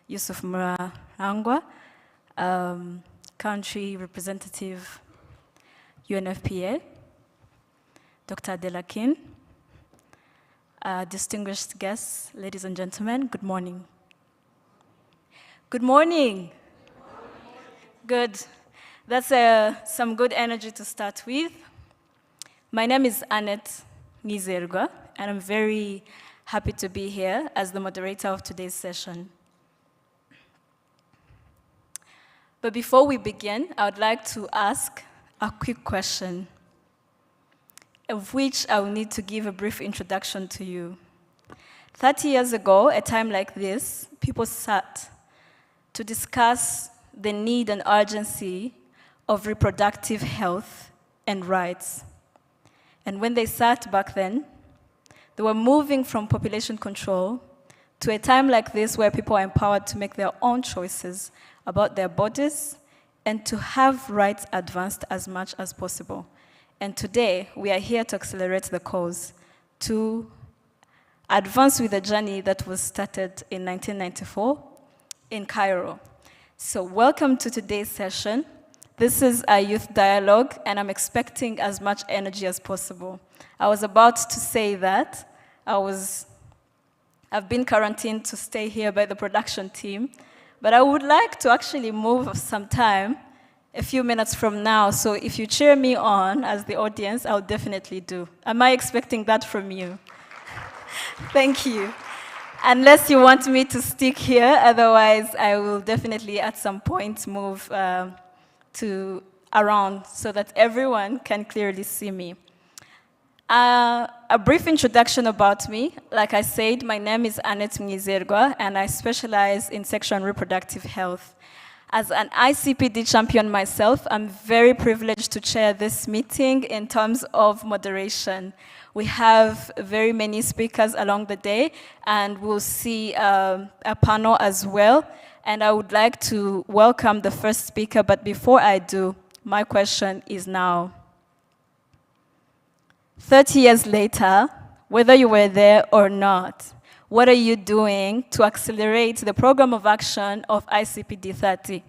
Yusuf Murangwa, Country Representative, UNFPA, Dr. Delakin, distinguished guests, ladies and gentlemen, good morning. Good morning. Good. That's some good energy to start with. My name is Annette Ngizerwa, and I'm very happy to be here as the moderator of today's session. But before we begin, I would like to ask a quick question, of which I will need to give a brief introduction to you. 30 years ago, at a time like this, people sat to discuss the need and urgency of reproductive health and rights. And when they sat back then, they were moving from population control to a time like this where people are empowered to make their own choices about their bodies and to have rights advanced as much as possible. And today, we are here to accelerate the cause, to advance with a journey that was started in 1994 in Cairo. So welcome to today's session. This is a youth dialogue, and I'm expecting as much energy as possible. I was about to say that I've been quarantined to stay here by the production team, but I would like to actually move some time, a few minutes from now, so if you cheer me on as the audience, I'll definitely do. Am I expecting that from you? Thank you. Unless you want me to stick here, otherwise I will definitely at some point move to around so that everyone can clearly see me. A brief introduction about me. Like I said, my name is Annette Ngizerwa, and I specialize in sexual and reproductive health. As an ICPD champion myself, I'm very privileged to chair this meeting in terms of moderation. We have very many speakers along the day, and we'll see a panel as well. And I would like to welcome the first speaker, but before I do, my question is now. 30 years later, whether you were there or not, what are you doing to accelerate the program of action of ICPD30?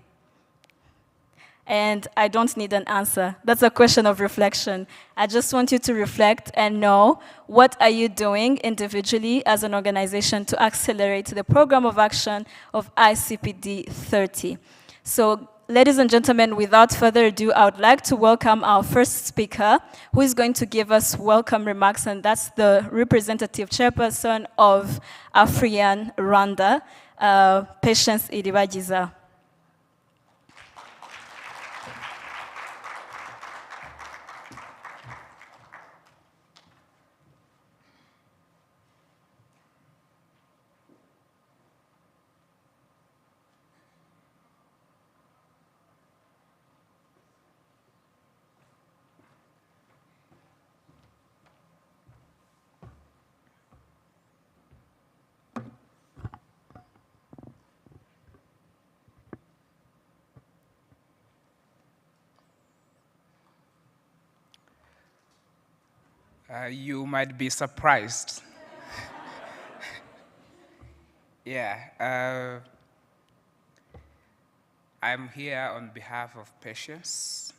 And I don't need an answer. That's a question of reflection. I just want you to reflect and know what are you doing individually as an organization to accelerate the program of action of ICPD30. So, ladies and gentlemen, without further ado, I would like to welcome our first speaker, who is going to give us welcome remarks, and that's the representative chairperson of Afrian Rwanda, Patience Iribagiza. You might be surprised. Yeah, I'm here on behalf of Patience,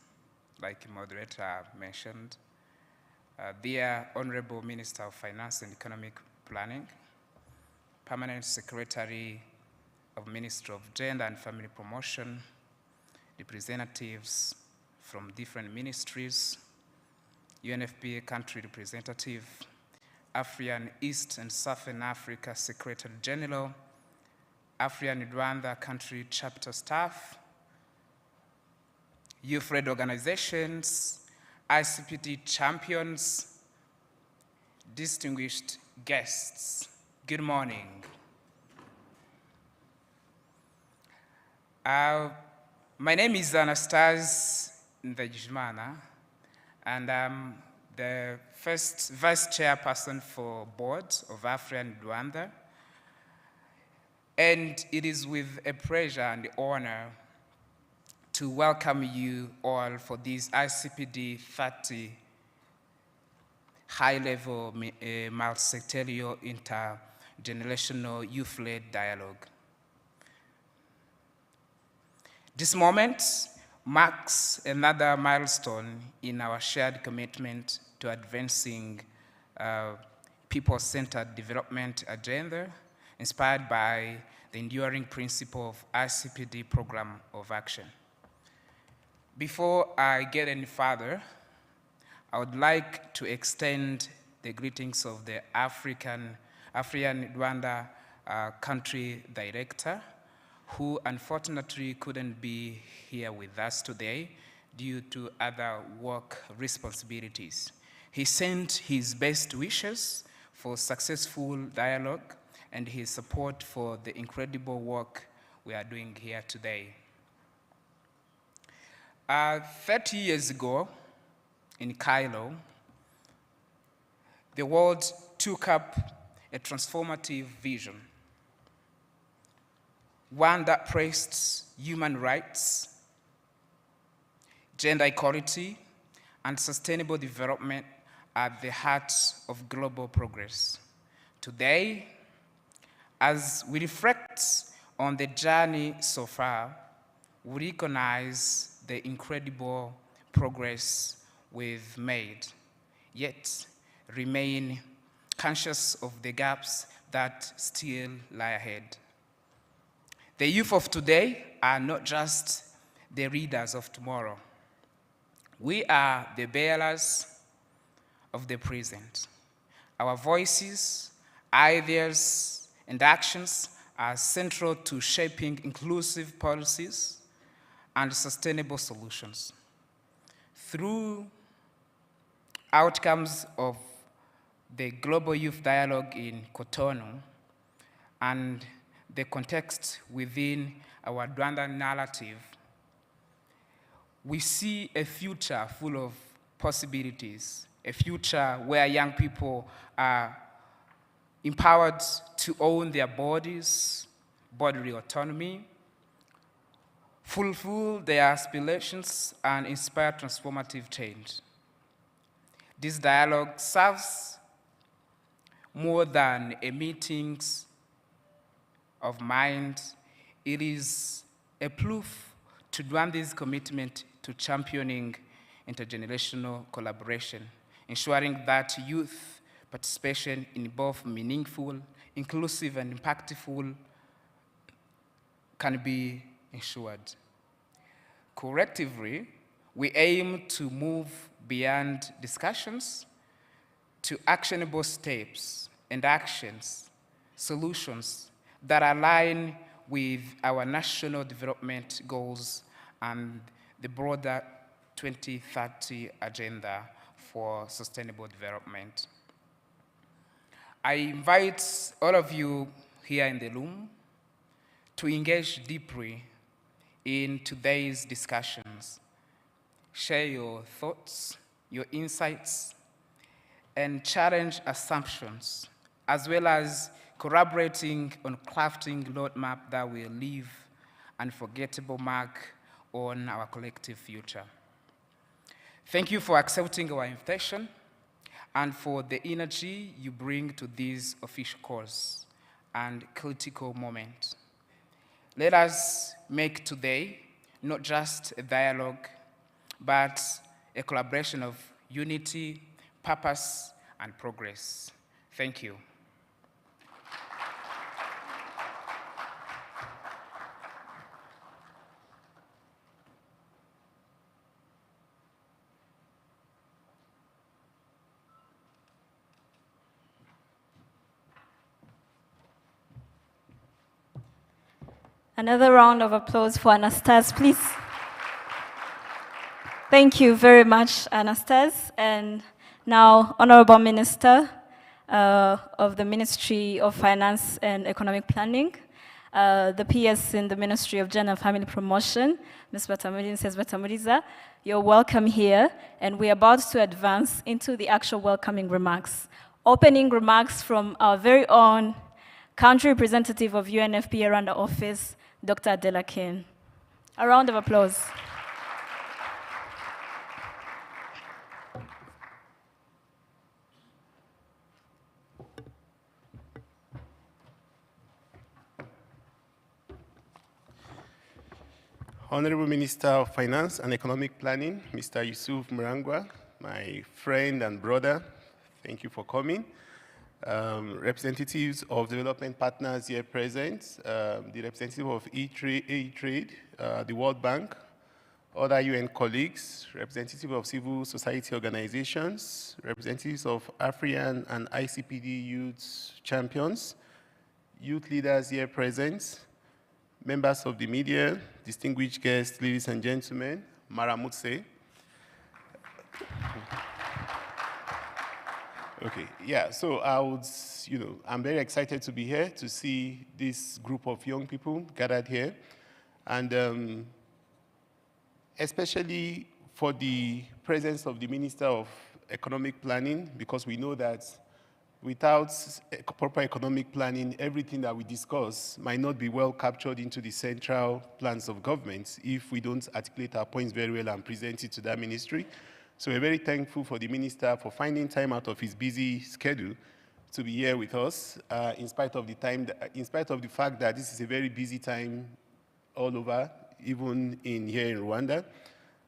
like the moderator mentioned. Dear Honorable Minister of Finance and Economic Planning, Permanent Secretary of Ministry of Gender and Family Promotion, representatives from different ministries, UNFPA country representative, African East and Southern Africa Secretary General, Afrian Rwanda country chapter staff, youth-led organizations, ICPD champions, distinguished guests, good morning. My name is Anastase Ndagijimana, and I'm the first vice chairperson for board of Afrian Rwanda. And it is with a pleasure and honor to welcome you all for this ICPD30 high-level multi-sectorial intergenerational youth-led dialogue. This moment marks another milestone in our shared commitment to advancing people-centered development agenda inspired by the enduring principle of ICPD program of action. Before I get any further, I would like to extend the greetings of the African Rwanda country director, who unfortunately couldn't be here with us today due to other work responsibilities. He sent his best wishes for successful dialogue and his support for the incredible work we are doing here today. 30 years ago in Cairo, the world took up a transformative vision, one that placed human rights, gender equality, and sustainable development at the heart of global progress. Today, as we reflect on the journey so far, we recognize the incredible progress we've made, yet remain conscious of the gaps that still lie ahead. The youth of today are not just the readers of tomorrow. We are the bearers of the present. Our voices, ideas, and actions are central to shaping inclusive policies and sustainable solutions. Through outcomes of the Global Youth Dialogue in Cotonou and the context within our Rwandan narrative, we see a future full of possibilities, a future where young people are empowered to own their bodies, bodily autonomy, fulfill their aspirations, and inspire transformative change. This dialogue serves more than a meeting of minds. It is a proof to Rwanda's commitment to championing intergenerational collaboration, ensuring that youth participation in both meaningful, inclusive, and impactful can be ensured. Collectively, we aim to move beyond discussions to actionable steps and actions, solutions that align with our national development goals and the broader 2030 agenda for sustainable development. I invite all of you here in the room to engage deeply in today's discussions. Share your thoughts, your insights, and challenge assumptions, as well as collaborating on crafting a roadmap that will leave an unforgettable mark on our collective future. Thank you for accepting our invitation and for the energy you bring to this official course and critical moment. Let us make today not just a dialogue, but a collaboration of unity, purpose, and progress. Thank you. Another round of applause for Anastase, please. Thank you very much, Anastase. And now, Honorable Minister of the Ministry of Finance and Economic Planning, the PS in the Ministry of Gender and Family Promotion, Ms. Batamuriza, you're welcome here, and we're about to advance into the actual welcoming remarks. Opening remarks from our very own country representative of UNFPA Rwanda office, Dr. Delakin. A round of applause. Honorable Minister of Finance and Economic Planning, Mr. Yusuf Murangwa, my friend and brother, thank you for coming. Representatives of development partners here present, the representative of E-Trade, the World Bank, other UN colleagues, representatives of civil society organizations, representatives of African and ICPD youth champions, youth leaders here present, members of the media, distinguished guests, ladies and gentlemen, Maramutse. Okay, yeah, so I'm very excited to be here to see this group of young people gathered here. And especially for the presence of the Minister of Economic Planning, because we know that without proper economic planning, everything that we discuss might not be well captured into the central plans of government if we don't articulate our points very well and present it to that ministry. So we're very thankful for the minister for finding time out of his busy schedule to be here with us, in spite of the fact that this is a very busy time all over, even here in Rwanda.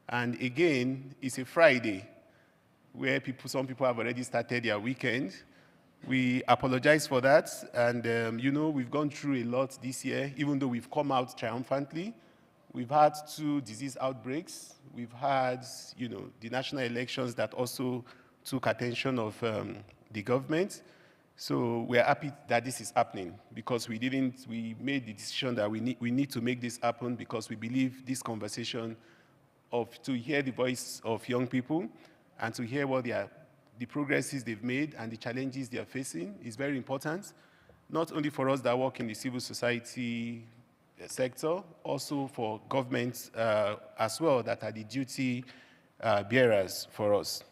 And again, it's a Friday where some people have already started their weekend. We apologize for that, and we've gone through a lot this year, even though we've come out triumphantly. We've had 2 disease outbreaks. We've had, the national elections that also took attention of the government. So we're happy that this is happening because we made the decision that we need to make this happen because we believe this conversation to hear the voice of young people and to hear what the progresses they've made and the challenges they are facing is very important, not only for us that work in the civil society sector, also for governments as well that are the duty bearers for us.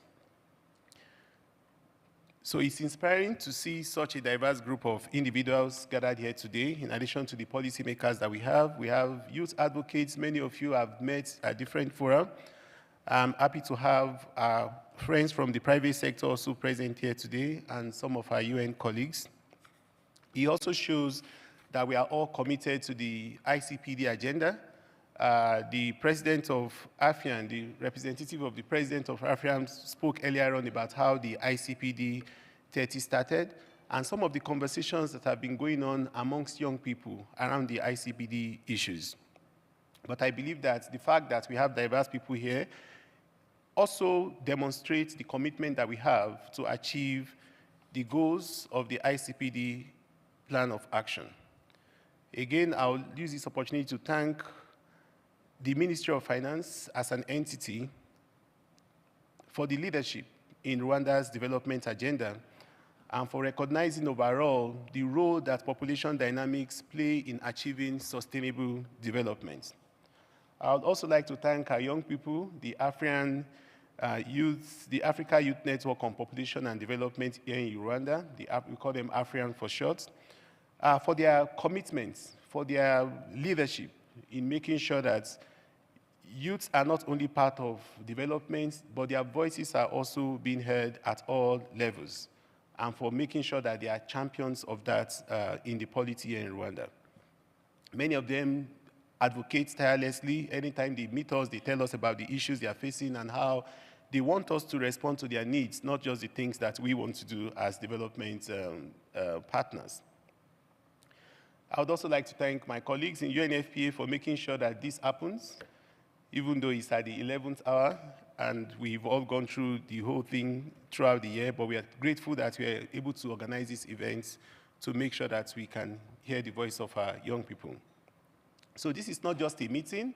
So it's inspiring to see such a diverse group of individuals gathered here today. In addition to the policymakers that we have youth advocates. Many of you have met at different fora. I'm happy to have our friends from the private sector also present here today and some of our UN colleagues. It also shows that we are all committed to the ICPD agenda. The president of AFRIAN, the representative of the president of AFRIAN spoke earlier on about how the ICPD30 started and some of the conversations that have been going on amongst young people around the ICPD issues. But I believe that the fact that we have diverse people here also demonstrates the commitment that we have to achieve the goals of the ICPD plan of action. Again, I'll use this opportunity to thank the Ministry of Finance as an entity for the leadership in Rwanda's development agenda and for recognizing overall the role that population dynamics play in achieving sustainable development. I would also like to thank our young people, the African Youth, the Africa Youth Network on Population and Development here in Rwanda, we call them AFRIAN for short, for their commitment, for their leadership in making sure that youths are not only part of development, but their voices are also being heard at all levels, and for making sure that they are champions of that in the polity here in Rwanda. Many of them advocate tirelessly. Anytime they meet us, they tell us about the issues they are facing and how they want us to respond to their needs, not just the things that we want to do as development partners. I would also like to thank my colleagues in UNFPA for making sure that this happens, even though it's at the 11th hour, and we've all gone through the whole thing throughout the year, but we are grateful that we are able to organize these events to make sure that we can hear the voice of our young people. So this is not just a meeting,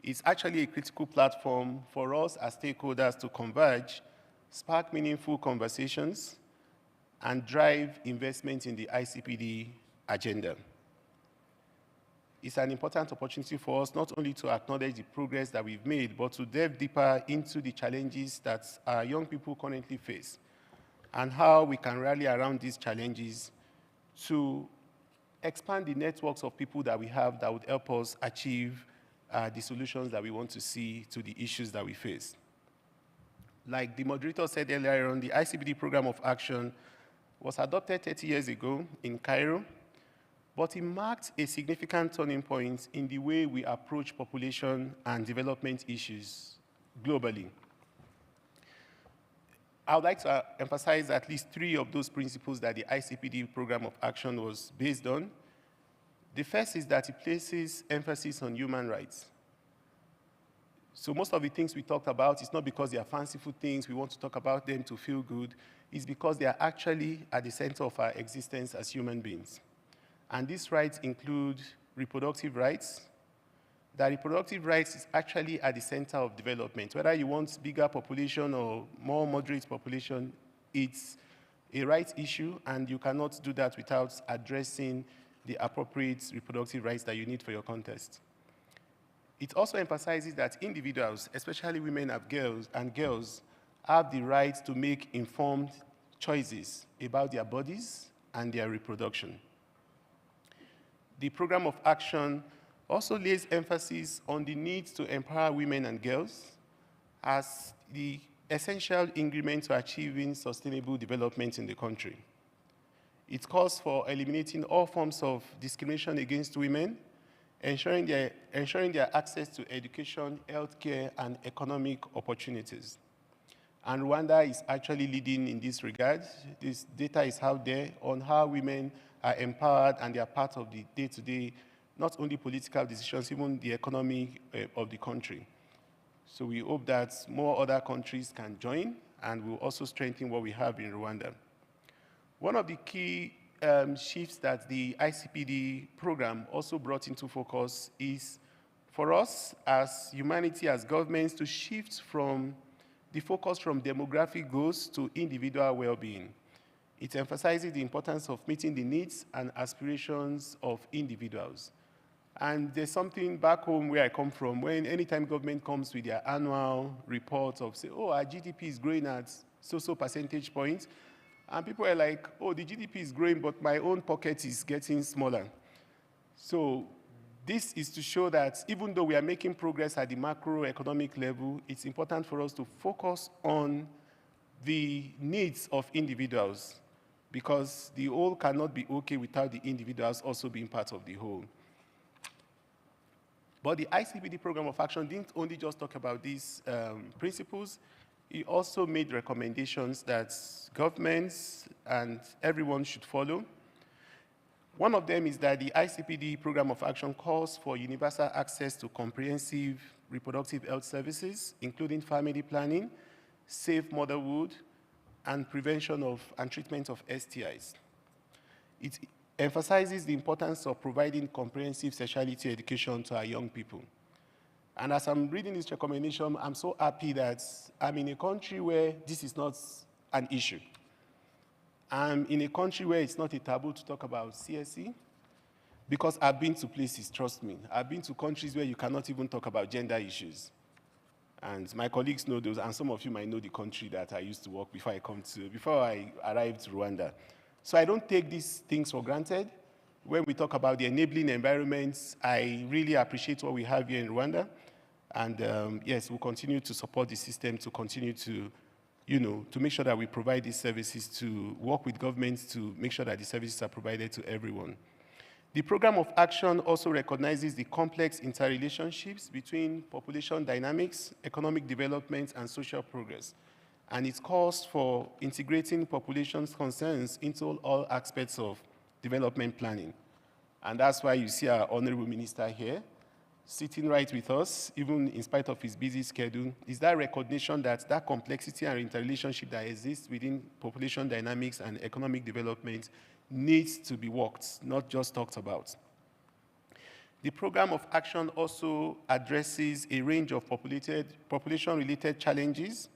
it's actually a critical platform for us as stakeholders to converge, spark meaningful conversations, and drive investment in the ICPD agenda. It's an important opportunity for us not only to acknowledge the progress that we've made, but to delve deeper into the challenges that our young people currently face and how we can rally around these challenges to expand the networks of people that we have that would help us achieve the solutions that we want to see to the issues that we face. Like the moderator said earlier on, the ICPD program of action was adopted 30 years ago in Cairo, but it marked a significant turning point in the way we approach population and development issues globally. I would like to emphasize at least 3 of those principles that the ICPD program of action was based on. The first is that it places emphasis on human rights. So most of the things we talked about is not because they are fanciful things, we want to talk about them to feel good. It's because they are actually at the center of our existence as human beings. And these rights include reproductive rights. That reproductive rights is actually at the center of development. Whether you want bigger population or more moderate population, it's a rights issue, and you cannot do that without addressing the appropriate reproductive rights that you need for your context. It also emphasizes that individuals, especially women and girls, have the right to make informed choices about their bodies and their reproduction. The program of action also lays emphasis on the need to empower women and girls as the essential ingredient to achieving sustainable development in the country. It calls for eliminating all forms of discrimination against women, ensuring their access to education, healthcare, and economic opportunities. And Rwanda is actually leading in this regard. This data is out there on how women are empowered and they are part of the day-to-day, not only political decisions, even the economy of the country. So we hope that more other countries can join, and we'll also strengthen what we have in Rwanda. One of the key shifts that the ICPD program also brought into focus is for us as humanity, as governments, to shift from the focus from demographic goals to individual well-being. It emphasizes the importance of meeting the needs and aspirations of individuals. And there's something back home where I come from, when anytime government comes with their annual report of, say, oh, our GDP is growing at so-so percentage points, and people are like, oh, the GDP is growing, but my own pocket is getting smaller. So this is to show that even though we are making progress at the macroeconomic level, it's important for us to focus on the needs of individuals, because the whole cannot be okay without the individuals also being part of the whole. But the ICPD program of action didn't only just talk about these principles, it also made recommendations that governments and everyone should follow. One of them is that the ICPD program of action calls for universal access to comprehensive reproductive health services, including family planning, safe motherhood, and prevention of and treatment of STIs. It emphasizes the importance of providing comprehensive sexuality education to our young people. And as I'm reading this recommendation, I'm so happy that I'm in a country where this is not an issue. I'm in a country where it's not a taboo to talk about CSE, because I've been to places, trust me. I've been to countries where you cannot even talk about gender issues. And my colleagues know those, and some of you might know the country that I used to work before I arrived to Rwanda. So I don't take these things for granted. When we talk about the enabling environments, I really appreciate what we have here in Rwanda. And yes, we'll continue to support the system to continue to, to make sure that we provide these services, to work with governments to make sure that the services are provided to everyone. The program of action also recognizes the complex interrelationships between population dynamics, economic development, and social progress. And it calls for integrating population's concerns into all aspects of development planning. And that's why you see our honorable minister here, sitting right with us, even in spite of his busy schedule, is that recognition that that complexity and interrelationship that exists within population dynamics and economic development needs to be worked, not just talked about. The program of action also addresses a range of population-related challenges,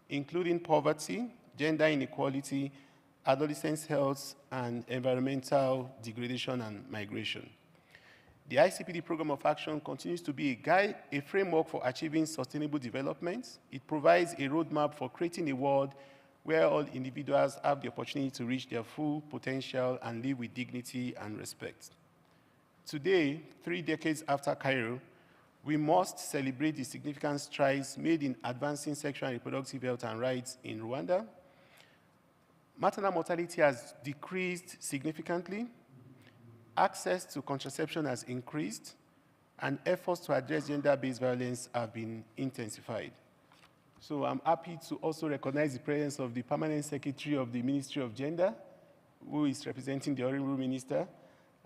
including poverty, gender inequality, adolescent health, and environmental degradation and migration. The ICPD program of action continues to be a framework for achieving sustainable development. It provides a roadmap for creating a world where all individuals have the opportunity to reach their full potential and live with dignity and respect. Today, 3 decades after Cairo, we must celebrate the significant strides made in advancing sexual and reproductive health and rights in Rwanda. Maternal mortality has decreased significantly. access to contraception has increased, and efforts to address gender-based violence have been intensified. So I'm happy to also recognize the presence of the Permanent Secretary of the Ministry of Gender, who is representing the Honorable Minister.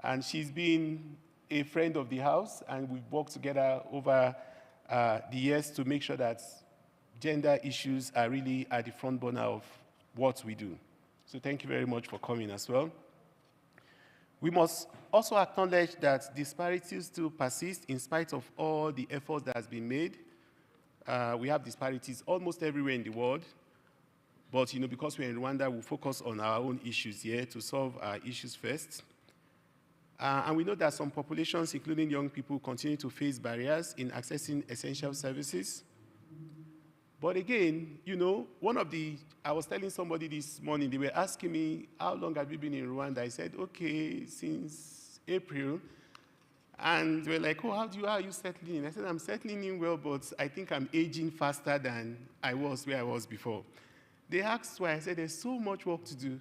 And she's been a friend of the House, and we've worked together over the years to make sure that gender issues are really at the front burner of what we do. So thank you very much for coming as well. We must also acknowledge that disparities still persist in spite of all the effort that has been made. We have disparities almost everywhere in the world, but because we're in Rwanda, we'll focus on our own issues here to solve our issues first. And we know that some populations, including young people, continue to face barriers in accessing essential services. But again, I was telling somebody this morning, they were asking me, how long have you been in Rwanda? I said, okay, since April. And they were like, oh, how are you settling in? I said, I'm settling in well, but I think I'm aging faster than I was where I was before. They asked why. I said, there's so much work to do.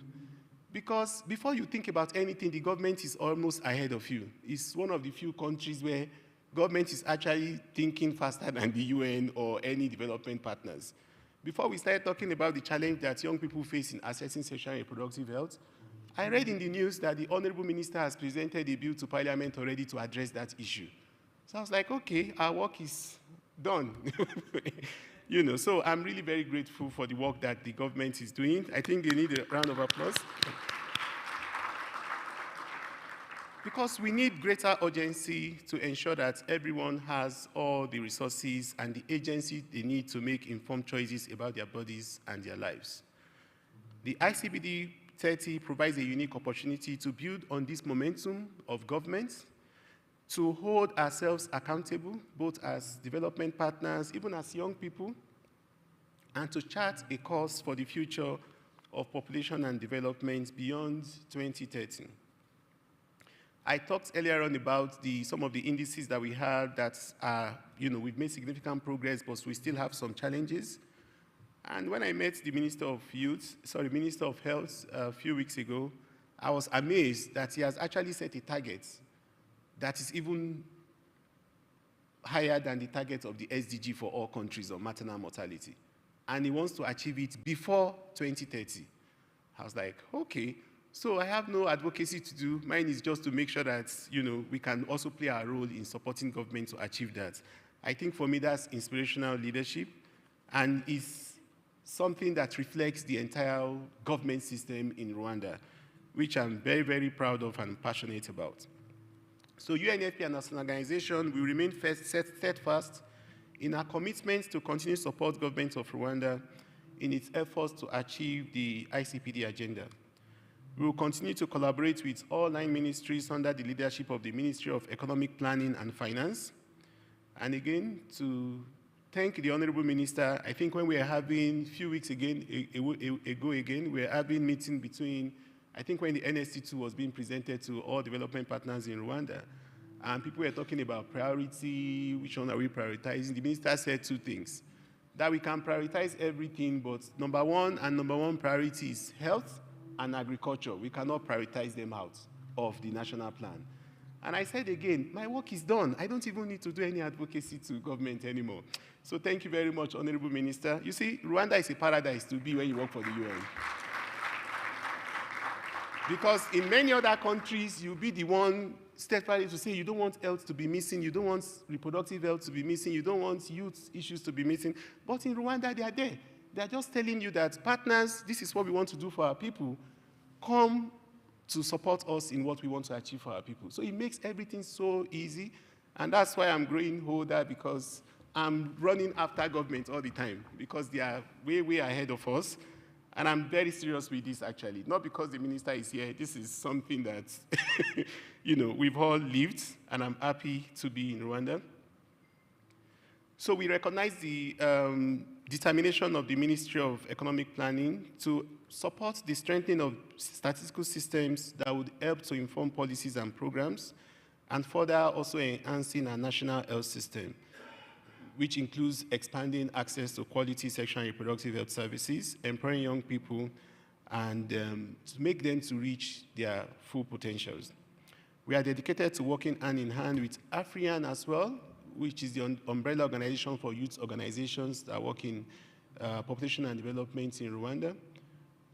Because before you think about anything, the government is almost ahead of you. It's one of the few countries where government is actually thinking faster than the UN or any development partners. Before we started talking about the challenge that young people face in accessing sexual and reproductive health, I read in the news that the Honorable Minister has presented a bill to Parliament already to address that issue. So I was like, okay, our work is done. So I'm really very grateful for the work that the government is doing. I think they need a round of applause. Because we need greater urgency to ensure that everyone has all the resources and the agency they need to make informed choices about their bodies and their lives. The ICPD30 provides a unique opportunity to build on this momentum of government, to hold ourselves accountable, both as development partners, even as young people, and to chart a course for the future of population and development beyond 2030. I talked earlier on about some of the indices that we had that are, we've made significant progress, but we still have some challenges. And when I met the Minister of Health a few weeks ago, I was amazed that he has actually set a target that is even higher than the target of the SDG for all countries on maternal mortality. And he wants to achieve it before 2030. I was like, okay. So I have no advocacy to do. Mine is just to make sure that, we can also play our role in supporting government to achieve that. I think for me, that's inspirational leadership, and it's something that reflects the entire government system in Rwanda, which I'm very, very proud of and passionate about. So UNFPA and as an organization, we remain steadfast in our commitment to continue to support government of Rwanda in its efforts to achieve the ICPD agenda. We will continue to collaborate with all 9 ministries under the leadership of the Ministry of Economic Planning and Finance. And again, to thank the Honorable Minister, I think when we were having, a few weeks ago, we were having meeting between, I think when the NST2 was being presented to all development partners in Rwanda, and people were talking about priority, which one are we prioritizing? The minister said 2 things, that we can prioritize everything, but number one priority is health and agriculture. We cannot prioritize them out of the national plan. And I said again, my work is done. I don't even need to do any advocacy to government anymore. So thank you very much, Honorable Minister. You see, Rwanda is a paradise to be when you work for the UN. Because in many other countries, you'll be the one steadfastly to say you don't want health to be missing, you don't want reproductive health to be missing, you don't want youth issues to be missing. But in Rwanda, they are there. They're just telling you that, partners, this is what we want to do for our people. Come to support us in what we want to achieve for our people. So it makes everything so easy. And that's why I'm growing older, because I'm running after government all the time, because they are way, way ahead of us. And I'm very serious with this, actually. Not because the minister is here. This is something that, we've all lived, and I'm happy to be in Rwanda. So we recognize the determination of the Ministry of Economic Planning to support the strengthening of statistical systems that would help to inform policies and programs, and further also enhancing our national health system, which includes expanding access to quality sexual and reproductive health services, empowering young people, and to make them to reach their full potentials. We are dedicated to working hand in hand with AFRIAN as well, which is the umbrella organization for youth organizations that work in population and development in Rwanda,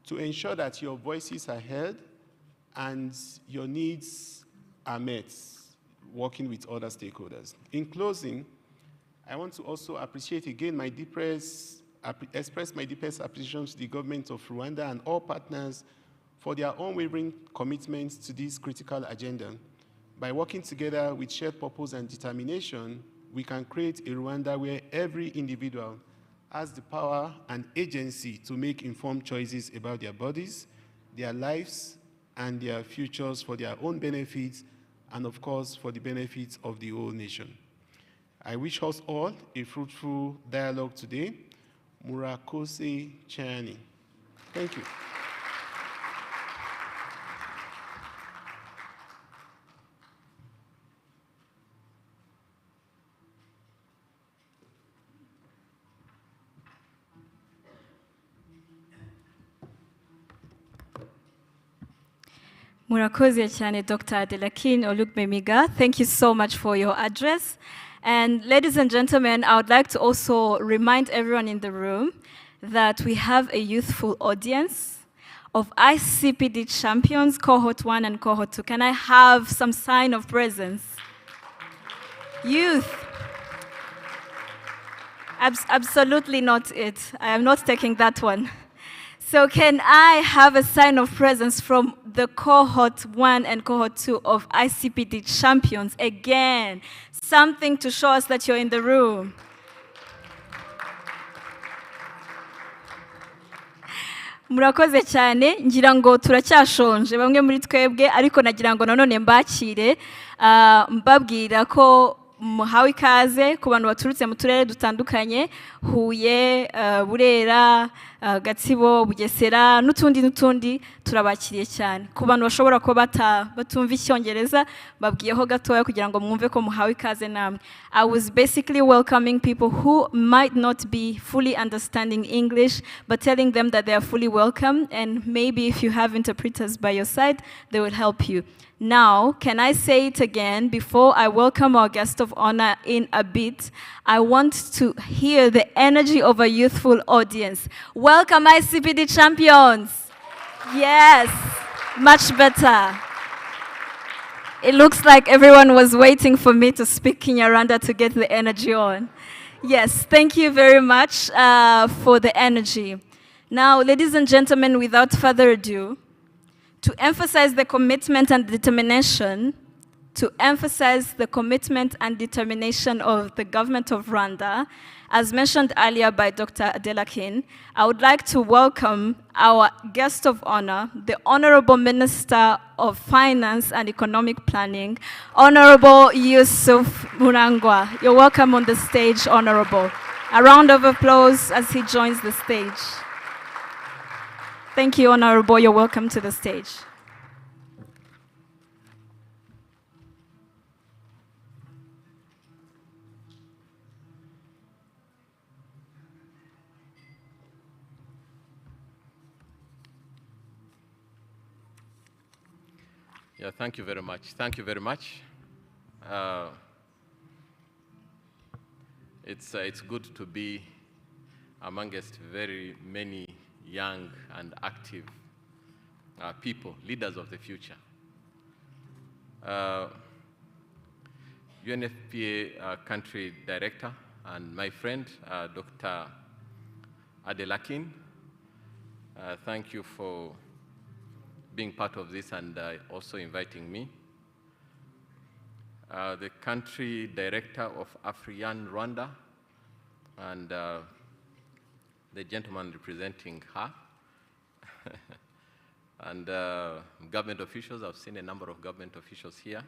to ensure that your voices are heard and your needs are met, working with other stakeholders. In closing, I want to also appreciate again express my deepest appreciation to the government of Rwanda and all partners for their unwavering commitments to this critical agenda. By working together with shared purpose and determination, we can create a Rwanda where every individual has the power and agency to make informed choices about their bodies, their lives, and their futures for their own benefits, and of course, for the benefits of the whole nation. I wish us all a fruitful dialogue today. Murakoze Chani. Thank you. Murakoze cyane, Dr. Adelakin Olugbemiga. Thank you so much for your address. And ladies and gentlemen, I would like to also remind everyone in the room that we have a youthful audience of ICPD champions, cohort 1 and cohort 2. Can I have some sign of presence? Youth. Absolutely not it. I am not taking that one. So can I have a sign of presence from the cohort 1 and cohort 2 of ICPD champions? Again, something to show us that you're in the room. Murakoze cyane, ngira ngo turacyashonje bamwe muri twebwe, ariko nagira ngo nanone mbakire mbabwira ko muhawe ikaze ku bantu baturutse mu turere dutandukanye, Huye, Burera, Gatsibo, Bugesera n'utundi turabakiriye cyane. Ku bantu bashobora ko batumva icyongereza babwiyeho gatoya kugira ngo mwumve ko muhawe ikaze namwe. I was basically welcoming people who might not be fully understanding English, but telling them that they are fully welcome, and maybe if you have interpreters by your side, they will help you. Now, can I say it again before I welcome our guest of honor in a bit? I want to hear the energy of a youthful audience. Welcome, ICPD champions. Yes, much better. It looks like everyone was waiting for me to speak Kinyarwanda to get the energy on. Yes, thank you very much for the energy. Now, ladies and gentlemen, without further ado, to emphasize the commitment and determination, of the government of Rwanda, as mentioned earlier by Dr. Adelakin, I would like to welcome our guest of honor, the Honorable Minister of Finance and Economic Planning, Honorable Yusuf Murangwa. You're welcome on the stage, Honorable. A round of applause as he joins the stage. Thank you, Honorable. You're welcome to the stage. Yeah, thank you very much. Thank you very much. It's good to be amongst very many young and active people, leaders of the future. UNFPA country director and my friend, Dr. Adelakin, thank you for being part of this and also inviting me. The country director of AFRIAN Rwanda and the gentleman representing her, and government officials. I've seen a number of government officials here.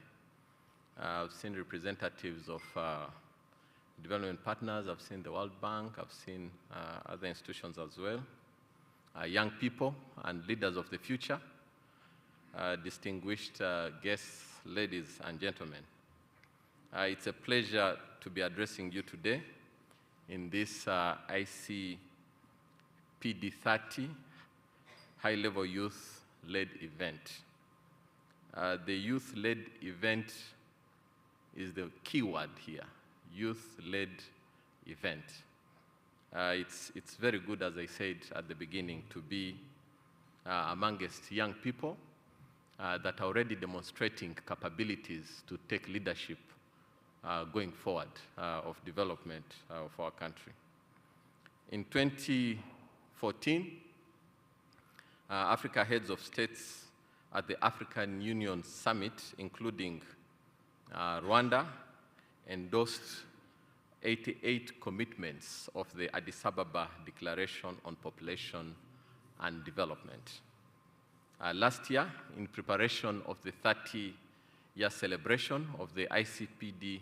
I've seen representatives of development partners. I've seen the World Bank. I've seen other institutions as well. Young people and leaders of the future, distinguished guests, ladies and gentlemen. It's a pleasure to be addressing you today in this ICPD30 high-level youth-led event. The youth-led event is the key word here, youth-led event. It's very good, as I said at the beginning, to be amongst young people that are already demonstrating capabilities to take leadership going forward of development of our country. In 2014, Africa heads of states at the African Union Summit, including Rwanda, endorsed 88 commitments of the Addis Ababa Declaration on Population and Development. Last year, in preparation of the 30-year celebration of the ICPD,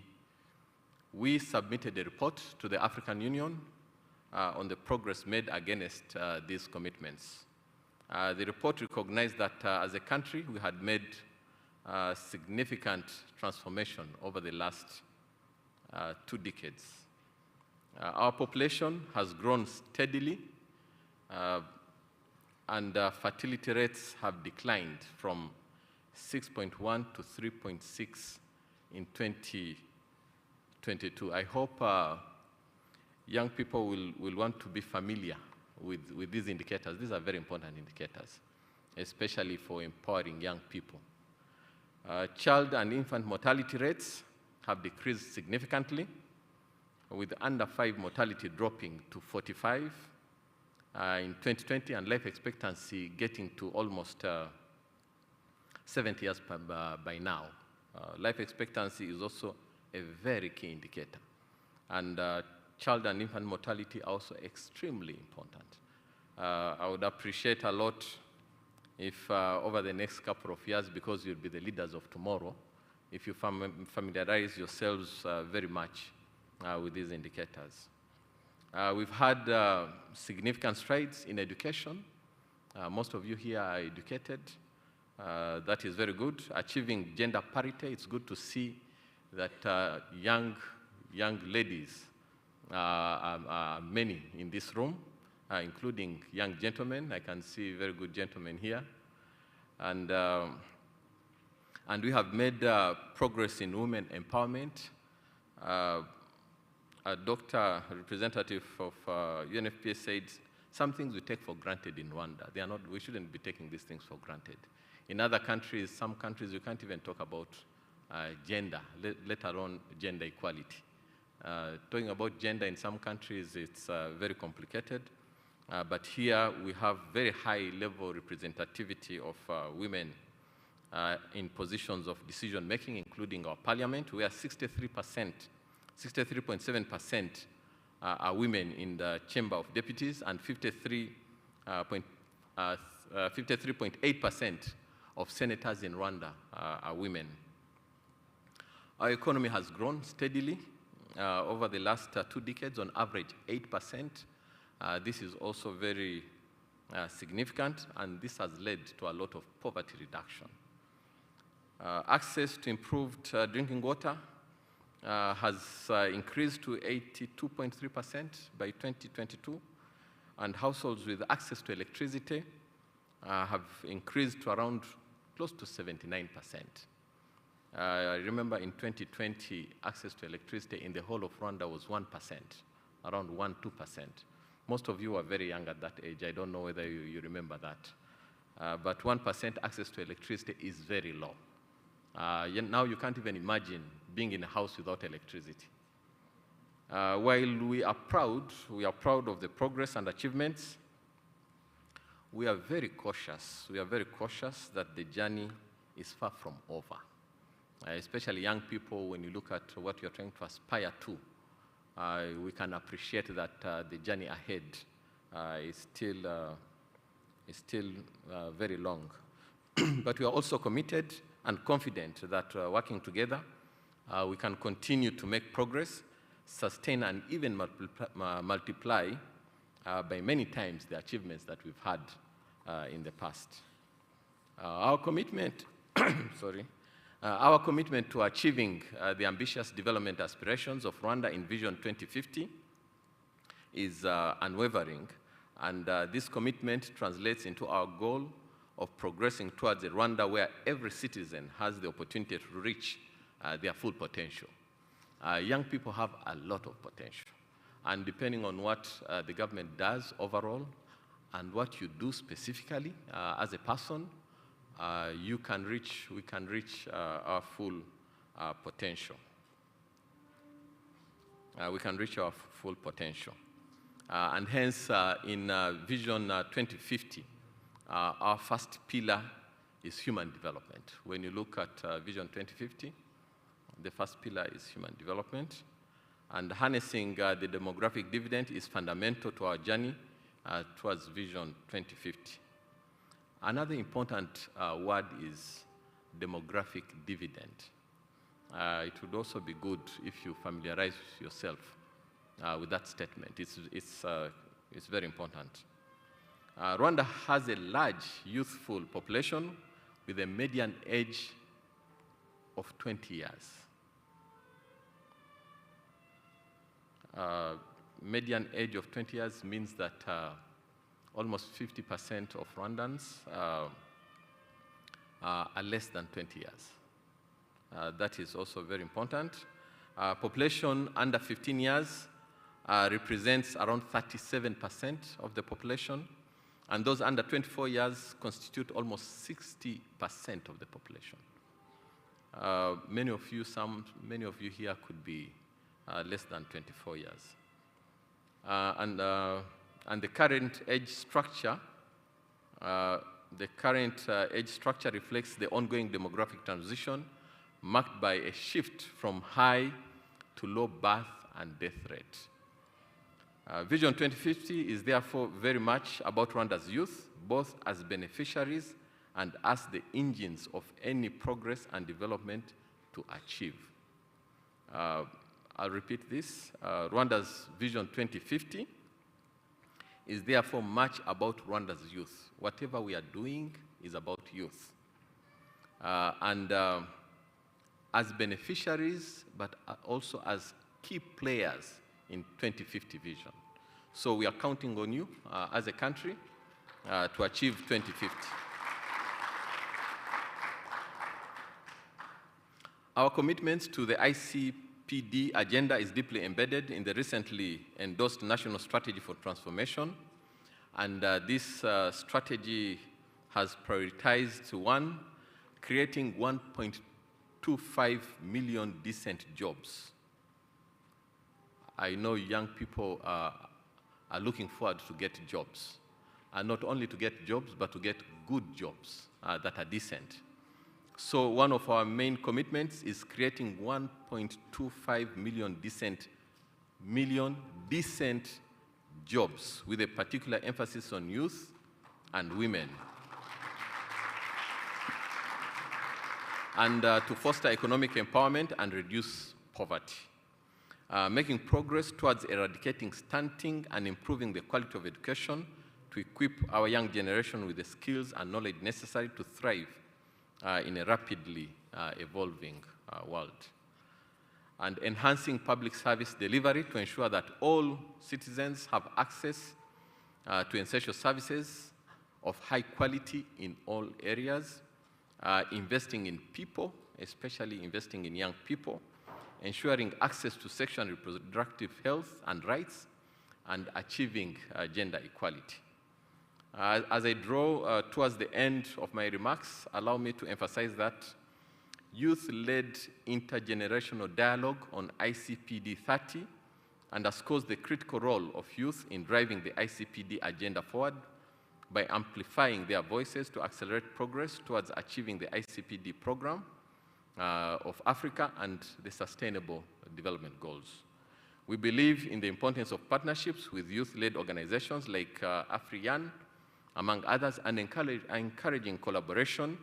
we submitted a report to the African Union on the progress made against these commitments. The report recognized that as a country, we had made significant transformation over the last 2 decades. Our population has grown steadily, and fertility rates have declined from 6.1 to 3.6 in 2022. I hope young people will want to be familiar with these indicators. These are very important indicators, especially for empowering young people. Child and infant mortality rates have decreased significantly, with under 5 mortality dropping to 45 in 2020, and life expectancy getting to almost 70 years by now. Life expectancy is also a very key indicator. And child and infant mortality are also extremely important. I would appreciate a lot if over the next couple of years, because you'll be the leaders of tomorrow, if you familiarize yourselves very much with these indicators. We've had significant strides in education. Most of you here are educated. That is very good. Achieving gender parity, it's good to see that young ladies are many in this room, including young gentlemen. I can see very good gentlemen here. And we have made progress in women empowerment. A doctor, representative of UNFPA said, some things we take for granted in Rwanda. We shouldn't be taking these things for granted. In other countries, some countries, you can't even talk about gender, let alone gender equality. Talking about gender in some countries, it's very complicated. But here we have very high level representativity of women in positions of decision making, including our parliament, where 63.7% are women in the Chamber of Deputies, and 53.8% of senators in Rwanda are women. Our economy has grown steadily over the last 2 decades, on average 8%. This is also very significant, and this has led to a lot of poverty reduction. Access to improved drinking water has increased to 82.3% by 2022, and households with access to electricity have increased to around close to 79%. I remember in 2020, access to electricity in the whole of Rwanda was 1%, around 1-2%. Most of you are very young at that age. I don't know whether you remember that. But 1% access to electricity is very low. Now you can't even imagine being in a house without electricity. While we are proud of the progress and achievements, we are very cautious. We are very cautious that the journey is far from over. Especially young people, when you look at what you're trying to aspire to, we can appreciate that the journey ahead is still very long. But we are also committed and confident that working together, we can continue to make progress, sustain, and even multiply by many times the achievements that we've had in the past. Our commitment, our commitment to achieving the ambitious development aspirations of Rwanda in Vision 2050 is unwavering, and this commitment translates into our goal of progressing towards a Rwanda where every citizen has the opportunity to reach their full potential. Young people have a lot of potential. And depending on what the government does overall and what you do specifically as a person, we can reach our full potential. We can reach our full potential. And hence, in Vision 2050, our first pillar is human development. When you look at Vision 2050, the first pillar is human development. And harnessing the demographic dividend is fundamental to our journey towards Vision 2050. Another important word is demographic dividend. It would also be good if you familiarize yourself with that statement. It's very important. Rwanda has a large youthful population with a median age of 20 years. Median age of 20 years means that almost 50% of Rwandans are less than 20 years. That is also very important. Population under 15 years represents around 37% of the population, and those under 24 years constitute almost 60% of the population. Many of you here could be less than 24 years. And the current age structure, reflects the ongoing demographic transition marked by a shift from high to low birth and death rate. Vision 2050 is therefore very much about Rwanda's youth, both as beneficiaries and as the engines of any progress and development to achieve. I'll repeat this. Rwanda's Vision 2050 is therefore much about Rwanda's youth. Whatever we are doing is about youth. As beneficiaries, but also as key players in 2050 vision. So we are counting on you as a country to achieve 2050. Our commitment to the ICPD agenda is deeply embedded in the recently endorsed National Strategy for Transformation. And this strategy has prioritized, one, creating 1.25 million decent jobs. I know young people are looking forward to get jobs. And not only to get jobs, but to get good jobs that are decent. So one of our main commitments is creating 1.25 million decent jobs with a particular emphasis on youth and women. And to foster economic empowerment and reduce poverty. Making progress towards eradicating stunting and improving the quality of education to equip our young generation with the skills and knowledge necessary to thrive in a rapidly evolving world. And enhancing public service delivery to ensure that all citizens have access to essential services of high quality in all areas, investing in people, especially investing in young people, ensuring access to sexual and reproductive health and rights, and achieving gender equality. As I draw towards the end of my remarks, allow me to emphasize that youth-led intergenerational dialogue on ICPD30 underscores the critical role of youth in driving the ICPD agenda forward by amplifying their voices to accelerate progress towards achieving the ICPD program of Africa and the Sustainable Development Goals. We believe in the importance of partnerships with youth-led organizations like AfriYan, among others, and encouraging collaboration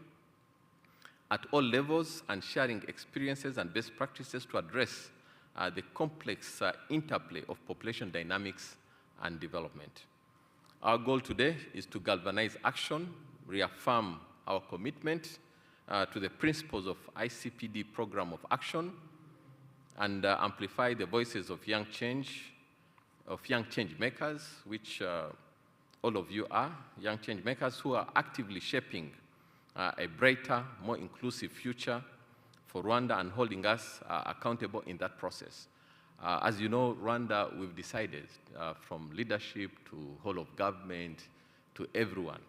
at all levels and sharing experiences and best practices to address the complex interplay of population dynamics and development. Our goal today is to galvanize action, reaffirm our commitment to the principles of ICPD program of action, and amplify the voices of young change makers, which all of you are, young change makers who are actively shaping a brighter, more inclusive future for Rwanda and holding us accountable in that process. As you know, Rwanda, we've decided from leadership to whole of government to everyone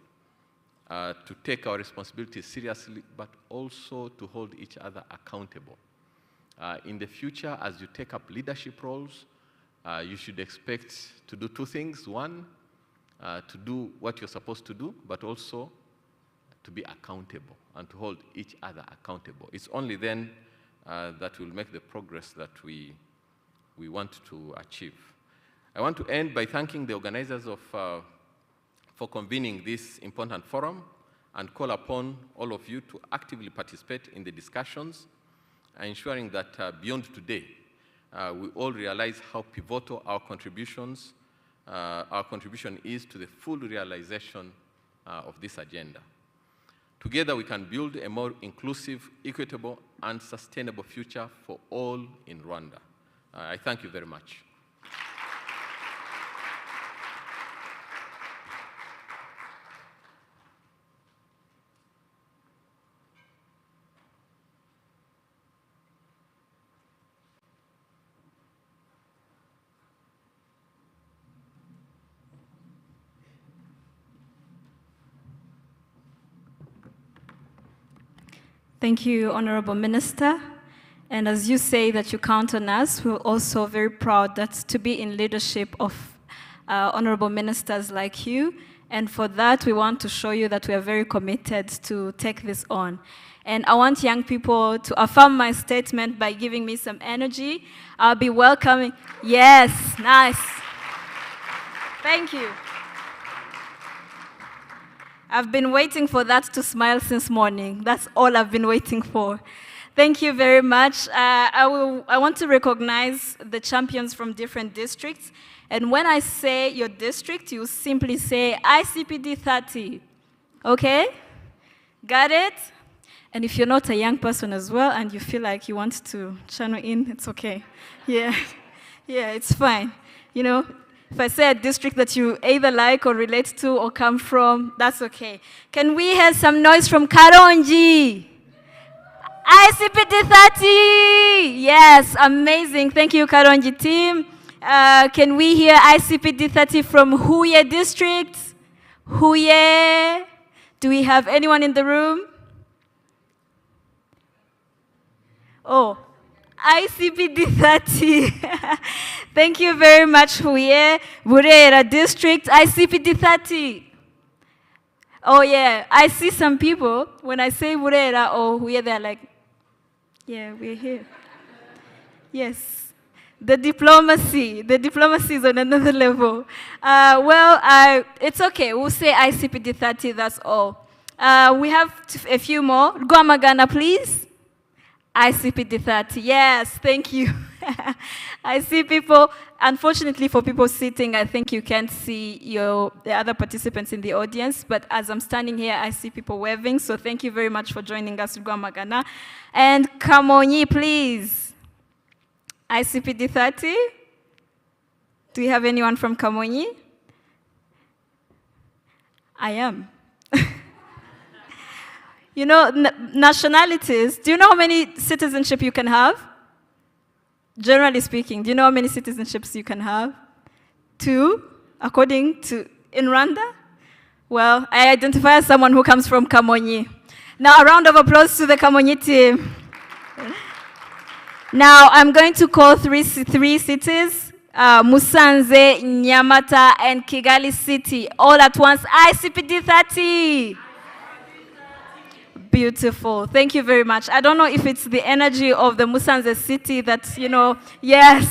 to take our responsibilities seriously, but also to hold each other accountable. In the future, as you take up leadership roles, you should expect to do two things. One, to do what you're supposed to do, but also to be accountable and to hold each other accountable. It's only then that we'll make the progress that we want to achieve. I want to end by thanking the organizers for convening this important forum and call upon all of you to actively participate in the discussions, ensuring that beyond today, we all realize how pivotal our contribution is to the full realization of this agenda. Together, we can build a more inclusive, equitable, and sustainable future for all in Rwanda. I thank you very much. Thank you, Honorable Minister. And as you say that you count on us, we're also very proud that to be in leadership of honorable ministers like you. And for that, we want to show you that we are very committed to take this on. And I want young people to affirm my statement by giving me some energy. I'll be welcoming. Yes, nice. Thank you. I've been waiting for that to smile since morning. That's all I've been waiting for. Thank you very much. I want to recognize the champions from different districts. And when I say your district, you simply say ICPD30. Okay? Got it? And if you're not a young person as well and you feel like you want to channel in, it's okay. Yeah, yeah, it's fine. You know, if I say a district that you either like or relate to or come from, that's okay. Can we hear some noise from Karongi? ICPD30! Yes, amazing. Thank you, Karongi team. Can we hear ICPD30 from Huye district? Huye? Do we have anyone in the room? Oh, ICPD30. Thank you very much, Huye. Burera district, ICPD30. Oh yeah, I see some people, when I say Burera or Huye, they're like, yeah, we're here. Yes. The diplomacy is on another level. It's okay, we'll say ICPD30, that's all. We have a few more. Rwamagana, please. ICPD30, yes, thank you. I see people, unfortunately for people sitting, I think you can't see the other participants in the audience, but as I'm standing here, I see people waving, so thank you very much for joining us, Rwamagana. And Kamonyi, please. ICPD30? Do we have anyone from Kamonyi? I am. You know, nationalities, do you know how many citizenship you can have? Generally speaking, do you know how many citizenships you can have? 2, according to, in Rwanda? Well, I identify as someone who comes from Kamonyi. Now, a round of applause to the Kamonyi team. Now, I'm going to call three cities, Musanze, Nyamata, and Kigali City, all at once. ICPD30. Beautiful. Thank you very much. I don't know if it's the energy of the Musanze city that, you know, yes.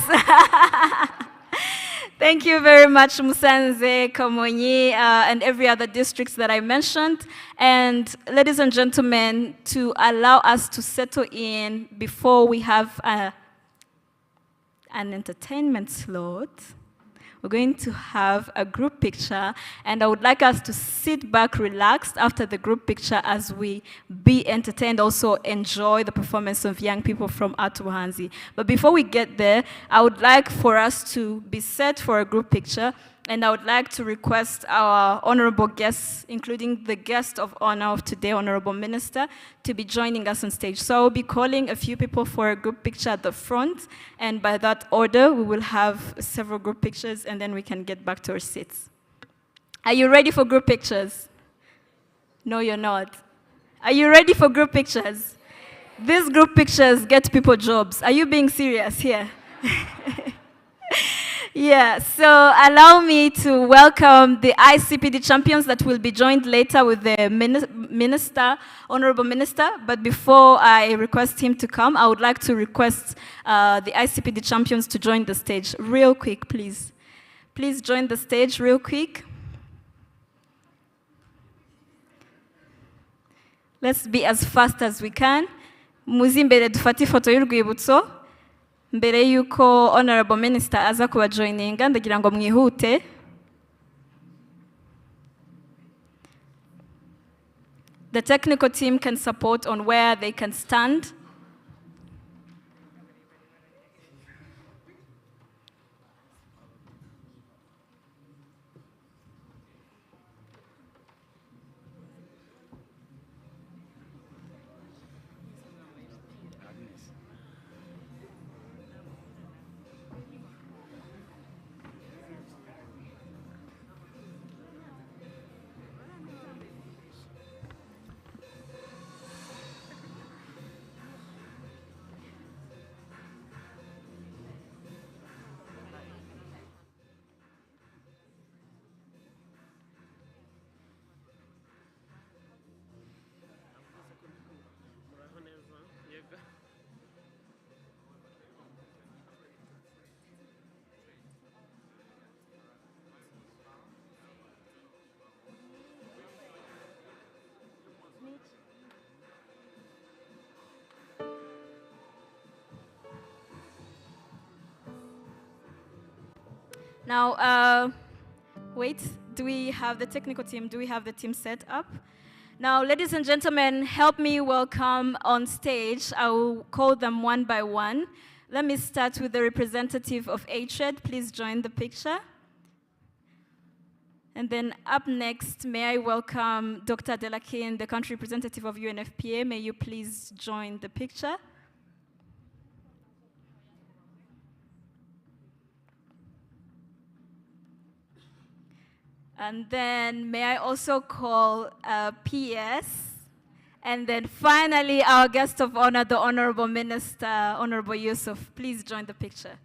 Thank you very much, Musanze, Kamonyi, and every other districts that I mentioned. And ladies and gentlemen, to allow us to settle in before we have an entertainment slot, we're going to have a group picture, and I would like us to sit back relaxed after the group picture as we be entertained, also enjoy the performance of young people from Atubuhanzi. But before we get there, I would like for us to be set for a group picture, And I would like to request our honorable guests, including the guest of honor of today, Honorable Minister, to be joining us on stage. So I'll be calling a few people for a group picture at the front, and by that order, we will have several group pictures, and then we can get back to our seats. Are you ready for group pictures? No, you're not. Are you ready for group pictures? These group pictures get people jobs. Are you being serious here? Yeah, so allow me to welcome the ICPD champions that will be joined later with the minister, Honorable Minister. But before I request him to come, I would like to request the ICPD champions to join the stage real quick, please. Please join the stage real quick. Let's be as fast as we can. Muzi imbere dufate ifoto y'urwibutso. Mbere yuko Honorable Minister aza kubajoininga ndagira ngo mwihute. The technical team can support on where they can stand. Now, wait, do we have the technical team? Do we have the team set up? Now, ladies and gentlemen, help me welcome on stage. I will call them one by one. Let me start with the representative of HRED. Please join the picture. And then up next, may I welcome Dr. Delakin, the country representative of UNFPA. May you please join the picture. And then may I also call PS. And then finally, our guest of honor, the Honorable Minister, Honorable Yusuf. Please join the picture.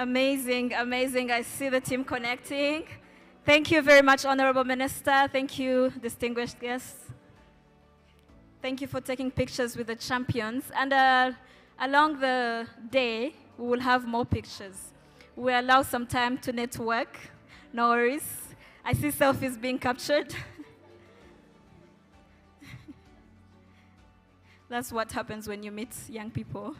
Amazing, amazing. I see the team connecting. Thank you very much, Honorable Minister. Thank you, distinguished guests. Thank you for taking pictures with the champions. And along the day, we will have more pictures. We allow some time to network. No worries. I see selfies being captured. That's what happens when you meet young people.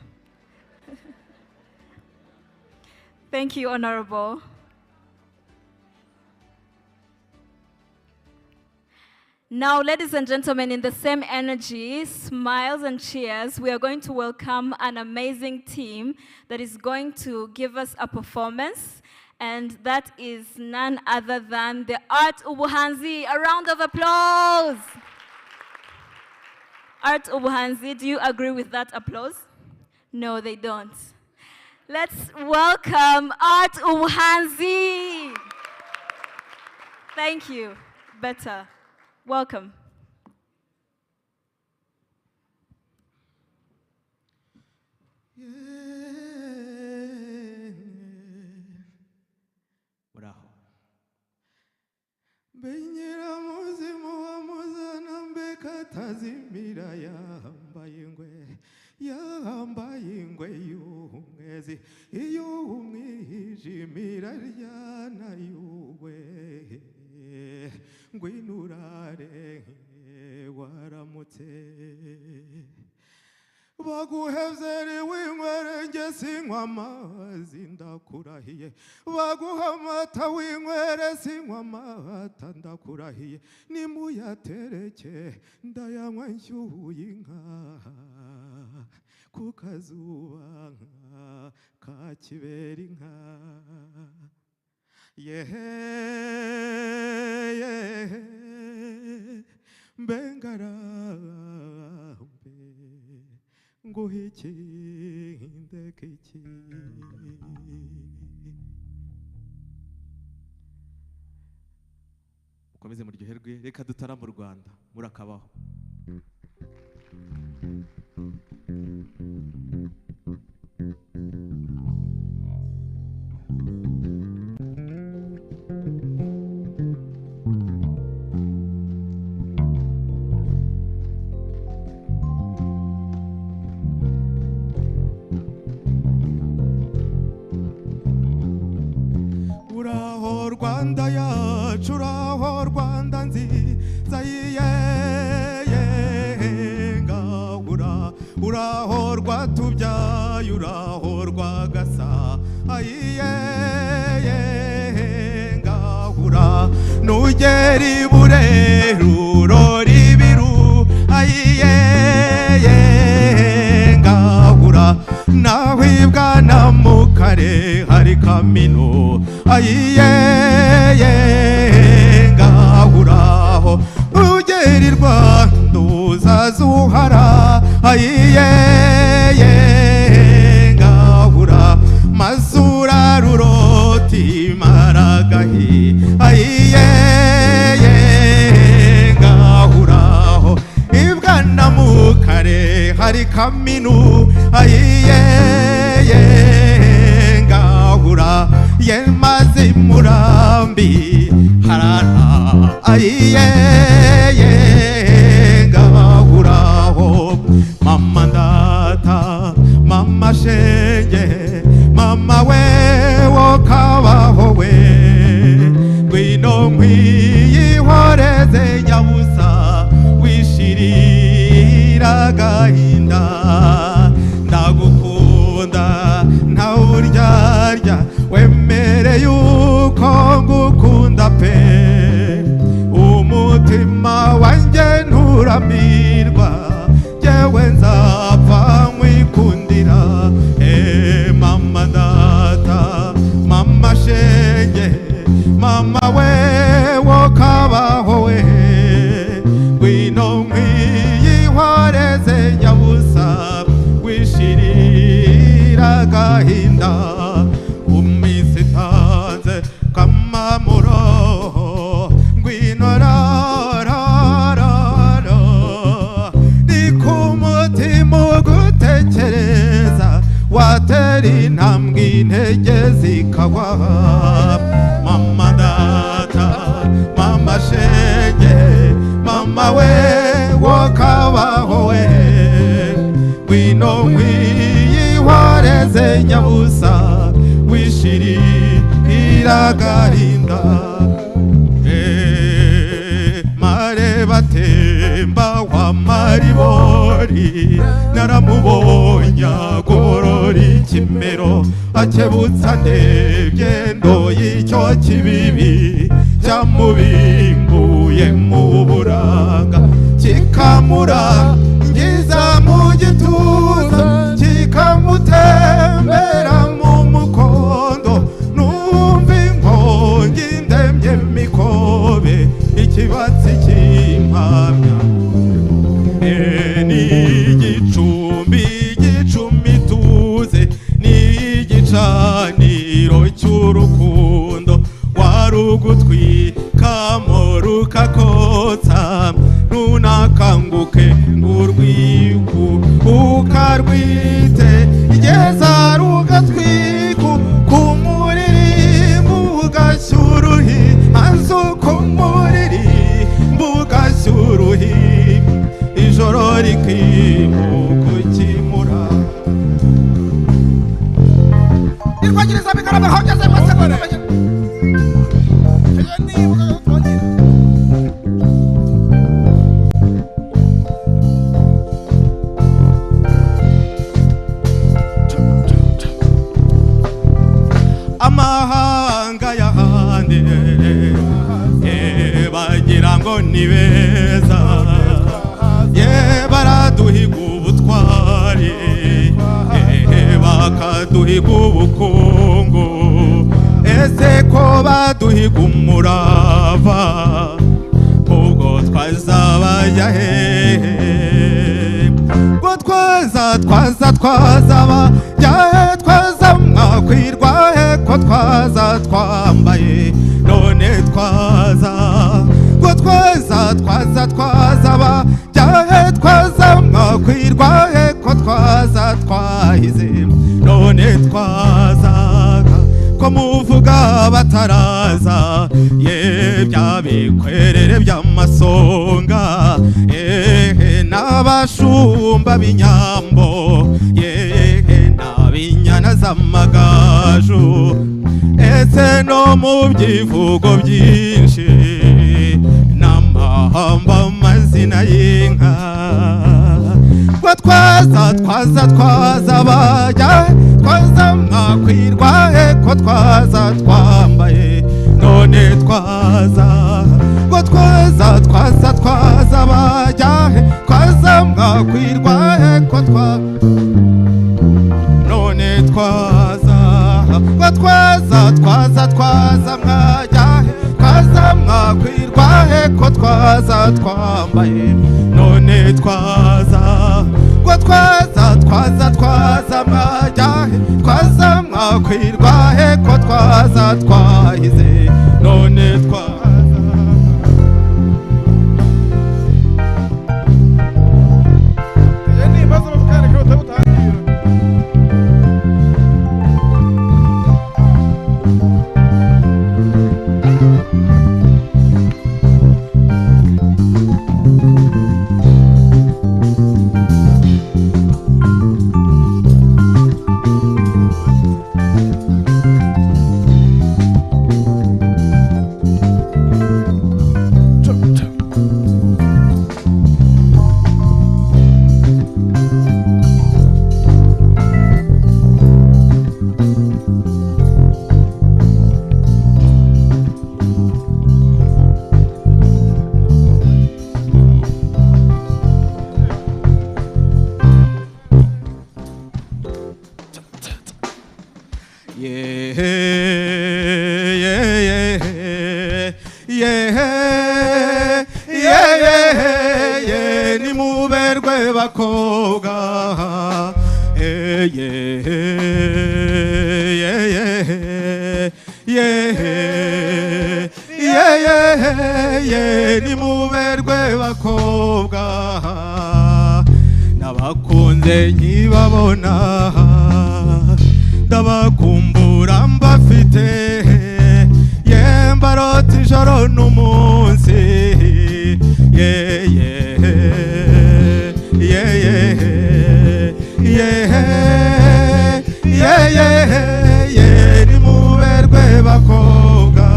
Thank you, Honorable. Now, ladies and gentlemen, in the same energy, smiles and cheers, we are going to welcome an amazing team that is going to give us a performance, and that is none other than the Art Ubuhanzi. A round of applause. Art Ubuhanzi, do you agree with that applause? No, they don't. Let's welcome Art Ubuhanzi. Thank you. Better. Welcome. ntazimira yambaye ingwe y'umwezi iyo umwijimira ryana yuwe ngwinurare waramutse baguhezere w'inkwere sinywa amazi ndakurahiye baguha amata w'inkwere sinywa amata ndakurahiye nimuyatereke ndayanywa nshyuye inka ku kazuba ka kibera inka yehe mbengarambe nguhiki ndekiki mukomeze muryoherwe reka dutara mu Rwanda murakabaho Rwanda yacu uraho Rwanda nziza yiyenga uraho rwatubyaye uraho rwagasa ayiyenga nugera iburera urora ibiru ayiyenga naho ibwana mu kare hari kamino ayiyenga uraho ugera i Rwanda uzazuhara ayiyenga mazura ruroti maragahi ayiyenga uraho ibwana mu kare hari kaminu ayiyenga yemaze murambi harana ayiyenga uraho mama ndata mama shenge mama wewo kabaho we ngwino nkwiyihoreze nyabusa wishirira agahinda ndagukunda ntawuryarya wemere yuko ngukunda pe umutima wanjye nturamirwa jewe nzapfa nkwikundira mama ndata mama shenge mama wewo kabaho we ngwino nkwiyihoreze nyabusa wishirira agahinda umisitanze kamamuro ngwino rararara ni ku mutima ugutekereza watera intambwe intege zikagwa mama data mama shenge mama we wokabaho we ngwino nkwiyihoreze nyabusa wishirira agahinda mareba temba wa maribori naramubonye agorora ikimero akebutsa ndebye ndoyicyo kibibi cyamubimbuye mu buranga kikamurangiza mu gituza kikamutembera mu mukondo numva inkongi ndemye mikobe ikibatsi kimpamya ni igicumbi tuze ni igicaniro cy'urukundo warugutwikamo rukakotsa ntunakanguke ngurwiku ukarwite igeza rugatwiku kumuririmbu ugashyuruhi anzu kumuririmbu ugashyuruhi ni beza ye baraduhiga ubutwari bakaduhiga ubukungu ese ko baduhiga umurava ubwo twazabajya hehe ngo twazaba jya twaza mwakwirwa he ko twaza twambaye none twaza ngo twazaba jya twaza mwakwirwa he ko twaza twahize none twazaga ko muvuga bataraza ye byabikwerere by'amasonga n'abashumba b'inyambo ye n'abinyana z'amagaju ese no mu byivugo byinshi n'amahamba amazina y'inka ngo twaza bajya twaza mwakwirwa he ko twaza twambaye none twaza ngo twaza bajya he twaza mwakwirwa he ko none twaza ngo twaza mwajya he twaza mwakwirwa he ko twaza twambaye none twaza ngo twaza mwajya he twaza mwakwirwa he ko twaza twahize none twaza ni muberwe bakobwa ni muberwe bakobwa nabakunze nkibabona ndabakumbura mbafite mbarota ijoro n'umunsi ni muberwe bakobwa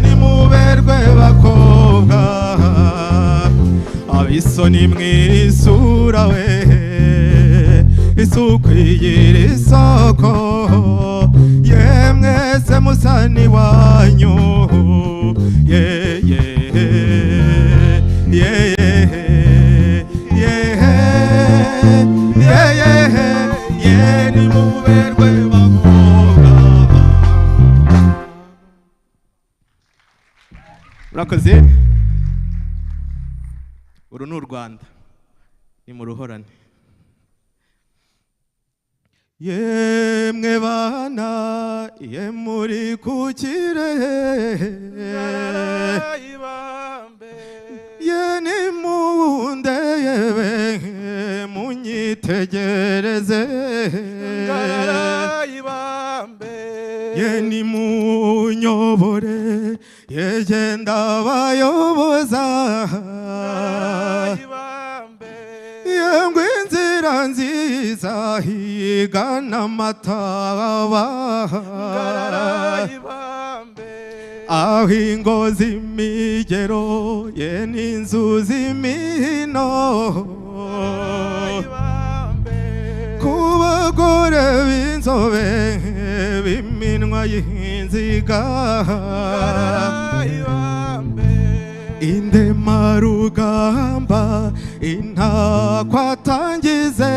ni muberwe bakobwa abisoni mwisura we isuku igira isoko yemwese musani wanyu ni muberwe bakobwa. Murakoze. Uru ni u Rwanda ni mu ruhorane yemwe bana ye muri ku kirehe ye nimundebe munyitegereze ye nimunyobore ye genda bayoboza yengwe inzira nziza higana amataba aho ingo z'imigero ye n'inzu z'imihino ku abagore b'inzobe b'iminwa y'inziga indemarugamba intakwatangize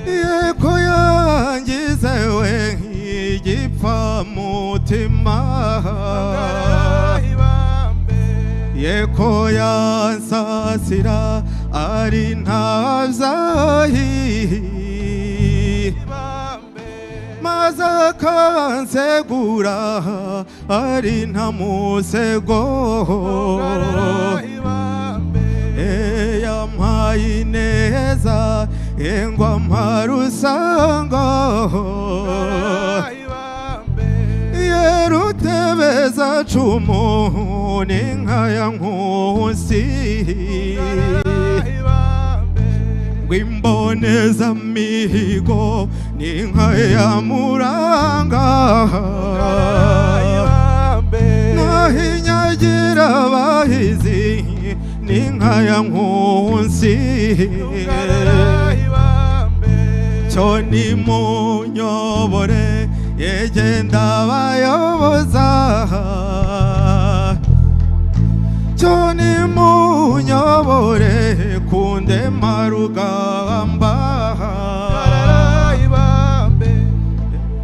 yeko yangize we nk'igipfa mutima yeko yansasira ari ntabyahi maze akansegura ari nta musego yampaye ineza engwa mparusanga yerutebeza cumu n'inka ya nkusi ngwimboneza mihigo n'inka ya muranga nahinyagira abahizi n'inka ya nkusi cyo nimunyobore yegenda bayoboza cyo nimunyobore kundemarugamba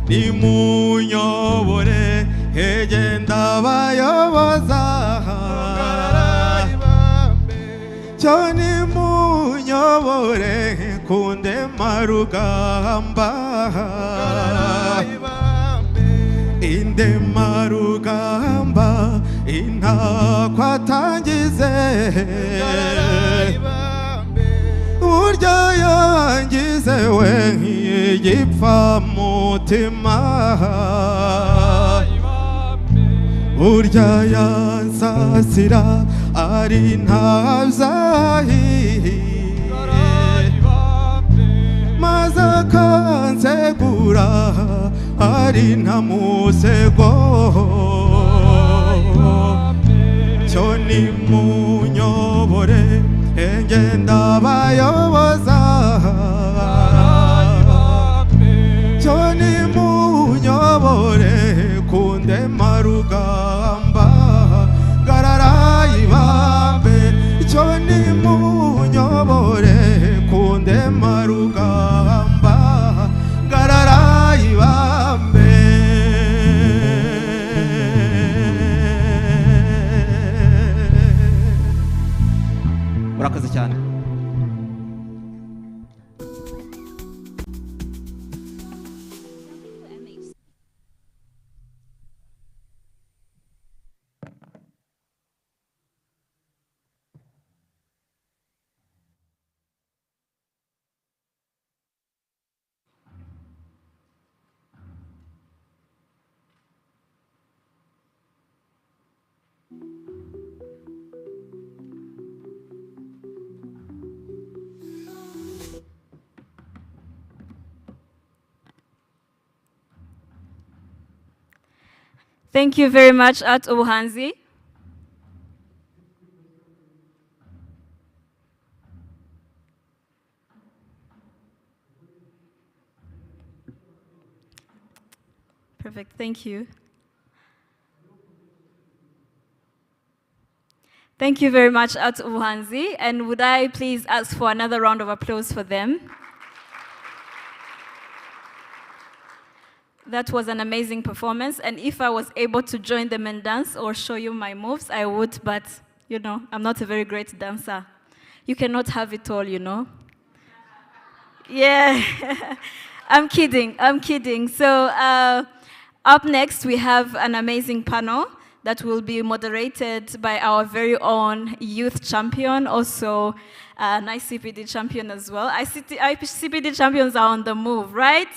nimunyobore yegenda bayoboza cyo nimunyobore kundemarugamba indemarugamba intakwatangize urya yangize we nk'igipfa mutima urya yansasira ari ntabyahi maze akansegura ari nta musego cyo nimunyobore engenda bayoboza cyo nimunyobore kundemarugamba gararayibambe cyo nimunyobore kundemarugamba gararayibambe murakoze cyane. Thank you very much, Art Obuhanzi. Perfect, thank you. Thank you very much, Art Obuhanzi. And would I please ask for another round of applause for them? That was an amazing performance, and if I was able to join them and dance or show you my moves, I would, but, you know, I'm not a very great dancer. You cannot have it all, you know? Yeah, I'm kidding. So up next, we have an amazing panel that will be moderated by our very own youth champion, also an ICPD champion as well. ICPD champions are on the move, right?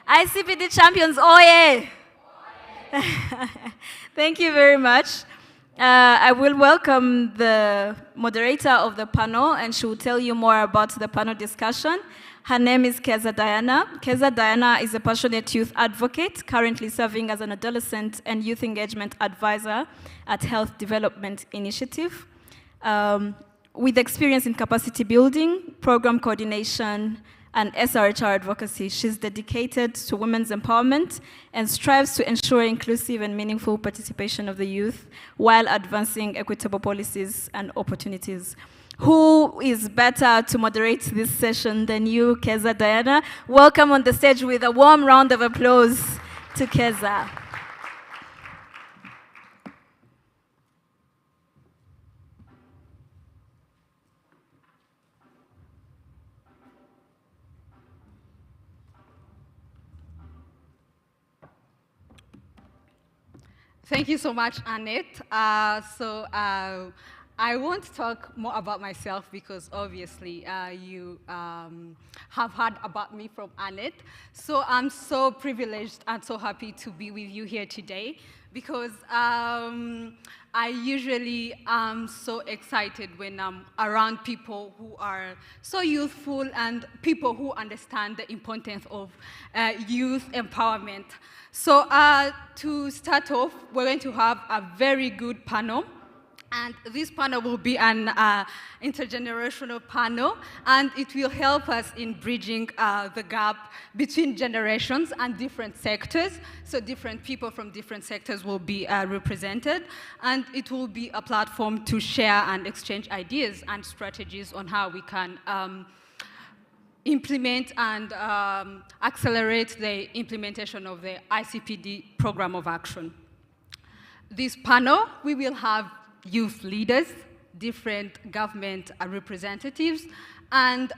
ICPD champions, oh yeah! Thank you very much. I will welcome the moderator of the panel, and she will tell you more about the panel discussion. Her name is Keza Diana. Keza Diana is a passionate youth advocate, currently serving as an adolescent and youth engagement advisor at Health Development Initiative. with experience in capacity building, program coordination, and SRHR advocacy. She's dedicated to women's empowerment and strives to ensure inclusive and meaningful participation of the youth while advancing equitable policies and opportunities. Who is better to moderate this session than you, Keza Diana? Welcome on the stage with a warm round of applause to Keza. Thank you so much, Annette. I won't talk more about myself because obviously you have heard about me from Annette. So I'm so privileged and so happy to be with you here today because I usually am so excited when I'm around people who are so youthful and people who understand the importance of youth empowerment. So to start off, we're going to have a very good panel. And this panel will be an intergenerational panel, and it will help us in bridging the gap between generations and different sectors. So different people from different sectors will be represented, and it will be a platform to share and exchange ideas and strategies on how we can implement and accelerate the implementation of the ICPD program of action. This panel, we will have youth leaders, different government representatives, and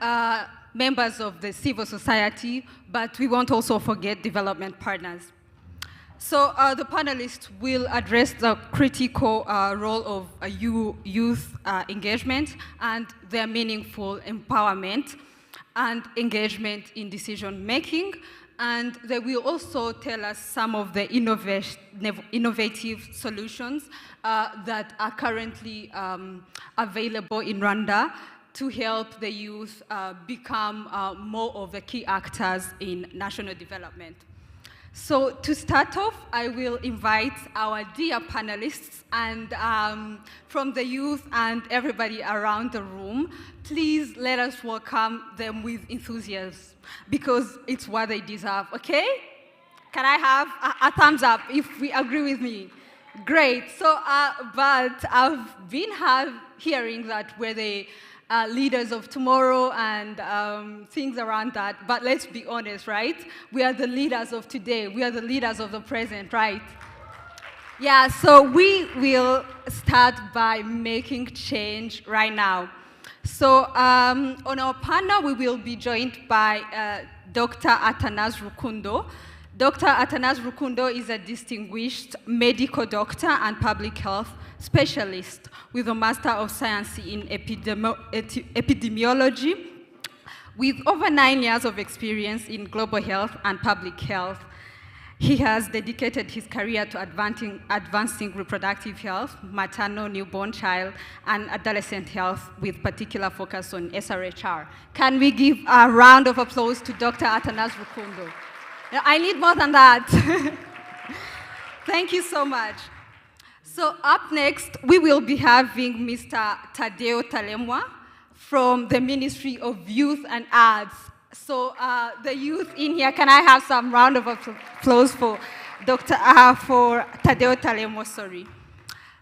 members of the civil society, but we won't also forget development partners. So the panelists will address the critical role of youth engagement and their meaningful empowerment and engagement in decision-making, and they will also tell us some of the innovative solutions that are currently available in Rwanda to help the youth become more of the key actors in national development. So to start off, I will invite our dear panelists and from the youth and everybody around the room, please let us welcome them with enthusiasm because it's what they deserve, okay? Can I have a thumbs up if we agree with me? Great, so, but I've been hearing that we're the leaders of tomorrow and things around that, but let's be honest, right? We are the leaders of today. We are the leaders of the present, right? Yeah, so we will start by making change right now. So on our panel, we will be joined by Dr. Athanase Rukundo. Dr. Athanase Rukundo is a distinguished medical doctor and public health specialist with a Master of Science in Epidemiology, with over 9 years of experience in global health and public health. He has dedicated his career to advancing reproductive health, maternal, newborn child, and adolescent health with particular focus on SRHR. Can we give a round of applause to Dr. Athanase Rukundo? I need more than that. Thank you so much. So up next, we will be having Mr. Tadeo Talemwa from the Ministry of Youth and Arts. So the youth in here, can I have some round of applause for for Tadeo Talemwa, sorry.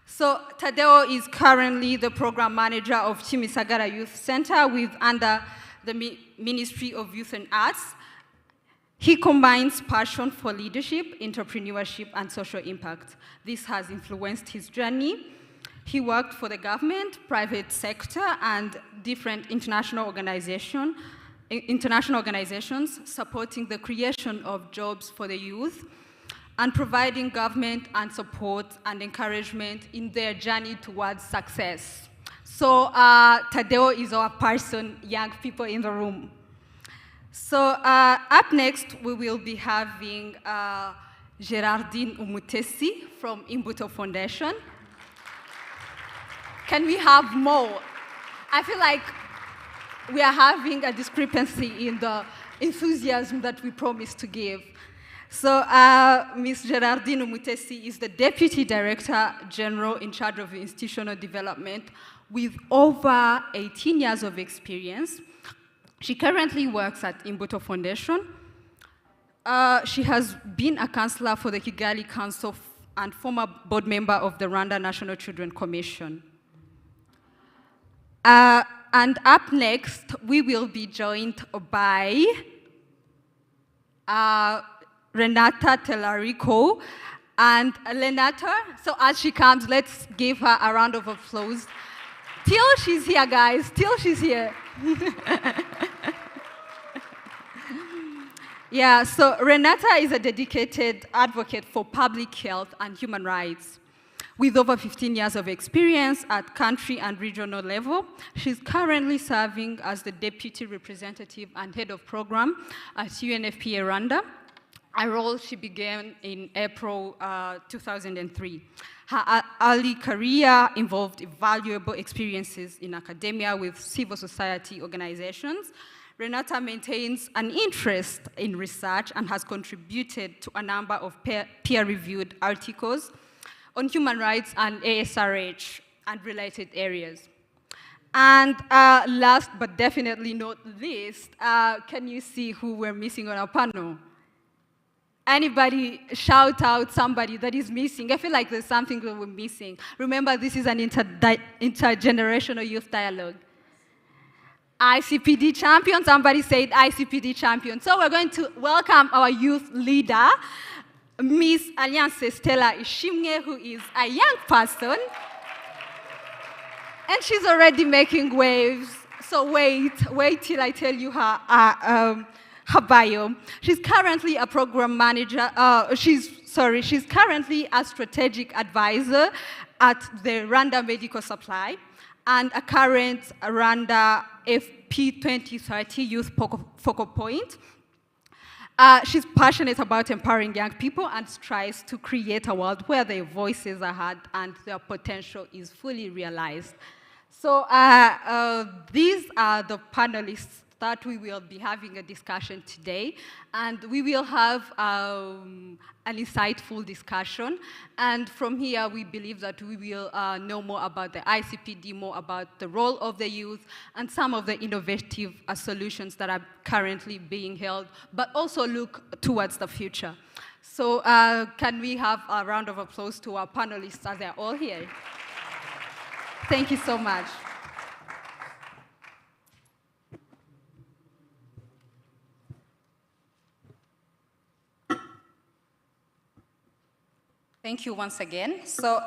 So Tadeo is currently the program manager of Kimisagara Youth Center under the Ministry of Youth and Arts. He combines passion for leadership, entrepreneurship, and social impact. This has influenced his journey. He worked for the government, private sector, and different international organizations supporting the creation of jobs for the youth and providing government and support and encouragement in their journey towards success. So Tadeo is our person, young people in the room. So up next, we will be having Gerardine Umutesi from Imbuto Foundation. Can we have more? I feel like we are having a discrepancy in the enthusiasm that we promised to give. So Ms. Gerardine Umutesi is the Deputy Director General in charge of institutional development with over 18 years of experience. She currently works at Imbuto Foundation. She has been a counselor for the Kigali Council and former board member of the Rwanda National Children Commission. And up next, we will be joined by Renata Telarico. And Renata, so as she comes, let's give her a round of applause. Till she's here, guys, till she's here. Yeah, so Renata is a dedicated advocate for public health and human rights. With over 15 years of experience at country and regional level, she's currently serving as the deputy representative and head of program at UNFPA Rwanda, a role she began in April 2003. Her early career involved invaluable experiences in academia with civil society organizations. Renata maintains an interest in research and has contributed to a number of peer-reviewed articles on human rights and ASRH and related areas. And last but definitely not least, can you see who we're missing on our panel? Anybody shout out somebody that is missing? I feel like there's something that we're missing. Remember, this is an intergenerational youth dialogue. ICPD champion, somebody said ICPD champion. So we're going to welcome our youth leader, Miss Alliance Stella Ishimwe, who is a young person. And she's already making waves. So wait till I tell you her bio. She's currently a program manager, she's currently a strategic advisor at the Rwanda Medical Supply and a current Rwanda FP30 Youth Focal Point. She's passionate about empowering young people and strives to create a world where their voices are heard and their potential is fully realized. So these are the panelists that we will be having a discussion today, and we will have an insightful discussion. And from here, we believe that we will know more about the ICPD, more about the role of the youth, and some of the innovative solutions that are currently being held, but also look towards the future. So can we have a round of applause to our panelists as they're all here? Thank you so much. Thank you once again. So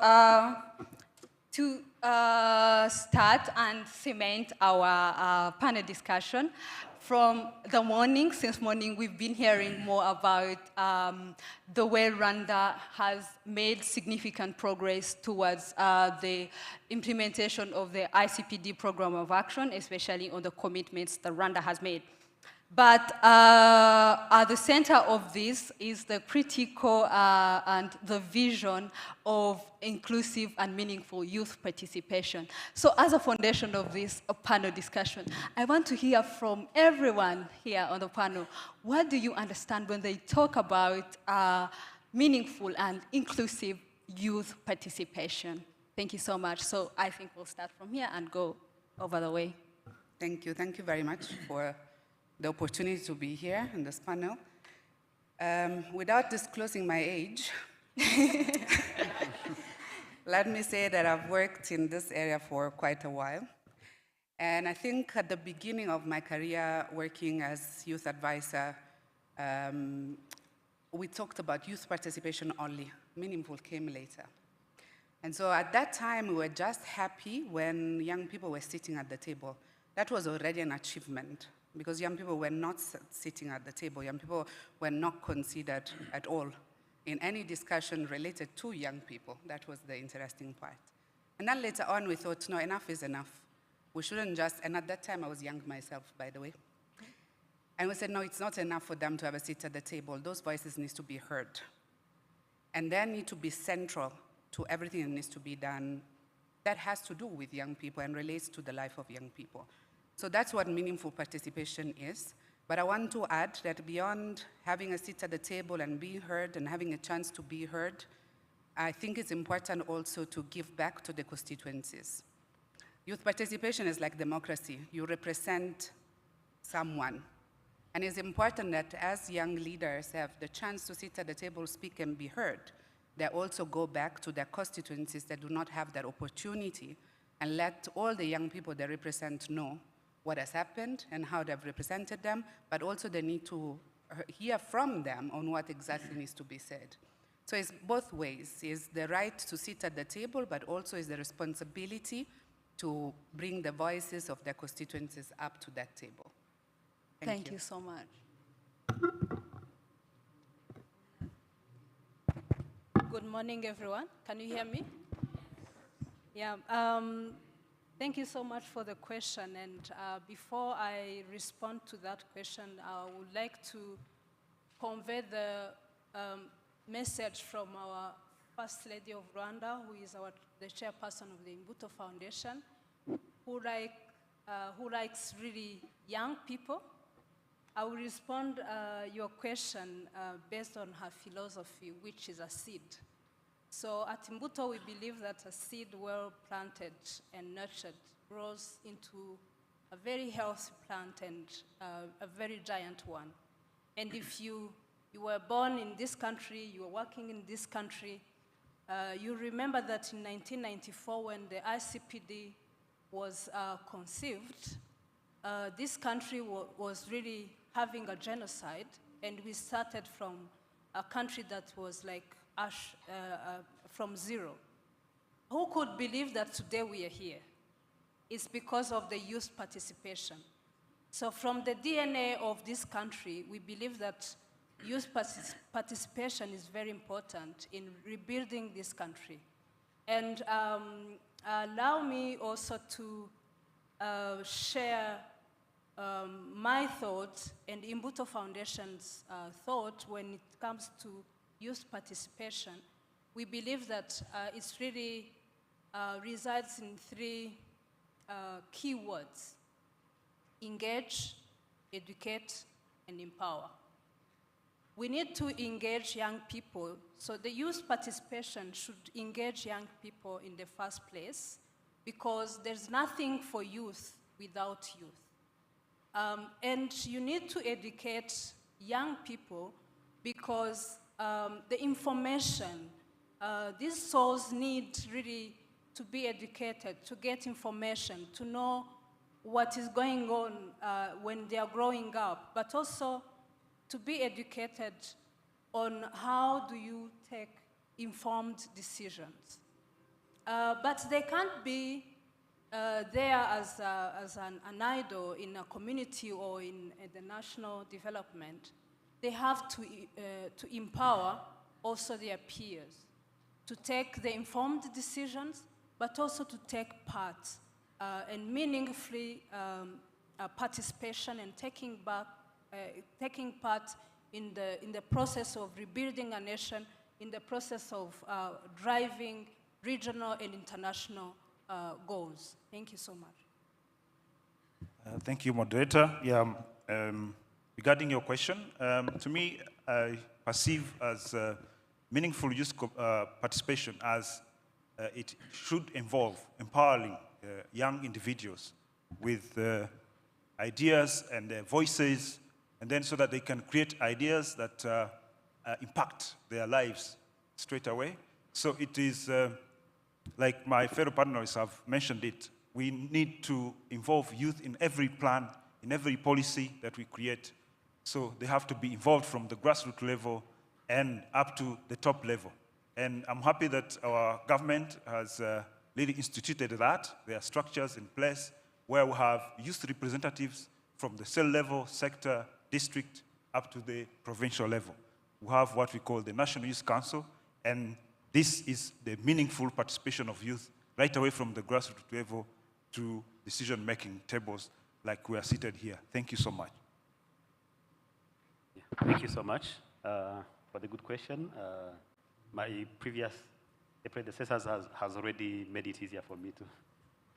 to start and cement our panel discussion, from the morning, since morning, we've been hearing more about the way Rwanda has made significant progress towards the implementation of the ICPD program of action, especially on the commitments that Rwanda has made. But at the center of this is the critical and the vision of inclusive and meaningful youth participation. So as a foundation of this panel discussion, I want to hear from everyone here on the panel, what do you understand when they talk about meaningful and inclusive youth participation? Thank you so much. So I think we'll start from here and go over the way. Thank you very much for the opportunity to be here in this panel. Without disclosing my age, let me say that I've worked in this area for quite a while. And I think at the beginning of my career working as youth advisor, we talked about youth participation only. Meaningful came later. And so at that time, we were just happy when young people were sitting at the table. That was already an achievement, because young people were not sitting at the table. Young people were not considered at all in any discussion related to young people. That was the interesting part. And then later on, we thought, no, enough is enough. We shouldn't just, and at that time, I was young myself, by the way. And we said, no, it's not enough for them to have a seat at the table. Those voices need to be heard. And they need to be central to everything that needs to be done that has to do with young people and relates to the life of young people. So that's what meaningful participation is. But I want to add that beyond having a seat at the table and being heard and having a chance to be heard, I think it's important also to give back to the constituencies. Youth participation is like democracy. You represent someone. And it's important that as young leaders have the chance to sit at the table, speak, and be heard, they also go back to their constituencies that do not have that opportunity and let all the young people they represent know what has happened and how they've represented them, but also they need to hear from them on what exactly needs to be said. So it's both ways. It's the right to sit at the table, but also is the responsibility to bring the voices of their constituencies up to that table. Thank you so much. Good morning, everyone. Can you hear me? Yeah. Thank you so much for the question. And before I respond to that question, I would like to convey the message from our First Lady of Rwanda, who is the chairperson of the Imbuto Foundation, who likes really young people. I will respond your question based on her philosophy, which is a seed. So at Imbuto, we believe that a seed well planted and nurtured grows into a very healthy plant and a very giant one. And if you were born in this country, you were working in this country, you remember that in 1994 when the ICPD was conceived, this country was really having a genocide, and we started from a country that was like from zero. Who could believe that today we are here? It's because of the youth participation. So from the DNA of this country, we believe that youth participation is very important in rebuilding this country. And allow me also to share my thoughts and Imbuto Foundation's thought when it comes to youth participation. We believe that it really resides in three key words: engage, educate, and empower. We need to engage young people, so the youth participation should engage young people in the first place, because there's nothing for youth without youth. And you need to educate young people because the information, these souls need really to be educated, to get information, to know what is going on when they are growing up, but also to be educated on how do you take informed decisions. But they can't be there as an idol in a community or in the national development. They have to empower also their peers to take the informed decisions, but also to take part and meaningfully participation and taking part in the process of rebuilding a nation, in the process of driving regional and international goals. Thank you so much. Thank you, moderator. Yeah, regarding your question, to me, I perceive as meaningful youth participation as it should involve empowering young individuals with ideas and voices, and then so that they can create ideas that impact their lives straight away. So it is, like my fellow partners have mentioned it, we need to involve youth in every plan, in every policy that we create. So they have to be involved from the grassroots level and up to the top level. And I'm happy that our government has really instituted that. There are structures in place where we have youth representatives from the cell level, sector, district, up to the provincial level. We have what we call the National Youth Council, and this is the meaningful participation of youth right away from the grassroots level to decision-making tables like we are seated here. Thank you so much. Yeah, thank you so much for the good question. My predecessors has already made it easier for me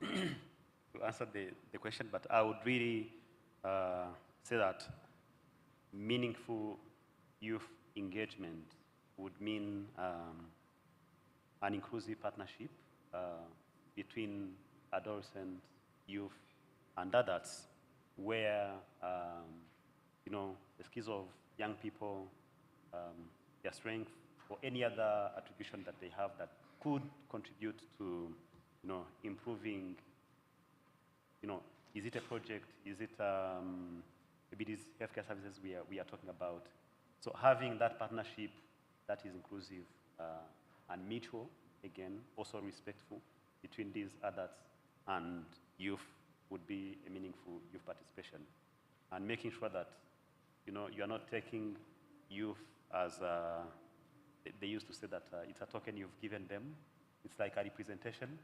to answer the question, but I would really say that meaningful youth engagement would mean an inclusive partnership between adolescents, youth, and adults, where the skills of young people, their strength, or any other attribution that they have that could contribute to improving. Is it a project? Is it maybe these healthcare services we are talking about? So having that partnership that is inclusive and mutual, again, also respectful between these adults and youth would be a meaningful youth participation. And making sure that you are not taking youth as they used to say that it's a token you've given them. It's like a representation.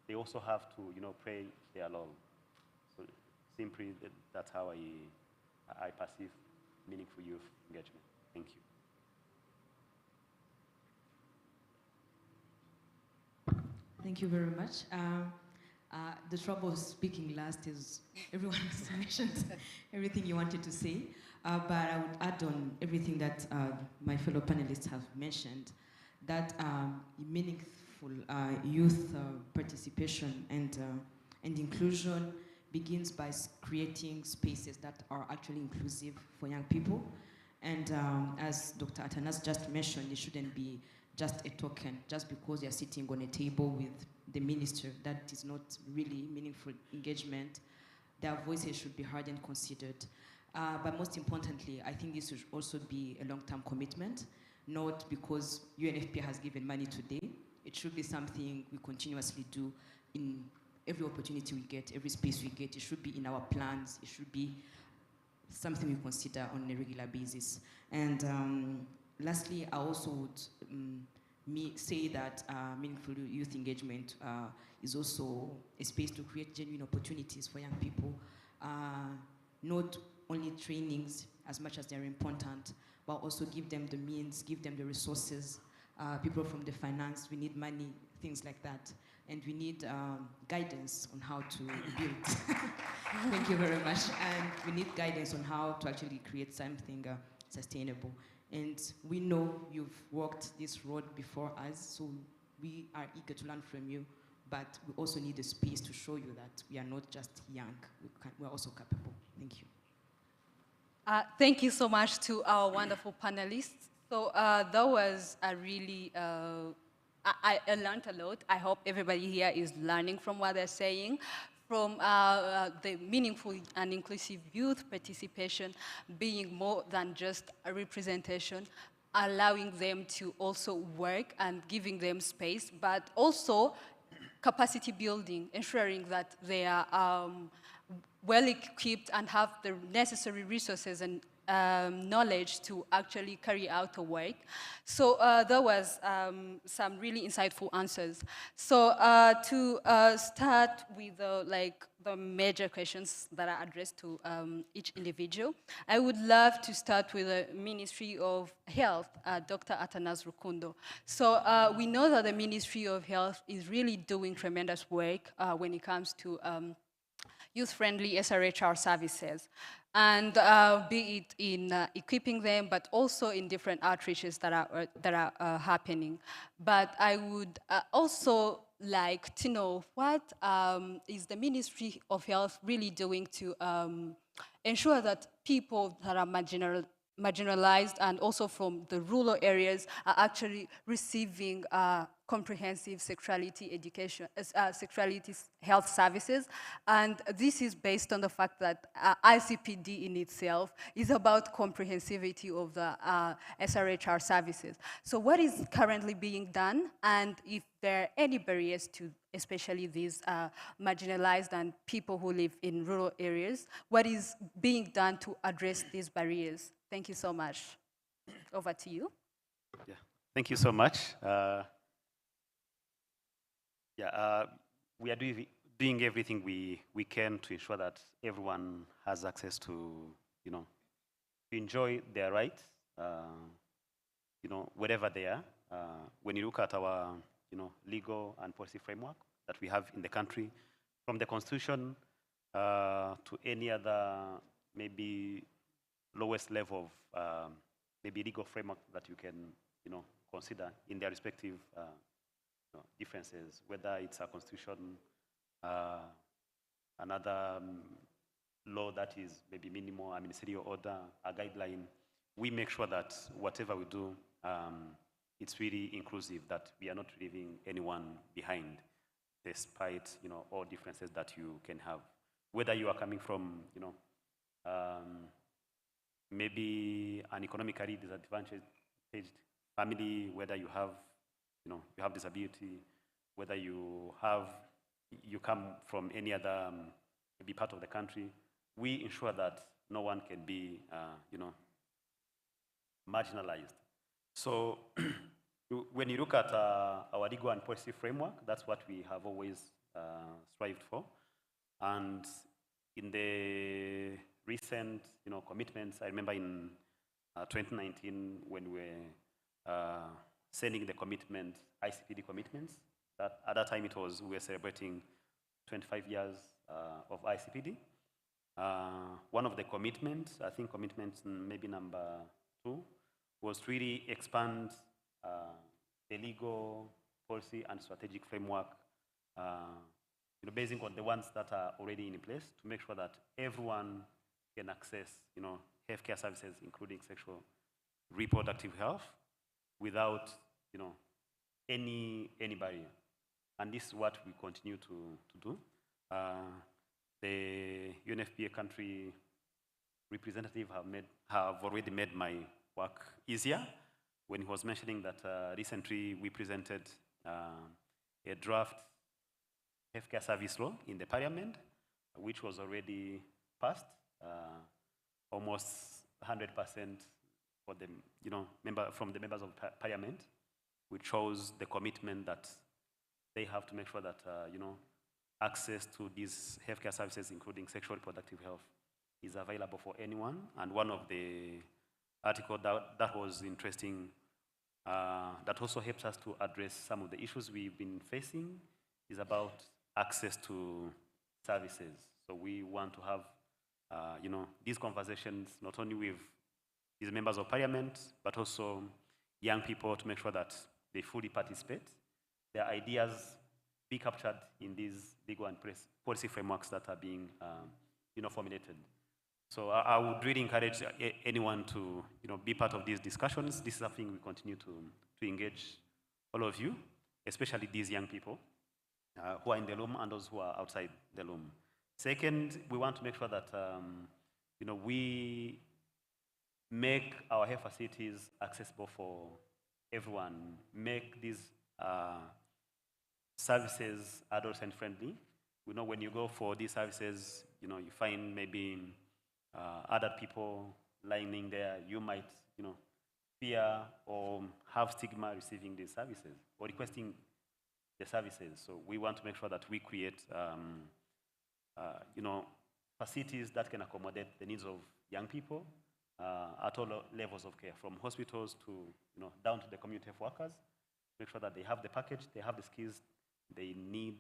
They also have to play their role. So simply, that's how I perceive meaningful youth engagement. Thank you. Thank you very much. The trouble of speaking last is everyone has mentioned everything you wanted to say, but I would add on everything that my fellow panelists have mentioned, that meaningful youth participation and inclusion begins by creating spaces that are actually inclusive for young people. And as Dr. Atanas just mentioned, it shouldn't be just a token, just because you're sitting on a table with the minister. That is not really meaningful engagement. Their voices should be heard and considered. But most importantly, I think this should also be a long-term commitment, not because UNFPA has given money today. It should be something we continuously do in every opportunity we get, every space we get. It should be in our plans. It should be something we consider on a regular basis. And lastly, I also would say that meaningful youth engagement is also a space to create genuine opportunities for young people. Not only trainings, as much as they're important, but also give them the means, give them the resources. People from the finance, we need money, things like that. And we need guidance on how to build. Thank you very much. And we need guidance on how to actually create something sustainable. And we know you've walked this road before us, so we are eager to learn from you, but we also need a space to show you that we are not just young, we're also capable. Thank you. Thank you so much to our wonderful panelists. So that was a really, I learned a lot. I hope everybody here is learning from what they're saying, from the meaningful and inclusive youth participation being more than just a representation, allowing them to also work and giving them space, but also capacity building, ensuring that they are well equipped and have the necessary resources and knowledge to actually carry out the work. So there was some really insightful answers. So to start with the major questions that are addressed to each individual, I would love to start with the Ministry of Health, Dr. Atanas Rukundo. So we know that the Ministry of Health is really doing tremendous work when it comes to youth-friendly SRHR services, and be it in equipping them, but also in different outreaches that are happening. But I would also like to know what is the Ministry of Health really doing to ensure that people that are marginalized and also from the rural areas are actually receiving comprehensive sexuality education, sexuality health services. And this is based on the fact that ICPD in itself is about comprehensivity of the SRHR services. So what is currently being done, and if there are any barriers to especially these marginalized and people who live in rural areas, what is being done to address these barriers? Thank you so much. Over to you. Yeah, thank you so much. We are doing everything we can to ensure that everyone has access to, to enjoy their rights, wherever they are. When you look at our, legal and policy framework that we have in the country, from the Constitution to any other maybe lowest level of maybe legal framework that you can, consider in their respective differences, whether it's a constitution, another law that is maybe minimal, a ministerial order, a guideline, we make sure that whatever we do, it's really inclusive, that we are not leaving anyone behind, despite all differences that you can have. Whether you are coming from maybe an economically disadvantaged family, whether you have you have disability, whether you come from any other maybe part of the country, we ensure that no one can be marginalized. So when you look at our legal and policy framework, that's what we have always strived for. And in the recent commitments, I remember in 2019 when we were sending the commitment, ICPD commitments, that at that time we were celebrating 25 years of ICPD. One of the commitments, I think commitment maybe number 2, was to really expand the legal policy and strategic framework, basing on the ones that are already in place, to make sure that everyone can access, healthcare services, including sexual reproductive health, without, any barrier. And this is what we continue to do. The UNFPA country representative have already made my work easier when he was mentioning that recently we presented a draft healthcare service law in the parliament, which was already passed, almost 100% for the, from the members of parliament, which shows the commitment that they have to make sure that, access to these healthcare services, including sexual reproductive health, is available for anyone. And one of the articles that was interesting, that also helps us to address some of the issues we've been facing, is about access to services. So we want to have, these conversations not only with these members of parliament, but also young people, to make sure that they fully participate. Their ideas be captured in these legal and policy frameworks that are being, formulated. So I would really encourage anyone to, be part of these discussions. This is something we continue to engage all of you, especially these young people who are in the loom and those who are outside the loom. Second, we want to make sure that, we make our health facilities accessible for everyone, make these services adolescent-friendly. We know when you go for these services, you find maybe other people lining there. You might, fear or have stigma receiving these services or requesting the services. So we want to make sure that we create, facilities that can accommodate the needs of young people at all levels of care, from hospitals to, down to the community health workers. Make sure that they have the package, they have the skills they need,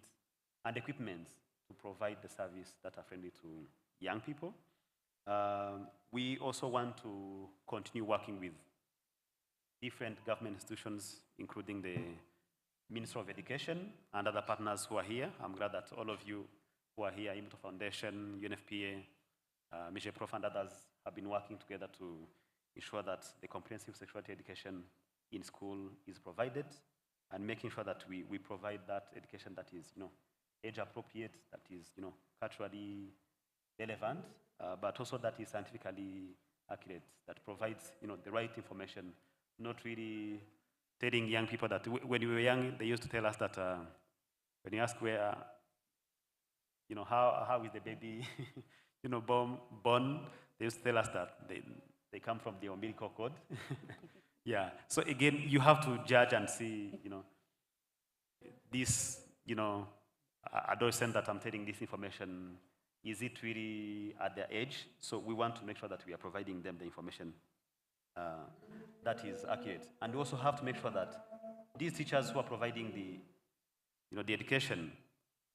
and equipment to provide the service that are friendly to young people. We also want to continue working with different government institutions, including the Ministry of Education and other partners who are here. I'm glad that all of you who are here, IMTO Foundation, UNFPA, Prof and others have been working together to ensure that the comprehensive sexuality education in school is provided, and making sure that we provide that education that is, age appropriate, that is, culturally relevant, but also that is scientifically accurate, that provides, the right information, not really telling young people that when we were young, they used to tell us that when you ask where, how is the baby, born, they used to tell us that they come from the umbilical cord. Yeah. So again, you have to judge and see, this, adolescent that I'm telling this information, is it really at their age? So we want to make sure that we are providing them the information that is accurate. And we also have to make sure that these teachers who are providing the education,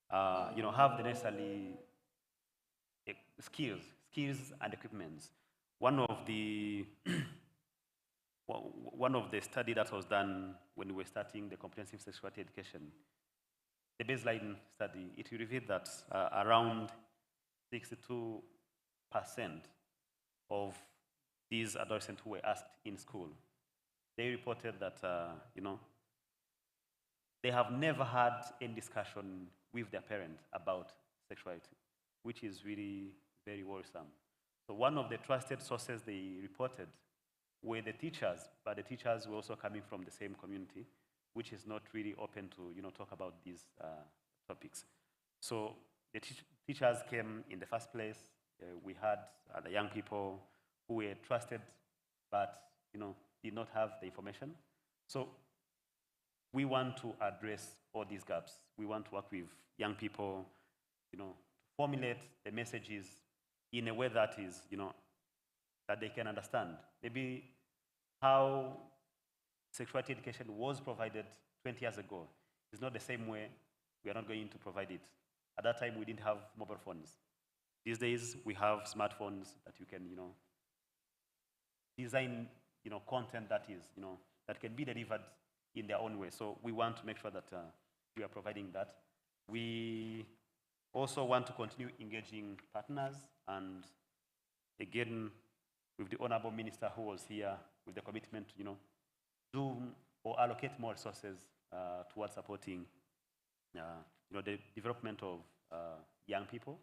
have the necessary skills and equipments. One of the study that was done when we were starting the comprehensive sexuality education, the baseline study, it revealed that around 62% of these adolescents who were asked in school, they reported that, they have never had any discussion with their parents about sexuality, which is really very worrisome. So one of the trusted sources they reported were the teachers, but the teachers were also coming from the same community, which is not really open to talk about these topics. So the teachers came in the first place. We had the young people who were trusted, but did not have the information. So we want to address all these gaps. We want to work with young people, to formulate the messages in a way that is, that they can understand. Maybe how sexuality education was provided 20 years ago is not the same way we are not going to provide it. At that time, we didn't have mobile phones. These days, we have smartphones that you can, design, content that is, that can be delivered in their own way. So we want to make sure that we are providing that. We also want to continue engaging partners, and again, with the Honorable Minister who was here, with the commitment to, do or allocate more resources towards supporting, the development of young people.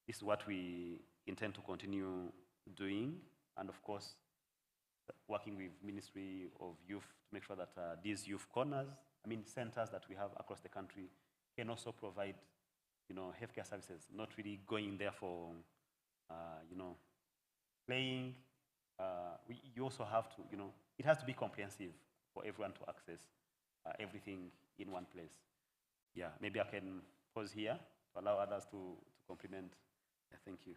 This is what we intend to continue doing, and of course, working with Ministry of Youth to make sure that these youth corners, centers that we have across the country, can also provide, healthcare services, not really going there for, playing. You also have to, it has to be comprehensive for everyone to access everything in one place. Yeah, maybe I can pause here to allow others to complement. Yeah, thank you.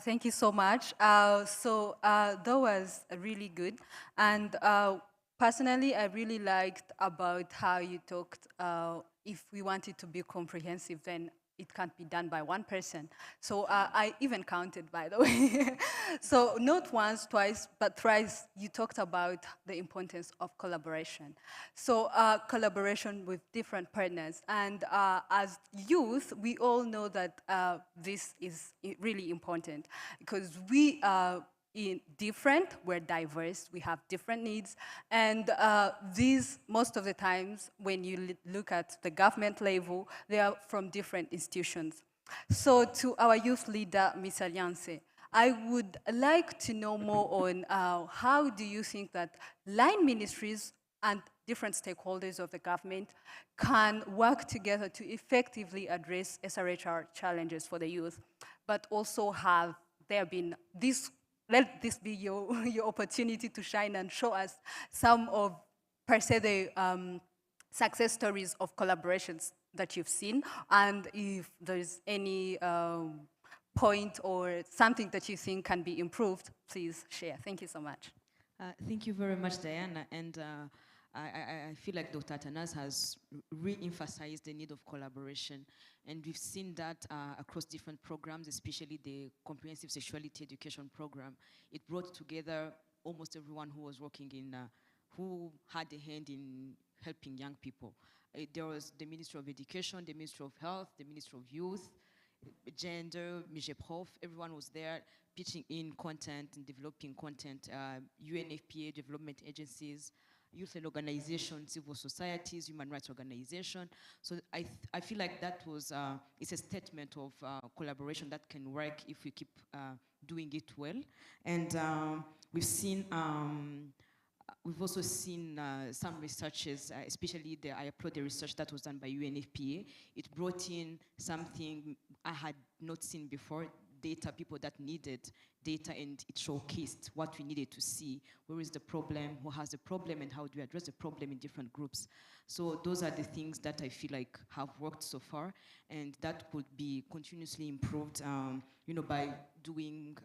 Thank you so much. That was really good. And personally, I really liked about how you talked, if we want it to be comprehensive, then it can't be done by one person. So I even counted, by the way. So not once, twice, but thrice, you talked about the importance of collaboration. So collaboration with different partners. And as youth, we all know that this is really important because we are different, we're diverse, we have different needs, and these, most of the times, when you look at the government level, they are from different institutions. So to our youth leader, Ms. Alliance, I would like to know more on how do you think that line ministries and different stakeholders of the government can work together to effectively address SRHR challenges for the youth, but also have there been this. Let this be your opportunity to shine and show us some of, per se, the success stories of collaborations that you've seen, and if there's any point or something that you think can be improved, please share. Thank you so much. Thank you very much, Diana. And I feel like Dr. Atanas has re-emphasized the need of collaboration. And we've seen that across different programs, especially the Comprehensive Sexuality Education Program. It brought together almost everyone who was working in, who had a hand in helping young people. There was the Ministry of Education, the Ministry of Health, the Ministry of Youth, Gender, MIGEPROF, everyone was there pitching in content and developing content, UNFPA, development agencies, youth-led organizations, civil societies, human rights organizations. So I feel like that was, it's a statement of collaboration that can work if we keep doing it well. And we've also seen some researches, especially I applaud the research that was done by UNFPA. It brought in something I had not seen before, data, people that needed data, and it showcased what we needed to see. Where is the problem, who has the problem, and how do we address the problem in different groups? So those are the things that I feel like have worked so far, and that could be continuously improved, by doing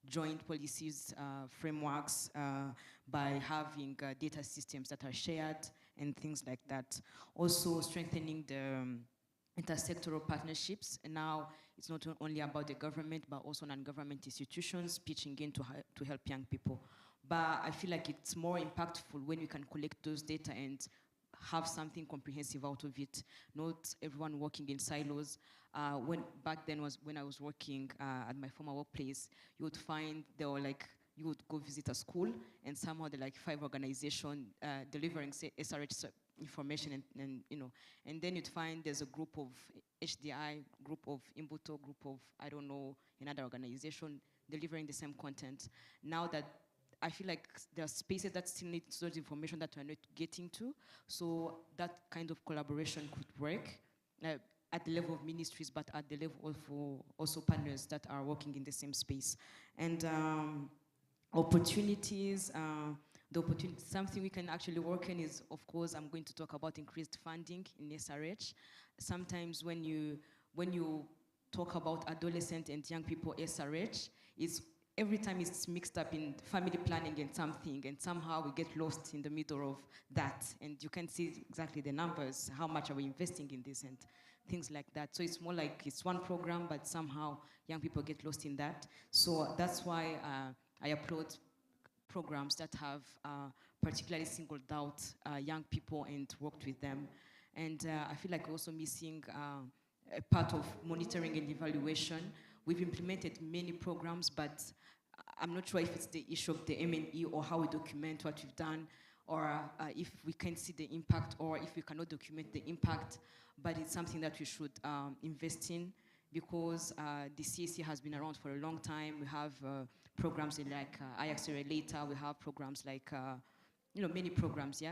joint policies, frameworks, by having data systems that are shared and things like that. Also strengthening the intersectoral partnerships, and now it's not only about the government, but also non-government institutions pitching in to help young people. But I feel like it's more impactful when we can collect those data and have something comprehensive out of it, not everyone working in silos. Back then was when I was working at my former workplace, you would find there were like, you would go visit a school and somehow there are like 5 organizations delivering SRH information and then you'd find there's a group of HDI, group of Imbuto, group of, I don't know, another organization delivering the same content. Now that I feel like there are spaces that still need sort of information that we're not getting to, so that kind of collaboration could work at the level of ministries, but at the level of also partners that are working in the same space. And opportunities, something we can actually work in is, of course, I'm going to talk about increased funding in SRH. Sometimes when you talk about adolescent and young people SRH, every time it's mixed up in family planning and something, and somehow we get lost in the middle of that. And you can see exactly the numbers, how much are we investing in this and things like that. So it's more like it's one program, but somehow young people get lost in that. So that's why I applaud programs that have particularly singled out young people and worked with them. And I feel like we're also missing a part of monitoring and evaluation. We've implemented many programs, but I'm not sure if it's the issue of the M&E or how we document what we've done, or if we can see the impact, or if we cannot document the impact, but it's something that we should invest in, because the CAC has been around for a long time. We have programs like iAccelerator, we have programs like, many programs,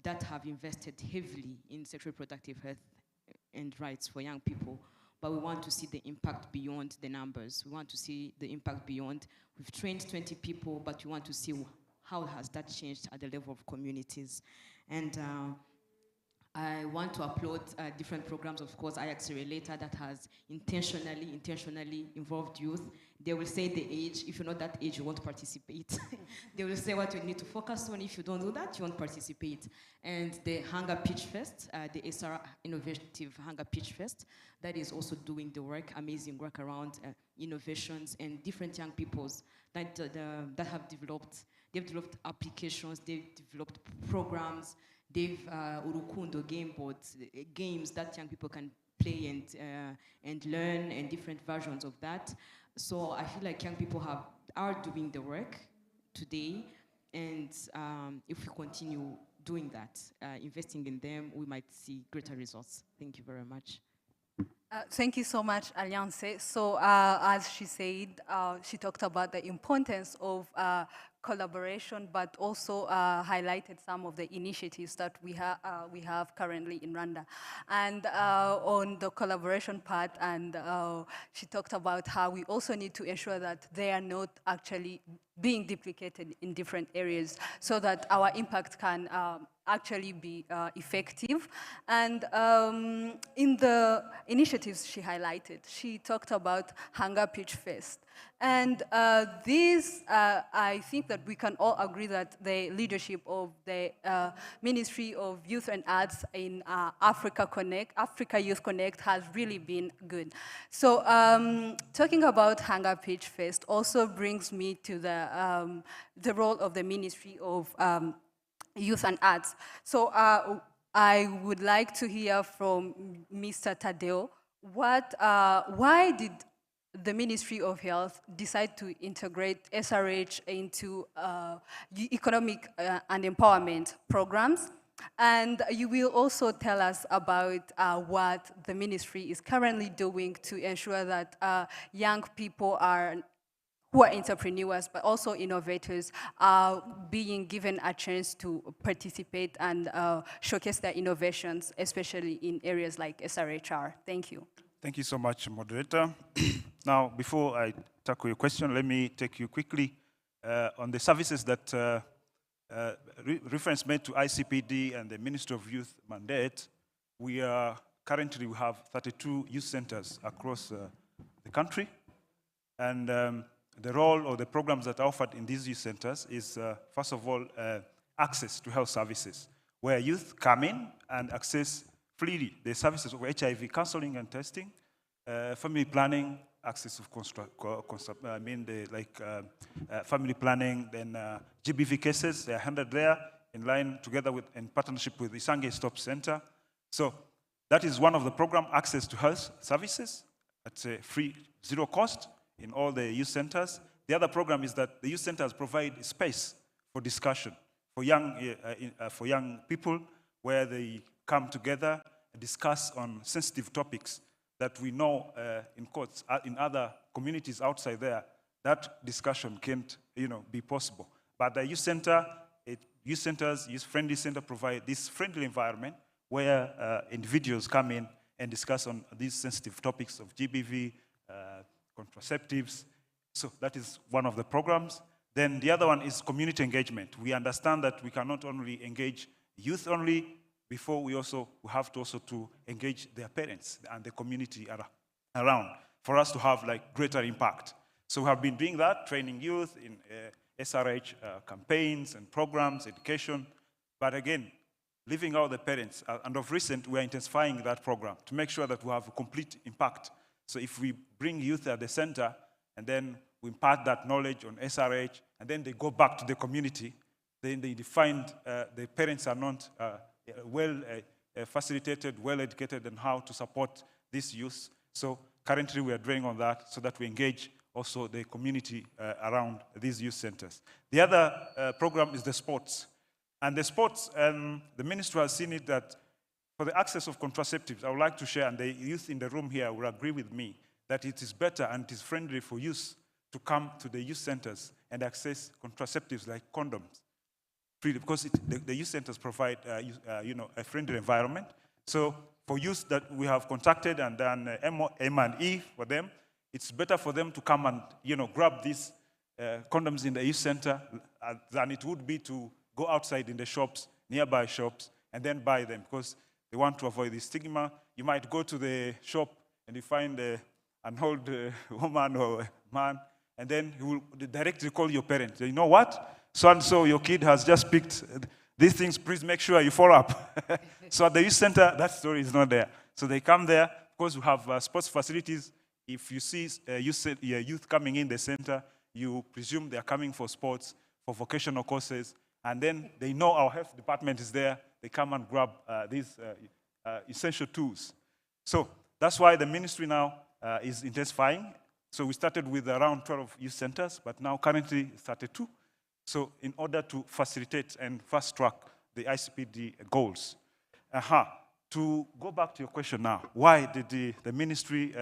that have invested heavily in sexual reproductive health and rights for young people. But we want to see the impact beyond the numbers. We want to see the impact beyond. We've trained 20 people, but we want to see how has that changed at the level of communities. And I want to applaud different programs, of course, iAccelerator, that has intentionally involved youth. They will say the age. If you're not that age, you won't participate. They will say what you need to focus on. If you don't do that, you won't participate. And the Hunger Pitch Fest, the SR Innovative Hunger Pitch Fest, that is also doing the work, amazing work around innovations and different young peoples that have developed. They've developed applications, they've developed programs, they've Urukundo game boards, games that young people can play and learn, and different versions of that. So I feel like young people are doing the work today, and if we continue doing that, investing in them, we might see greater results. Thank you very much. Thank you so much, Alliance. So as she said, she talked about the importance of collaboration, but also highlighted some of the initiatives that we have currently in Rwanda. And on the collaboration part, and she talked about how we also need to ensure that they are not actually being duplicated in different areas, so that our impact can actually be effective. And in the initiatives she highlighted, she talked about Hunger Pitch Fest. And this, I think that we can all agree that the leadership of the Ministry of Youth and Arts in Africa Youth Connect has really been good. So talking about Hunger Pitch Fest also brings me to the role of the Ministry of Youth and Arts. So I would like to hear from Mr. Tadeo, why did the Ministry of Health decide to integrate SRH into economic and empowerment programs? And you will also tell us about what the ministry is currently doing to ensure that young people who are entrepreneurs, but also innovators, are being given a chance to participate and showcase their innovations, especially in areas like SRHR. Thank you. Thank you so much, moderator. Now, before I tackle your question, let me take you quickly on the services that reference made to ICPD and the Ministry of Youth mandate. We currently have 32 youth centers across the country, and the role of the programs that are offered in these youth centers is, first of all, access to health services, where youth come in and access freely the services of HIV counseling and testing, family planning, access of family planning, then GBV cases, they are handled there, in line together with, in partnership with Isange Stop Center. So that is one of the program, access to health services. It's a free, zero cost in all the youth centers. The other program is that the youth centers provide space for discussion for young people, where they come together and discuss on sensitive topics that we know in courts, in other communities outside there, that discussion can't be possible. But the youth center, youth centers, youth-friendly center provide this friendly environment where individuals come in and discuss on these sensitive topics of GBV, contraceptives. So that is one of the programs. Then the other one is community engagement. We understand that we cannot only engage youth only, before we have to also engage their parents and the community around for us to have like greater impact. So we have been doing that, training youth in SRH campaigns and programs, education, but again, leaving out the parents. And of recent, we are intensifying that program to make sure that we have a complete impact. So if we bring youth at the center and then we impart that knowledge on SRH, and then they go back to the community, then they find the parents are not well facilitated, well educated on how to support this youth. So currently we are drawing on that so that we engage also the community around these youth centers. The other program is the sports. And the sports, the ministry has seen it that for the access of contraceptives, I would like to share, and the youth in the room here will agree with me, that it is better and it is friendly for youth to come to the youth centers and access contraceptives like condoms, freely, because the youth centers provide a friendly environment. So for youth that we have contacted and done M&E for them, it's better for them to come and grab these condoms in the youth center than it would be to go outside in the shops, nearby shops, and then buy them, because they want to avoid the stigma. You might go to the shop and you find an old woman or a man, and then he will directly call your parents. You know what? So-and-so, your kid has just picked these things, please make sure you follow up. So at the youth center, that story is not there. So they come there, because we have sports facilities. If you see youth coming in the center, you presume they are coming for sports, for vocational courses, and then they know our health department is there. They come and grab these essential tools. So that's why the ministry now is intensifying. So we started with around 12 youth centers, but now currently 32. So in order to facilitate and fast track the ICPD goals. To go back to your question now, why did the ministry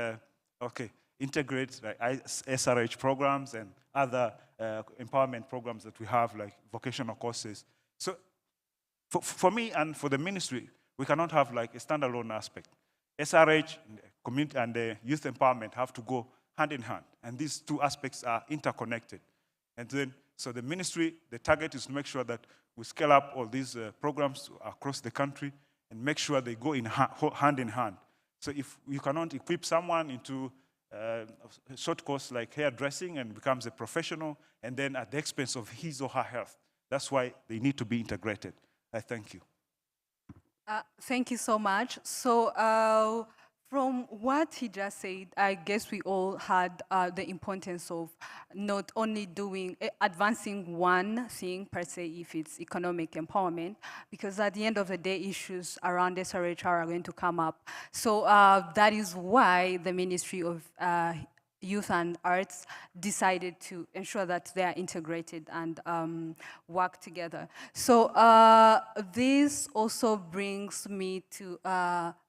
integrate SRH programs and other empowerment programs that we have, like vocational courses? So for me and for the ministry, we cannot have like a standalone aspect. SRH, community, and the youth empowerment have to go hand in hand, and these two aspects are interconnected. And then, so the ministry, the target is to make sure that we scale up all these programs across the country and make sure they go hand in hand. So if you cannot equip someone into a short course like hairdressing and becomes a professional, and then at the expense of his or her health, that's why they need to be integrated. I thank you. Thank you so much. So from what he just said, I guess we all had the importance of not only advancing one thing per se, if it's economic empowerment, because at the end of the day, issues around SRH are going to come up. So that is why the Ministry of Youth and Arts decided to ensure that they are integrated and work together. So this also brings me to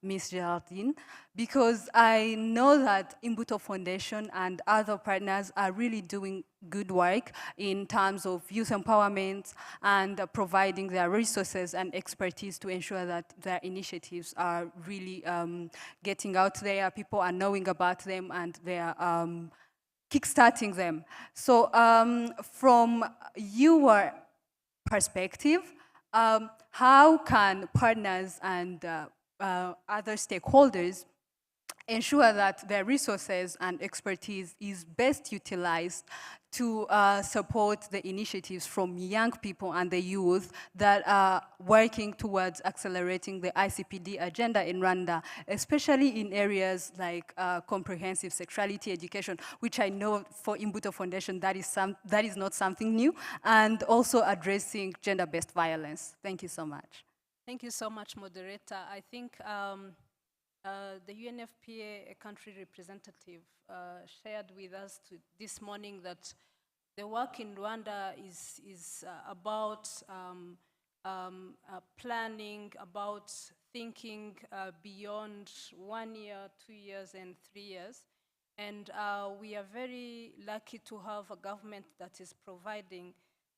Ms. Geraldine, because I know that Imbuto Foundation and other partners are really doing good work in terms of youth empowerment and providing their resources and expertise to ensure that their initiatives are really getting out there, people are knowing about them, and they are kickstarting them. So from your perspective, how can partners and other stakeholders ensure that their resources and expertise is best utilized to support the initiatives from young people and the youth that are working towards accelerating the ICPD agenda in Rwanda, especially in areas like comprehensive sexuality education, which I know for Imbuto Foundation that is not something new, and also addressing gender-based violence. Thank you so much. Thank you so much, moderator. I think the UNFPA, a country representative, shared with us this morning that the work in Rwanda is about planning, about thinking beyond 1 year, 2 years, and 3 years. And we are very lucky to have a government that is providing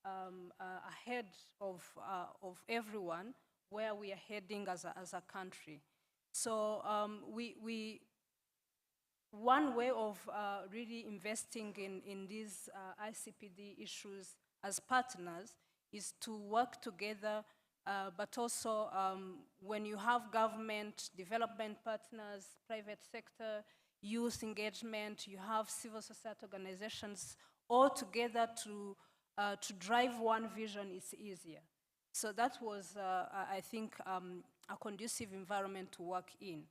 ahead of everyone where we are heading as a country. So one way of really investing in these ICPD issues as partners is to work together, but also when you have government, development partners, private sector, youth engagement, you have civil society organizations all together to drive one vision, it's easier. So that was, I think, a conducive environment to work in.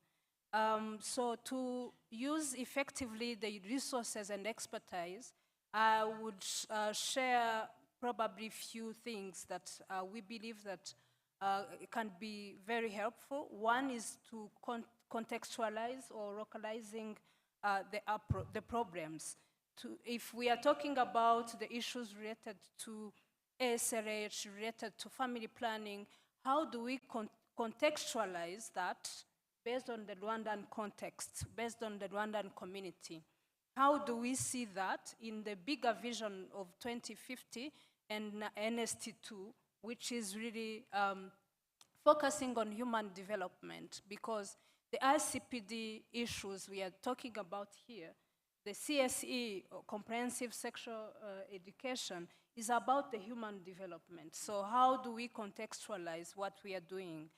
So to use effectively the resources and expertise, I would share probably few things that we believe that can be very helpful. One is to contextualize or localizing the problems. If we are talking about the issues related to ASRH, related to family planning, how do we contextualize that based on the Rwandan context, based on the Rwandan community? How do we see that in the bigger vision of 2050 and NST2, which is really focusing on human development? Because the ICPD issues we are talking about here, the CSE, Comprehensive Sexual Education, is about the human development. So how do we contextualize what we are doing?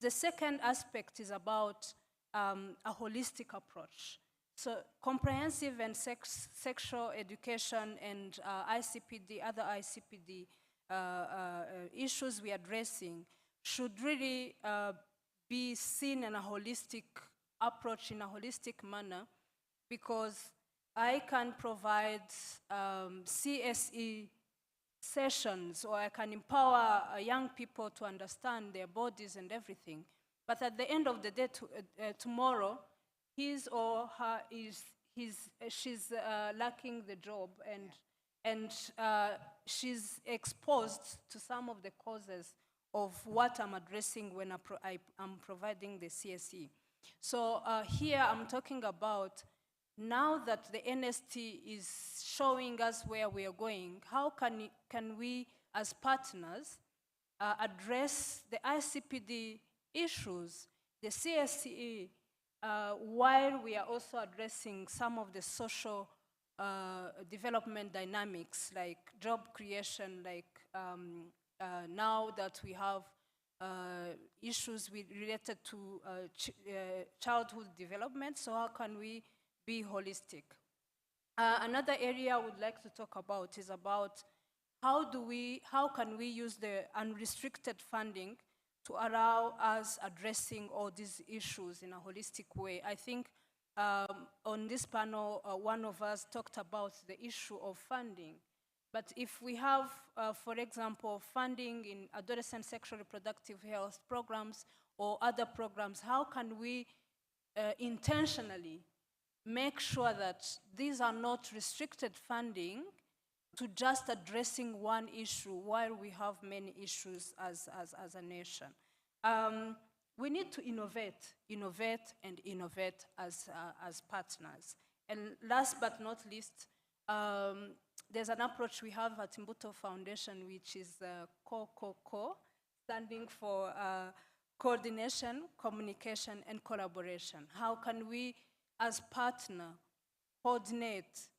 The second aspect is about a holistic approach. So comprehensive and sexual education and ICPD, other ICPD issues we are addressing should really be seen in a holistic approach, in a holistic manner, because I can provide CSE sessions, or I can empower young people to understand their bodies and everything. But at the end of the day, tomorrow, his or her she's lacking the job, and she's exposed to some of the causes of what I'm addressing when I'm providing the CSE. So here I'm talking about, now that the NST is showing us where we are going, how can we as partners address the ICPD issues, the CSE, while we are also addressing some of the social development dynamics, like job creation, like now that we have issues related to childhood development, so how can we be holistic? Another area I would like to talk about is about how can we use the unrestricted funding to allow us addressing all these issues in a holistic way. I think on this panel, one of us talked about the issue of funding. But if we have, for example, funding in adolescent sexual reproductive health programs or other programs, how can we intentionally make sure that these are not restricted funding to just addressing one issue while we have many issues as a nation? We need to innovate as partners. And last but not least, there's an approach we have at Imbuto Foundation, which is COCOCO, standing for coordination, communication, and collaboration. How can we, as partner, coordinate,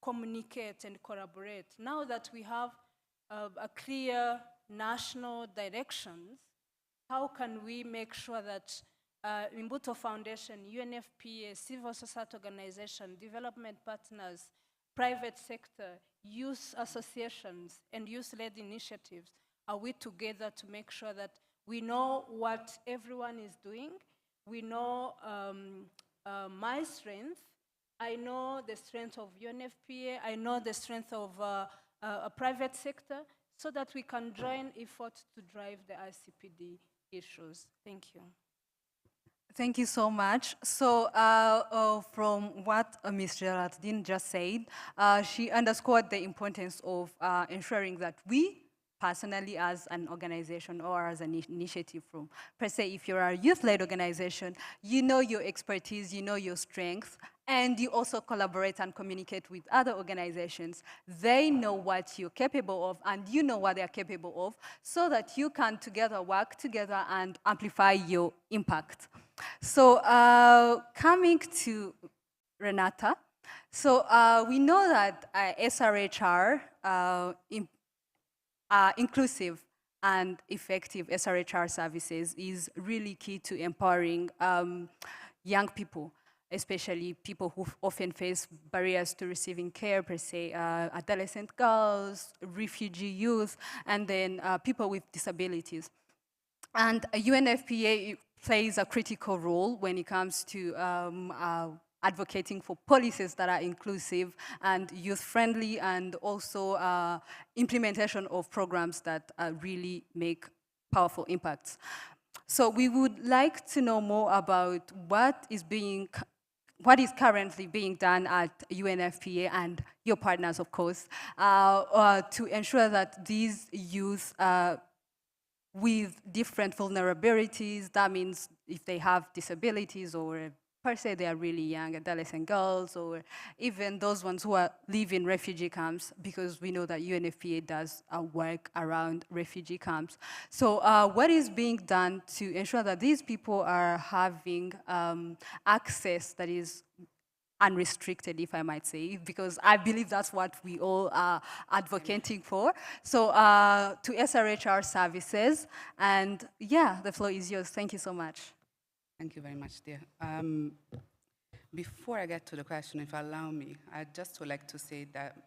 communicate, and collaborate? Now that we have a clear national directions, how can we make sure that Imbuto Foundation, UNFPA, civil society organization, development partners, private sector, youth associations, and youth-led initiatives, are we together to make sure that we know what everyone is doing, we know my strength, I know the strength of UNFPA, I know the strength of a private sector, so that we can join efforts to drive the ICPD issues. Thank you. Thank you so much. So from what Ms. Geraldine just said, she underscored the importance of ensuring that we personally as an organization or as an initiative from, per se, if you're a youth-led organization, you know your expertise, you know your strengths, and you also collaborate and communicate with other organizations. They know what you're capable of, and you know what they're capable of, so that you can together work together and amplify your impact. So coming to Renata, so we know that SRHR, inclusive and effective SRHR services is really key to empowering young people, especially people who often face barriers to receiving care, per se, adolescent girls, refugee youth, and then people with disabilities. And UNFPA plays a critical role when it comes to advocating for policies that are inclusive and youth-friendly, and also implementation of programs that really make powerful impacts. So we would like to know more about what is currently being done at UNFPA and your partners, of course, to ensure that these youth with different vulnerabilities, that means if they have disabilities or per se they are really young adolescent girls, or even those ones who live in refugee camps, because we know that UNFPA does work around refugee camps. So what is being done to ensure that these people are having access that is unrestricted, if I might say, because I believe that's what we all are advocating for. So to SRHR services, and yeah, the floor is yours. Thank you so much. Thank you very much, dear. Before I get to the question, if you allow me, I'd just would like to say that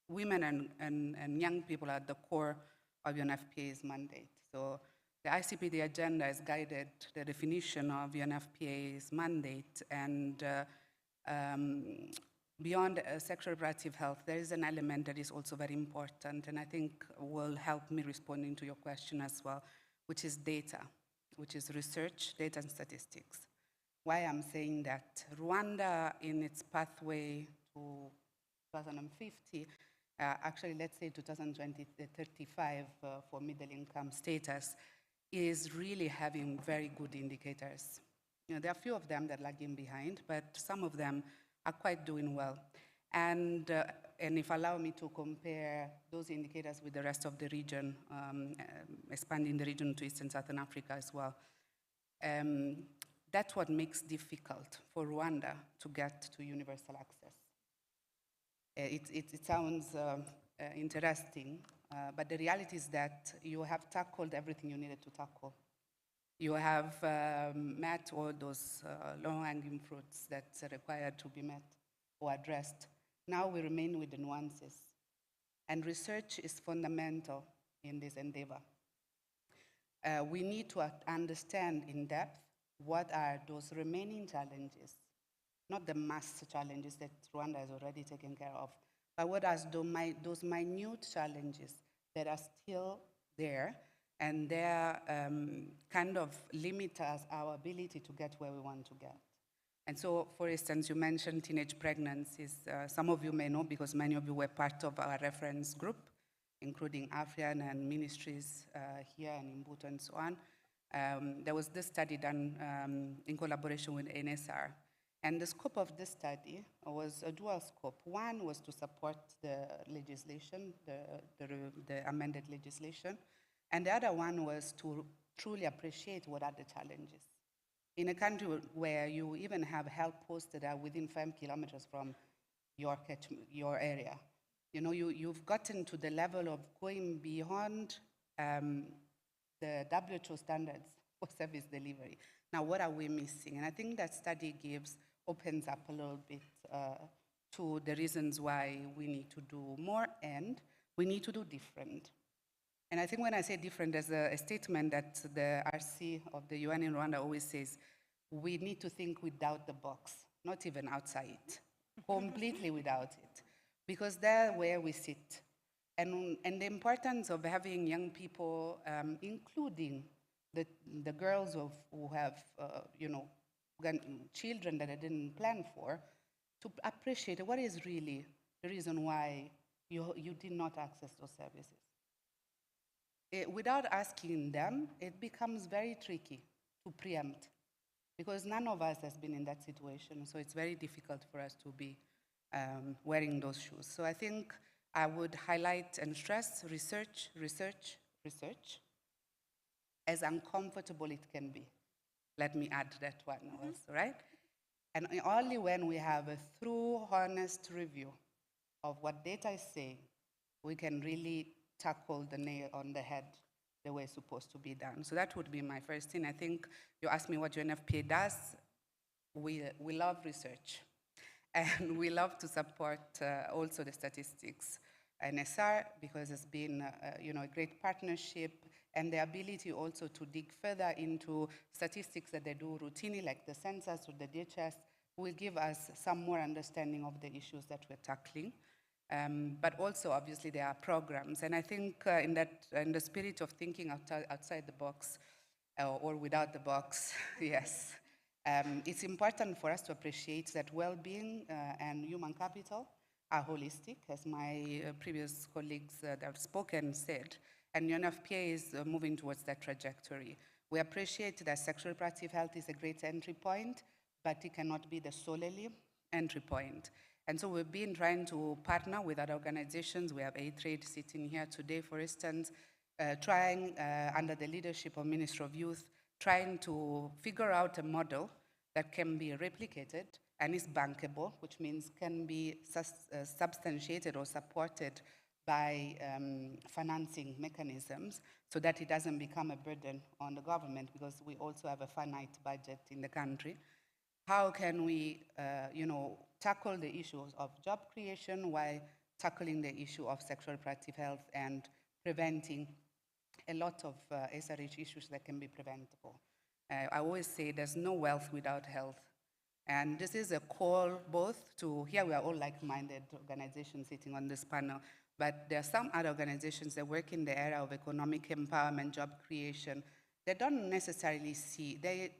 women and young people are at the core of UNFPA's mandate. So the ICPD agenda has guided the definition of UNFPA's mandate, and beyond sexual reproductive health, there is an element that is also very important, and I think will help me responding to your question as well, which is data, which is research, data, and statistics. Why I'm saying that, Rwanda, in its pathway to 2050, actually, let's say 2035 for middle income status, is really having very good indicators. You know, there are a few of them that are lagging behind, but some of them are quite doing well. And if allow me to compare those indicators with the rest of the region, expanding the region to East and Southern Africa as well, that's what makes difficult for Rwanda to get to universal access. It sounds interesting, but the reality is that you have tackled everything you needed to tackle. You have met all those low-hanging fruits that's required to be met or addressed. Now we remain with the nuances. And research is fundamental in this endeavor. We need to understand in depth what are those remaining challenges, not the mass challenges that Rwanda has already taken care of, but what are those minute challenges that are still there, and they kind of limit our ability to get where we want to get. And so, for instance, you mentioned teenage pregnancies. Some of you may know, because many of you were part of our reference group, including AFRIAN and ministries here and in Bhutan and so on. There was this study done in collaboration with NSR. And the scope of this study was a dual scope. One was to support the legislation, the amended legislation. And the other one was to truly appreciate what are the challenges. In a country where you even have health posts that are within 5 kilometers from your area, you know, you've gotten to the level of going beyond the WHO standards for service delivery. Now, what are we missing? And I think that study opens up a little bit to the reasons why we need to do more and we need to do different. And I think when I say different, there's a statement that the RC of the UN in Rwanda always says, we need to think without the box, not even outside, completely without it, because that's where we sit. And the importance of having young people, including the girls who have, children that I didn't plan for, to appreciate what is really the reason why you did not access those services. Without asking them, it becomes very tricky to preempt, because none of us has been in that situation, so it's very difficult for us to be wearing those shoes. So I think I would highlight and stress research, research, research, as uncomfortable it can be. Let me add that one also, right? And only when we have a true, honest review of what data is saying, we can really tackle the nail on the head the way it's supposed to be done. So that would be my first thing. I think you asked me what UNFPA does. We love research, and we love to support also the statistics. NSR, because it's been a great partnership, and the ability also to dig further into statistics that they do routinely, like the census or the DHS, will give us some more understanding of the issues that we're tackling. But also, obviously, there are programs. And I think in the spirit of thinking outside the box, or without the box, yes, it's important for us to appreciate that well-being and human capital are holistic, as my previous colleagues that have spoken said, and UNFPA is moving towards that trajectory. We appreciate that sexual reproductive health is a great entry point, but it cannot be the solely entry point. And so we've been trying to partner with other organizations. We have A-Trade sitting here today, for instance, trying under the leadership of Ministry of Youth, trying to figure out a model that can be replicated and is bankable, which means can be substantiated or supported by financing mechanisms, so that it doesn't become a burden on the government, because we also have a finite budget in the country. How can we tackle the issues of job creation while tackling the issue of sexual reproductive health and preventing a lot of SRH issues that can be preventable? I always say there's no wealth without health. And this is a call both to, here we are all like-minded organizations sitting on this panel, but there are some other organizations that work in the area of economic empowerment, job creation. They don't necessarily see,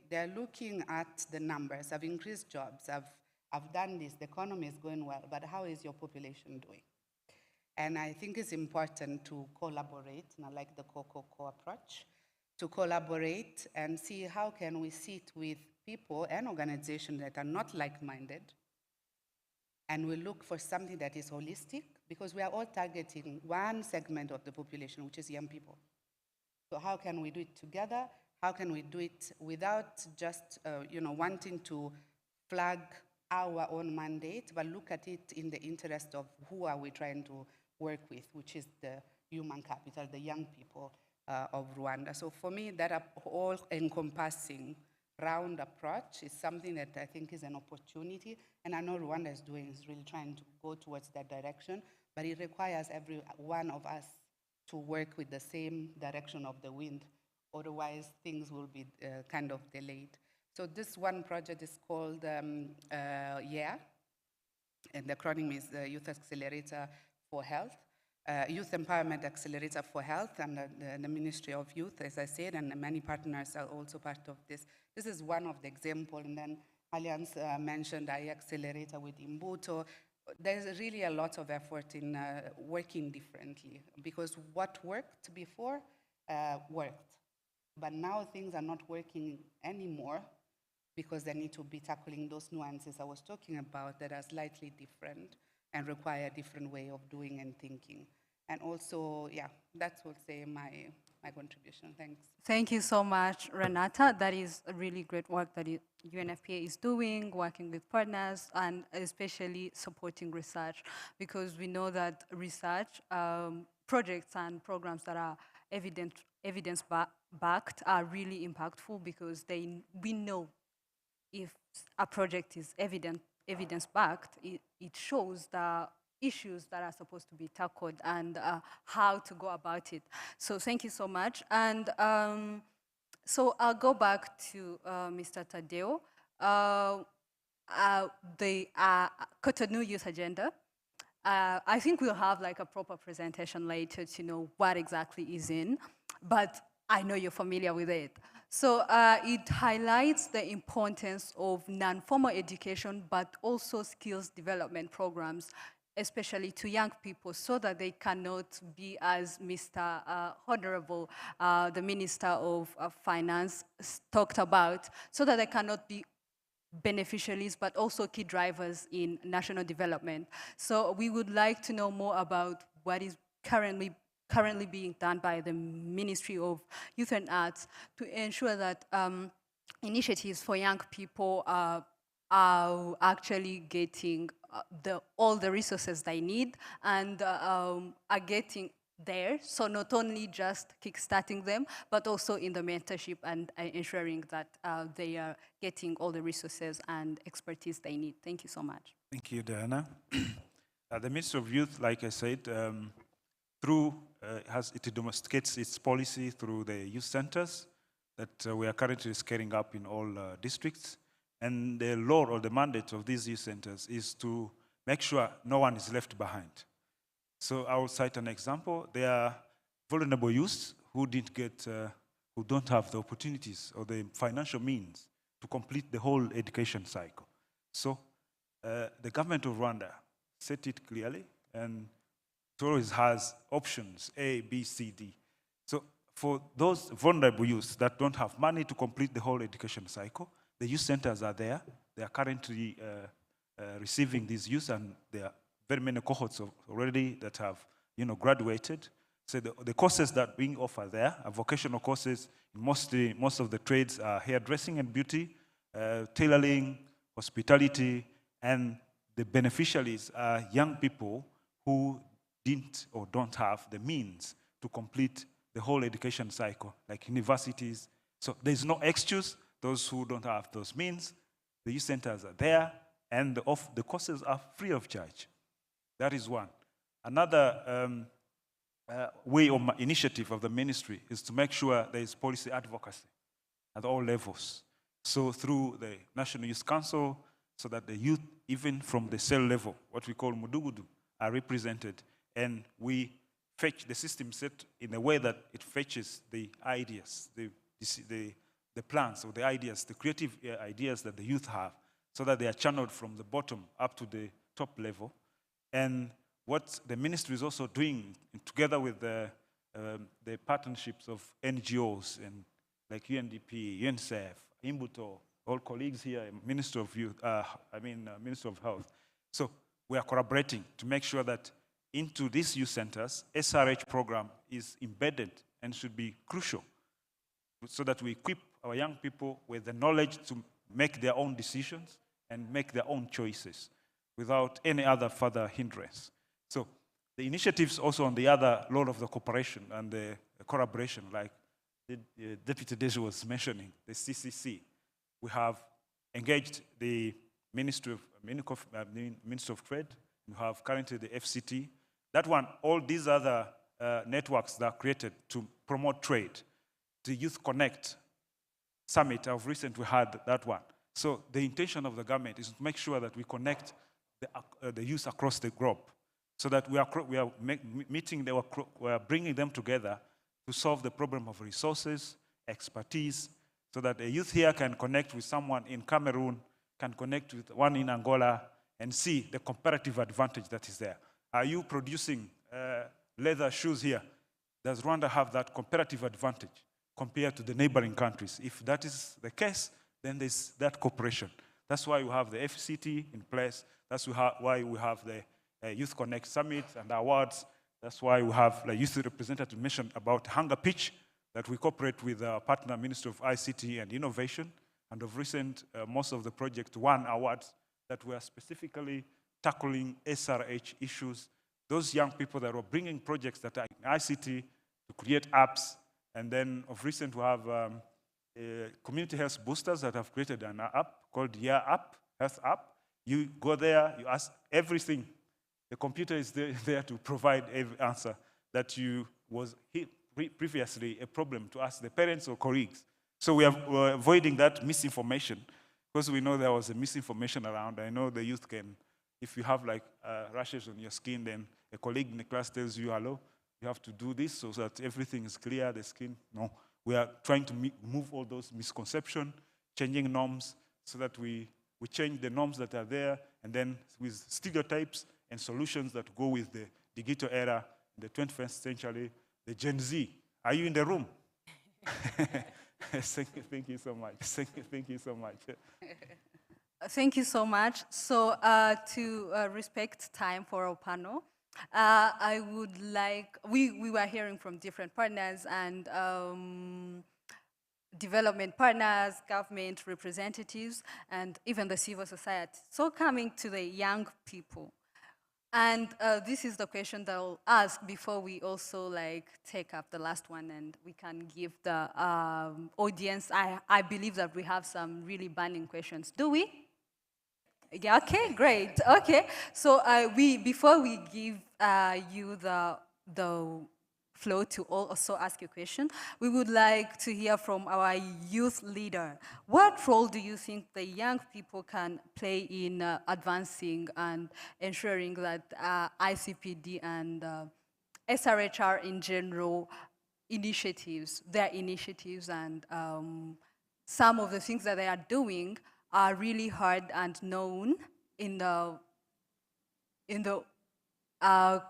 they're looking at the numbers. I've increased jobs, I've done this, the economy is going well, but how is your population doing? And I think it's important to collaborate, and I like the co-co-co approach, to collaborate and see how can we sit with people and organizations that are not like-minded, and we look for something that is holistic, because we are all targeting one segment of the population, which is young people. So how can we do it together? How can we do it without just wanting to flag our own mandate, but look at it in the interest of who are we trying to work with, which is the human capital, the young people of Rwanda. So for me, that all-encompassing round approach is something that I think is an opportunity, and I know Rwanda is really trying to go towards that direction, but it requires every one of us to work with the same direction of the wind, otherwise things will be kind of delayed. So this one project is called YEA, and the acronym is the Youth Accelerator for Health, Youth Empowerment Accelerator for Health, and the Ministry of Youth, as I said, and many partners are also part of this. This is one of the examples, and then Alliance mentioned Accelerator with Imbuto. There's really a lot of effort in working differently, because what worked before worked, but now things are not working anymore, because they need to be tackling those nuances I was talking about that are slightly different and require a different way of doing and thinking. And also, yeah, that's what say my contribution. Thanks. Thank you so much, Renata. That is a really great work that UNFPA is doing, working with partners, and especially supporting research, because we know that research projects and programs that are evidence-backed are really impactful because we know if a project is evidence-backed, it shows the issues that are supposed to be tackled and how to go about it. So thank you so much. And so I'll go back to Mr. Tadeo. The Cotonou Youth Agenda. I think we'll have like a proper presentation later to know what exactly is in, but I know you're familiar with it. So it highlights the importance of non-formal education, but also skills development programs, especially to young people, so that they cannot be, as Mr. Honorable, the Minister of Finance, talked about, so that they cannot be beneficiaries, but also key drivers in national development. So we would like to know more about what is currently being done by the Ministry of Youth and Arts to ensure that initiatives for young people are actually getting all the resources they need and are getting there. So not only just kickstarting them, but also in the mentorship and ensuring that they are getting all the resources and expertise they need. Thank you so much. Thank you, Diana. The Ministry of Youth, like I said, it domesticates its policy through the youth centers that we are currently scaling up in all districts. And the law or the mandate of these youth centers is to make sure no one is left behind. So I will cite an example. There are vulnerable youths who who don't have the opportunities or the financial means to complete the whole education cycle. So the government of Rwanda set it clearly, and it always has options A, B, C, D. So for those vulnerable youths that don't have money to complete the whole education cycle, the youth centers are there. They are currently receiving these youth, and there are very many cohorts already that have graduated. So the courses that are being offered there are vocational courses. Most of the trades are hairdressing and beauty, tailoring, hospitality, and the beneficiaries are young people who didn't or don't have the means to complete the whole education cycle, like universities. So there's no excuse. Those who don't have those means, the youth centers are there, and the courses are free of charge. That is one. Another way or initiative of the ministry is to make sure there is policy advocacy at all levels. So through the National Youth Council, so that the youth, even from the cell level, what we call mudugudu, are represented, and we fetch the system set in a way that it fetches the ideas, the plans or the ideas, the creative ideas that the youth have, so that they are channeled from the bottom up to the top level. And what the ministry is also doing, together with the partnerships of NGOs and like UNDP, UNICEF, Imbuto, all colleagues here, Minister of Youth, Minister of Health. So we are collaborating to make sure that into these youth centers, SRH program is embedded and should be crucial, so that we equip our young people with the knowledge to make their own decisions and make their own choices without any other further hindrance. So the initiatives also on the other role of the cooperation and the collaboration, like the Deputy Deji was mentioning, the CCC. We have engaged the Ministry of Trade. We have currently the FCT. That one, all these other networks that are created to promote trade. The Youth Connect Summit, I've recently had that one. So the intention of the government is to make sure that we connect the youth across the globe, so that we are bringing them together to solve the problem of resources, expertise, so that a youth here can connect with someone in Cameroon, can connect with one in Angola, and see the comparative advantage that is there. Are you producing leather shoes here? Does Rwanda have that comparative advantage compared to the neighboring countries? If that is the case, then there's that cooperation. That's why we have the FCT in place. That's why we have the Youth Connect Summit and awards. That's why we have the youth representative mentioned about Hunger Pitch, that we cooperate with our partner Ministry of ICT and Innovation. And of recent, most of the project won awards that were specifically tackling SRH issues. Those young people that were bringing projects that are in ICT to create apps. And then of recent, we have community health boosters that have created an app called Yeah App, Health App. You go there, you ask everything. The computer is there to provide every answer that was previously a problem to ask the parents or colleagues. So we're avoiding that misinformation because we know there was a misinformation around. I know the youth can, if you have like rashes on your skin, then a colleague in the class tells you, hello, you have to do this so that everything is clear, the skin. No, we are trying to move all those misconceptions, changing norms so that we change the norms that are there, and then with stereotypes and solutions that go with the digital era, the 21st century, the Gen Z. Are you in the room? Thank you so much. Thank you so much. Thank you so much. So to respect time for our panel, I would like, we were hearing from different partners and development partners, government representatives, and even the civil society. So coming to the young people. And this is the question that I'll ask before we also like take up the last one and we can give the audience, I believe that we have some really burning questions. Do we? Yeah, okay, great. Okay, so before we give you the floor to also ask a question, we would like to hear from our youth leader. What role do you think the young people can play in advancing and ensuring that ICPD and SRHR in general their initiatives and some of the things that they are doing are really hard and known in the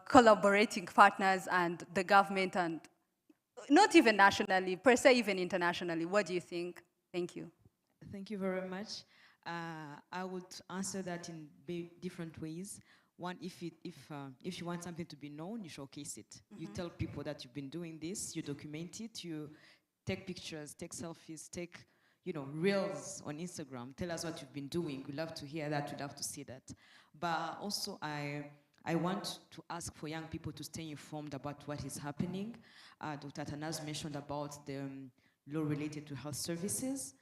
collaborating partners and the government, and not even nationally, per se, even internationally. What do you think? Thank you. Thank you very much. I would answer that in different ways. One, if you want something to be known, you showcase it. Mm-hmm. You tell people that you've been doing this, you document it, you take pictures, take selfies, take reels on Instagram. Tell us what you've been doing. We love to hear that, we love to see that. But also I want to ask for young people to stay informed about what is happening. Dr. Tanaz mentioned about the law related to health services.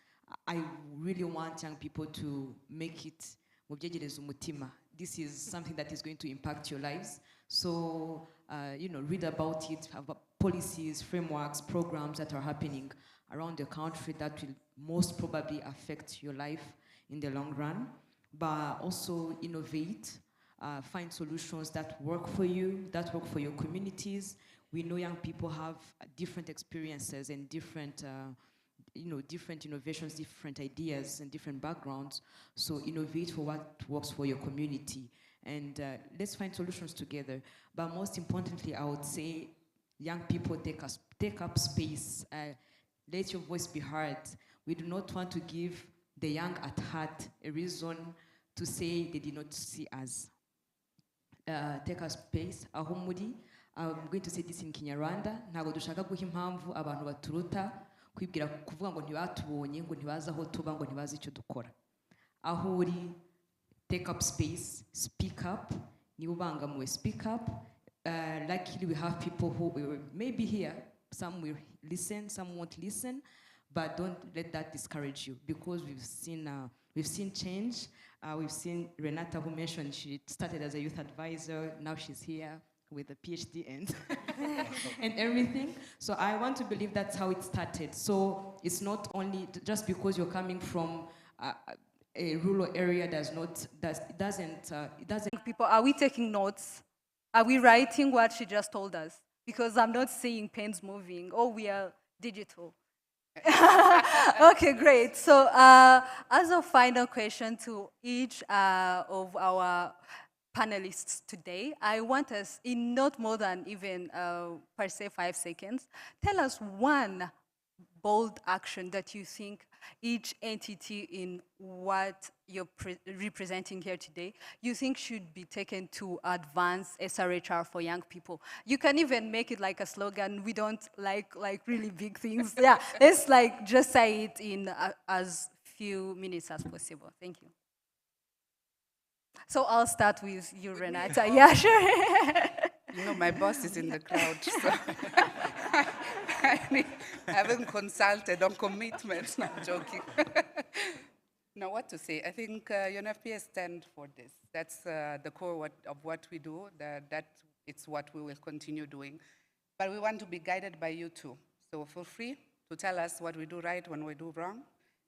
I really want young people to make it mubyegereza umutima. This is something that is going to impact your lives. So, read about it, have policies, frameworks, programs that are happening around the country that will most probably affect your life in the long run. But also innovate, find solutions that work for you, that work for your communities. We know young people have different experiences and different different innovations, different ideas, and different backgrounds. So innovate for what works for your community. And let's find solutions together. But most importantly, I would say, young people, take up space. Let your voice be heard. We do not want to give the young at heart a reason to say they did not see us. Take up space. Ahumuri. I'm going to say this in Kinyarwanda. Ntago dushaka guha impamvu abantu baturuta kwibwira kuvuga ngo ntibatubonye ngo ntibaza aho tuba ngo ntibazi icyo dukora. Aho uri, take up space, speak up. Niba ubangamiwe, speak up. Luckily we have people who may be here. Some will listen, some won't listen, but don't let that discourage you, because we've seen change. We've seen Renata, who mentioned she started as a youth advisor. Now she's here with a PhD and and everything. So I want to believe that's how it started. So it's not only just because you're coming from a rural area doesn't. People, are we taking notes? Are we writing what she just told us? Because I'm not seeing pens moving. Oh, we are digital. Okay, great. So as a final question to each of our panelists today, I want us, in not more than even per se 5 seconds, tell us one bold action that you think each entity in what you're representing here today, you think should be taken to advance SRHR for young people. You can even make it like a slogan. We don't like really big things. Yeah, let's just say it in as few minutes as possible. Thank you. So I'll start with you, Renata. Yeah, sure. You know, my boss is in the crowd, so I haven't consulted on commitments. No, I'm joking. Now, what to say? I think UNFPA stand for this. That's the core of what we do. That it's what we will continue doing. But we want to be guided by you too. So feel free to tell us what we do right, when we do wrong.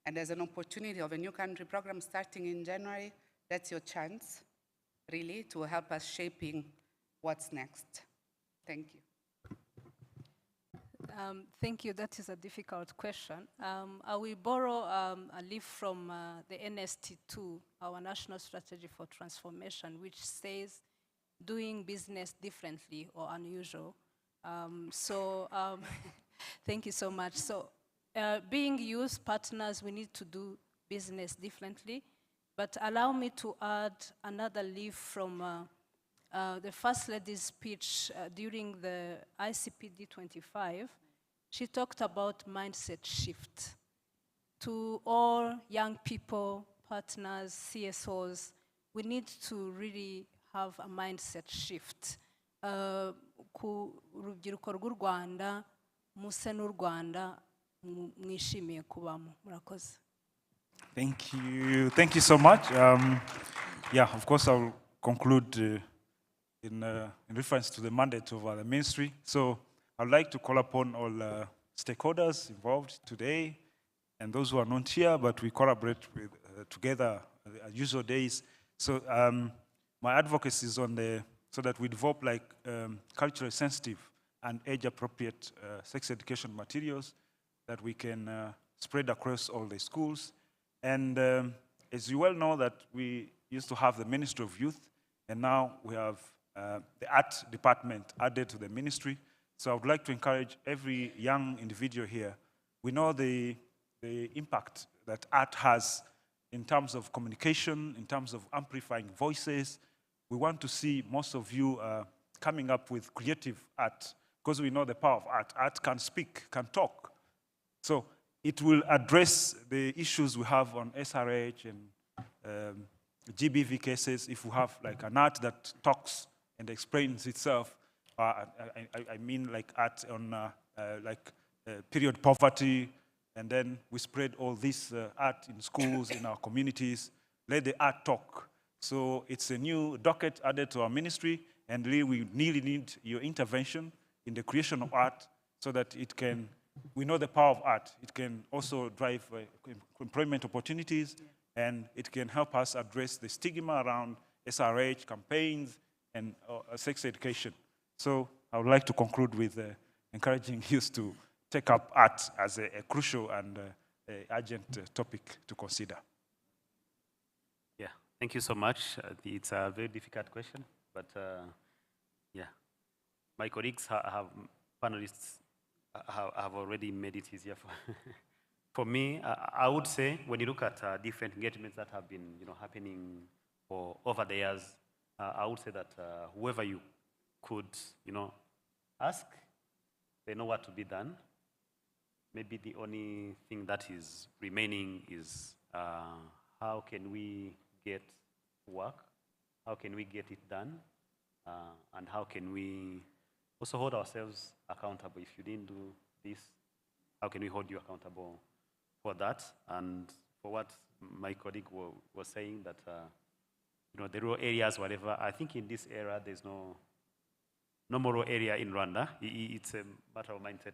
And there's an opportunity of a new country program starting in January. That's your chance, really, to help us shaping what's next. Thank you. Thank you. That is a difficult question. I will borrow a leaf from the NST2, our National Strategy for Transformation, which says doing business differently or unusual. Thank you so much. So being youth partners, we need to do business differently. But allow me to add another leaf from the First Lady's speech during the ICPD25. She talked about mindset shift. To all young people, partners, CSOs, we need to really have a mindset shift. Ku rubyiruko rw'u Rwanda, muse n'u Rwanda, mwishimiye kubamo. Murakoze. Thank you. Thank you so much. Yeah, of course, I'll conclude in reference to the mandate of the ministry. So I'd like to call upon all stakeholders involved today and those who are not here, but we collaborate with, together at usual days. So my advocacy is on so that we develop culturally sensitive and age-appropriate sex education materials that we can spread across all the schools. And as you well know that we used to have the Ministry of Youth, and now we have the art department added to the ministry. So I would like to encourage every young individual here. We know the impact that art has in terms of communication, in terms of amplifying voices. We want to see most of you coming up with creative art, because we know the power of art. Art can speak, can talk. So it will address the issues we have on SRH and GBV cases. If we have an art that talks and explains itself, I mean art on period poverty, and then we spread all this art in schools, in our communities, let the art talk. So it's a new docket added to our ministry, and really we really need your intervention in the creation of art so that it can, we know the power of art. It can also drive employment opportunities, and it can help us address the stigma around SRH campaigns and sex education. So I would like to conclude with encouraging youth to take up art as a crucial and urgent topic to consider. Yeah, thank you so much. It's a very difficult question, but yeah, my colleagues panelists have already made it easier for me. I would say when you look at different engagements that have been happening over the years, I would say that whoever you could ask, they know what to be done. Maybe the only thing that is remaining is how can we get work, how can we get it done, and how can we also hold ourselves accountable. If you didn't do this, how can we hold you accountable for that? And for what my colleague was saying, that the rural areas, whatever, I think in this era there's no more rural area in Rwanda. It's a matter of mindset,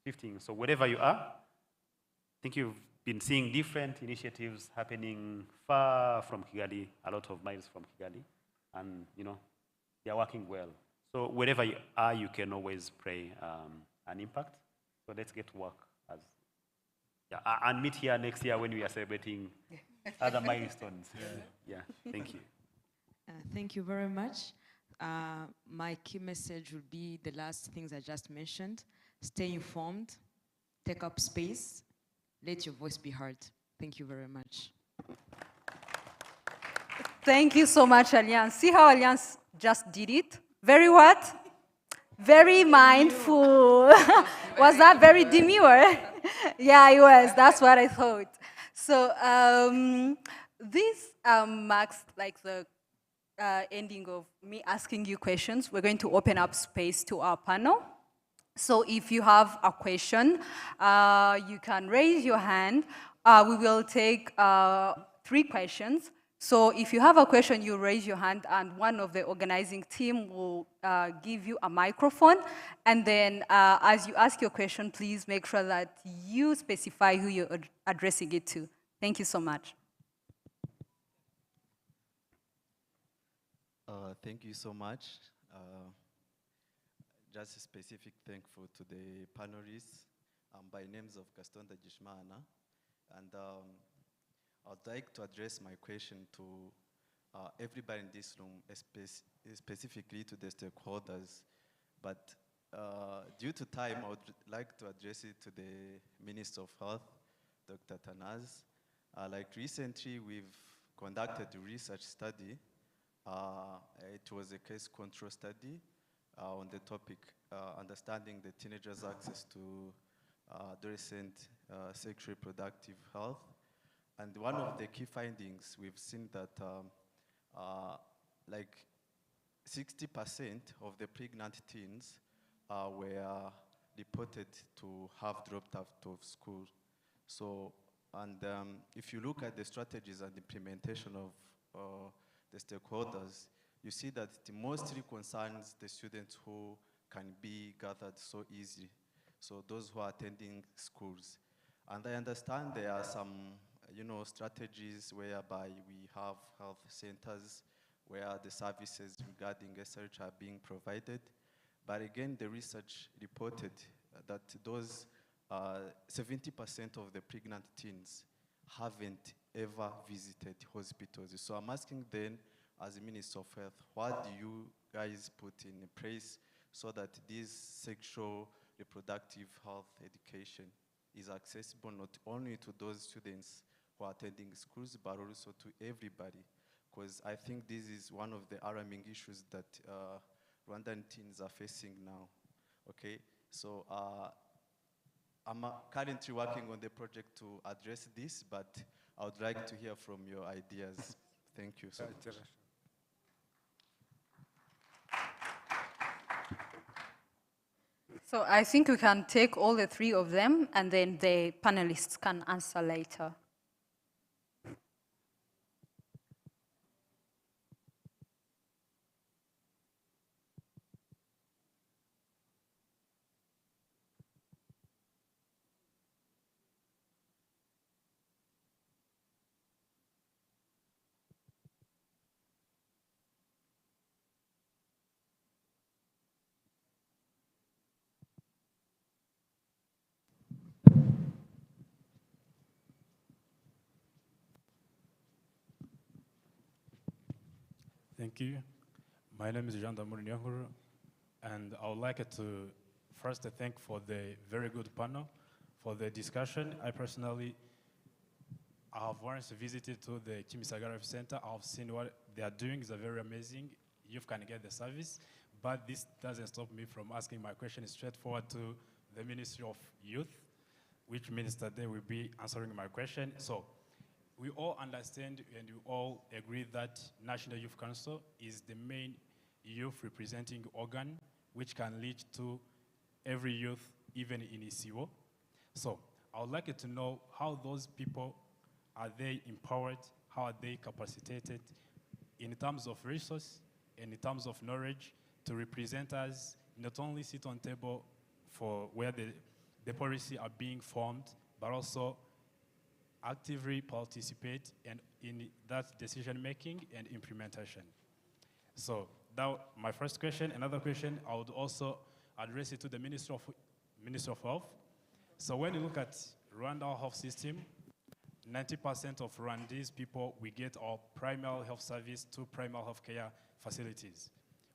shifting. So wherever you are, I think you've been seeing different initiatives happening far from Kigali, a lot of miles from Kigali, and they're working well. So wherever you are, you can always play an impact. So let's get to work and meet here next year when we are celebrating other milestones. Yeah, thank you. Thank you very much. My key message would be the last things I just mentioned. Stay informed, take up space, let your voice be heard. Thank you very much. Thank you so much, Alliance. See how Alliance just did it? Very what? Very mindful. Was that very demure? Yeah, it was. That's what I thought. So this marks the ending of me asking you questions, we're going to open up space to our panel. So if you have a question, you can raise your hand. We will take 3 questions. So if you have a question, you raise your hand and one of the organizing team will give you a microphone. And then as you ask your question, please make sure that you specify who you're addressing it to. Thank you so much. Thank you so much. Just a specific thankful to the panelists by names of Gaston Dagishmana. And I would like to address my question to everybody in this room, specifically to the stakeholders. But due to time, I would like to address it to the Minister of Health, Dr. Tanaz. Like recently, we've conducted a research study. It was a case control study on the topic, understanding the teenagers' access to adolescent sexual reproductive health. And one of the key findings, we've seen that like 60% of the pregnant teens were reported to have dropped out of school. So, and if you look at the strategies and implementation of the stakeholders, you see that it mostly concerns the students who can be gathered so easily. So those who are attending schools. And I understand there are some, strategies whereby we have health centers where the services regarding research are being provided. But again, the research reported that those 70% of the pregnant teens haven't ever visited hospitals. So I'm asking then, as a Minister of Health, what do you guys put in place so that this sexual reproductive health education is accessible not only to those students who are attending schools, but also to everybody? Because I think this is one of the alarming issues that Rwandan teens are facing now. Okay, so I'm currently working on the project to address this, but I would like to hear from your ideas. Thank you so much. So I think we can take all the 3 of them and then the panelists can answer later. Thank you. My name is Jean Damour Nyahuru, and I would like to first thank for the very good panel, for the discussion. I personally have once visited to the Kimisagara Youth Center. I've seen what they are doing. It's very amazing. Youth can get the service, but this doesn't stop me from asking my question straightforward to the Ministry of Youth, which means that they will be answering my question. So, we all understand and we all agree that National Youth Council is the main youth representing organ which can lead to every youth, even in ECO. So I would like to know how those people, are they empowered, how are they capacitated in terms of resource and in terms of knowledge to represent us, not only sit on table for where the policy are being formed, but also actively participate in that decision-making and implementation. So that my first question. Another question, I would also address it to the Minister of Health. So when you look at Rwanda health system, 90% of Rwandese people, we get our primary health service to primary health care facilities,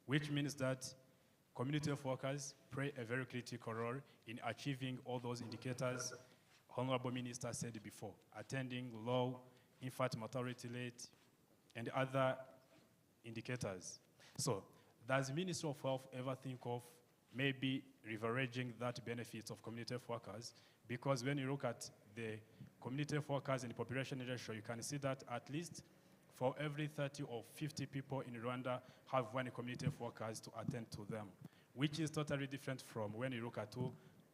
which means that community health workers play a very critical role in achieving all those indicators Honorable Minister said before, attending low infant mortality rate and other indicators. So does Ministry of Health ever think of maybe leveraging that benefits of community health workers? Because when you look at the community health workers and the population ratio, you can see that at least for every 30 or 50 people in Rwanda, have one community health workers to attend to them, which is totally different from when you look at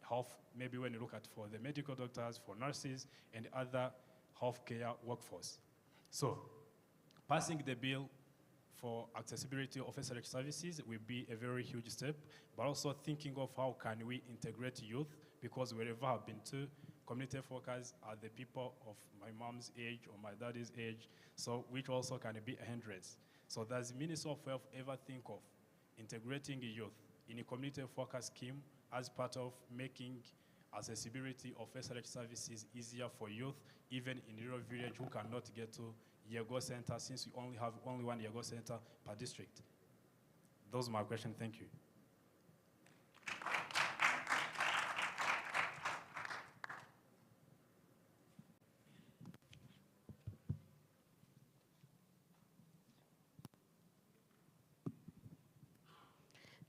health, maybe when you look at for the medical doctors, for nurses, and other healthcare workforce. So, passing the bill for accessibility of SRH services will be a very huge step, but also thinking of how can we integrate youth, because wherever I've been to, community health workers are the people of my mom's age or my daddy's age, so which also can be a hindrance. So does the Ministry of Health ever think of integrating youth in a community health worker scheme as part of making accessibility of SRH services easier for youth, even in rural village who cannot get to Yego Center, since we only have one Yego Center per district? Those are my questions. Thank you.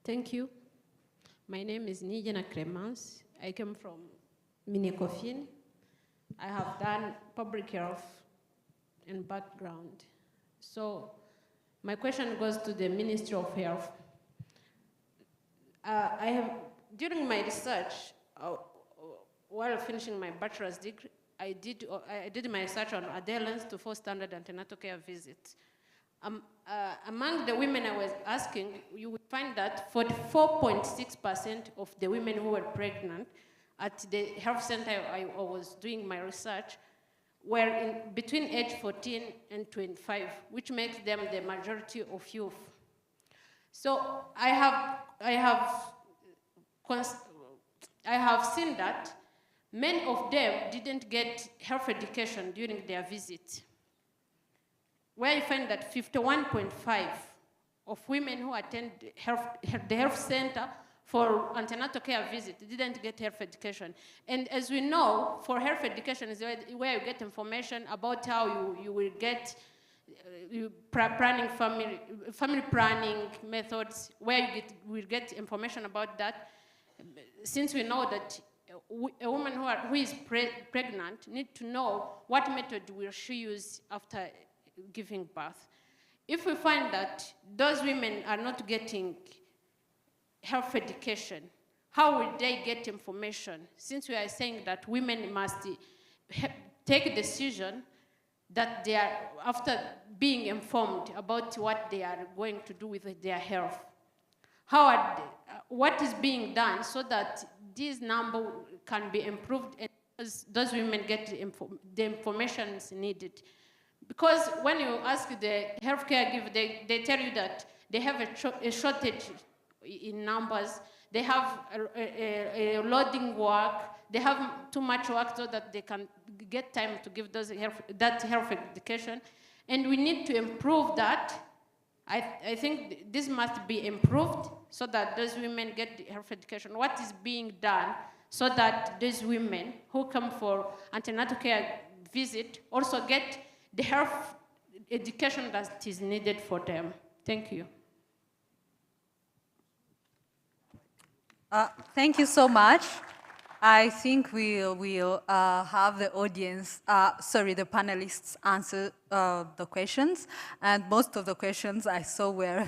Thank you. My name is Nijana Clemence. I came from Minekofin. I have done public health and background. So my question goes to the Ministry of Health. During my research, while finishing my bachelor's degree, I did my research on adherence to 4-standard antenatal care visits. Among the women I was asking, you would find that 44.6% of the women who were pregnant at the health center I was doing my research were between age 14 and 25, which makes them the majority of youth. So I have seen that many of them didn't get health education during their visit, where you find that 51.5% of women who attend the health center for antenatal care visit didn't get health education. And as we know, for health education is where you get information about how you will get family planning methods, where you will get information about that. Since we know that a woman who is pregnant needs to know what method will she use after giving birth. If we find that those women are not getting health education, how will they get information? Since we are saying that women must take a decision that they are, after being informed about what they are going to do with their health. What is being done so that this number can be improved and those women get the information needed? Because when you ask the healthcare giver, they tell you that they have a shortage in numbers, they have a loading work, they have too much work so that they can get time to give that health education. And we need to improve that. I think this must be improved so that those women get health education. What is being done so that those women who come for antenatal care visit also get the health education that is needed for them? Thank you. Thank you so much. I think we'll have the audience, the panelists answer the questions. And most of the questions I saw were,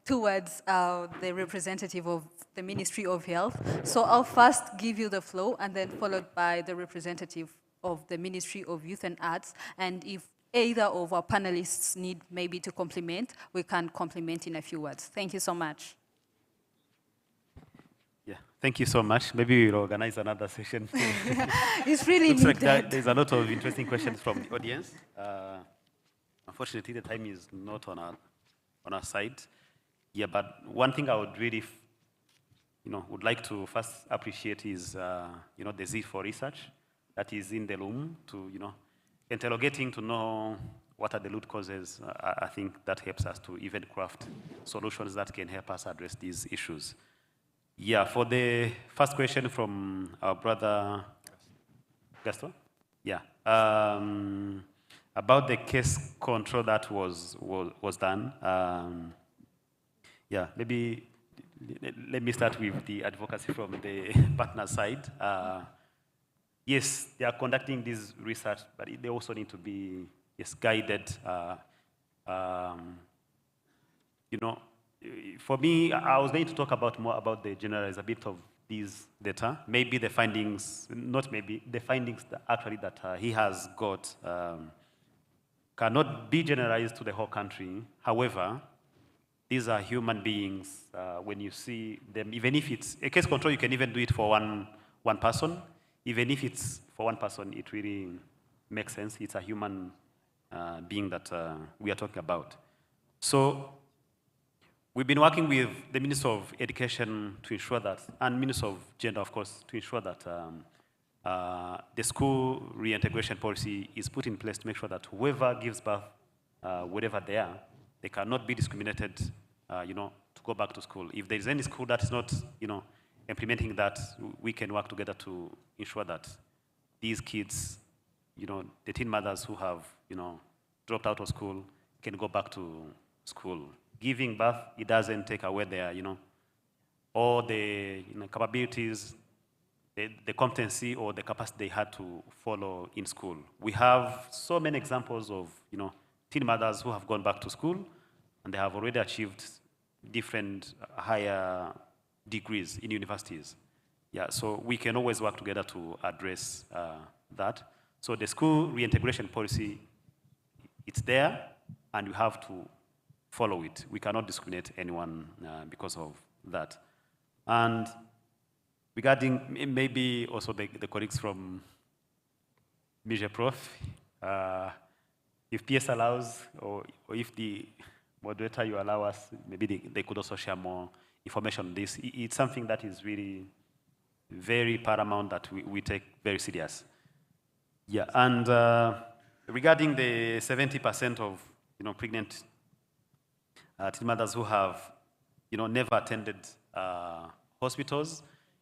towards the representative of the Ministry of Health. So I'll first give you the floor and then followed by the representative of the Ministry of Youth and Arts. And if either of our panelists need maybe to complement, we can complement in a few words. Thank you so much. Yeah, thank you so much. Maybe we'll organize another session. It's really Looks needed. like there's a lot of interesting questions from the audience. Unfortunately, the time is not on our side. Yeah, but one thing I would really, would like to first appreciate is, the zeal for research that is in the room to, interrogating to know what are the root causes. I think that helps us to even craft solutions that can help us address these issues. Yeah, for the first question from our brother Gaston, yeah, about the case control that was done. Yeah, maybe let me start with the advocacy from the partner side. yes, they are conducting this research, but they also need to be guided. You know, for me, I was going to talk more about the generalizability of these data. Maybe the findings, not maybe, the findings that actually that he has got cannot be generalized to the whole country. However, these are human beings. When you see them, even if it's a case control, you can even do it for one person. Even if it's for one person, it really makes sense. It's a human being that we are talking about. So we've been working with the Minister of Education to ensure that, and Minister of Gender, of course, to ensure that the school reintegration policy is put in place to make sure that whoever gives birth, wherever they are, they cannot be discriminated, to go back to school. If there is any school that is not, implementing that, we can work together to ensure that these kids, the teen mothers who have, dropped out of school can go back to school. Giving birth, it doesn't take away their, all the capabilities, the competency or the capacity they had to follow in school. We have so many examples of, teen mothers who have gone back to school and they have already achieved different higher degrees in universities. Yeah, so we can always work together to address that. So the school reintegration policy, it's there and we have to follow it. We cannot discriminate anyone because of that. And regarding maybe also the colleagues from Prof, if PS allows, or if the moderator you allow us, maybe they could also share more information on this. It's something that is really very paramount that we take very serious. Yeah, and regarding the 70% of pregnant teen mothers who have never attended hospitals,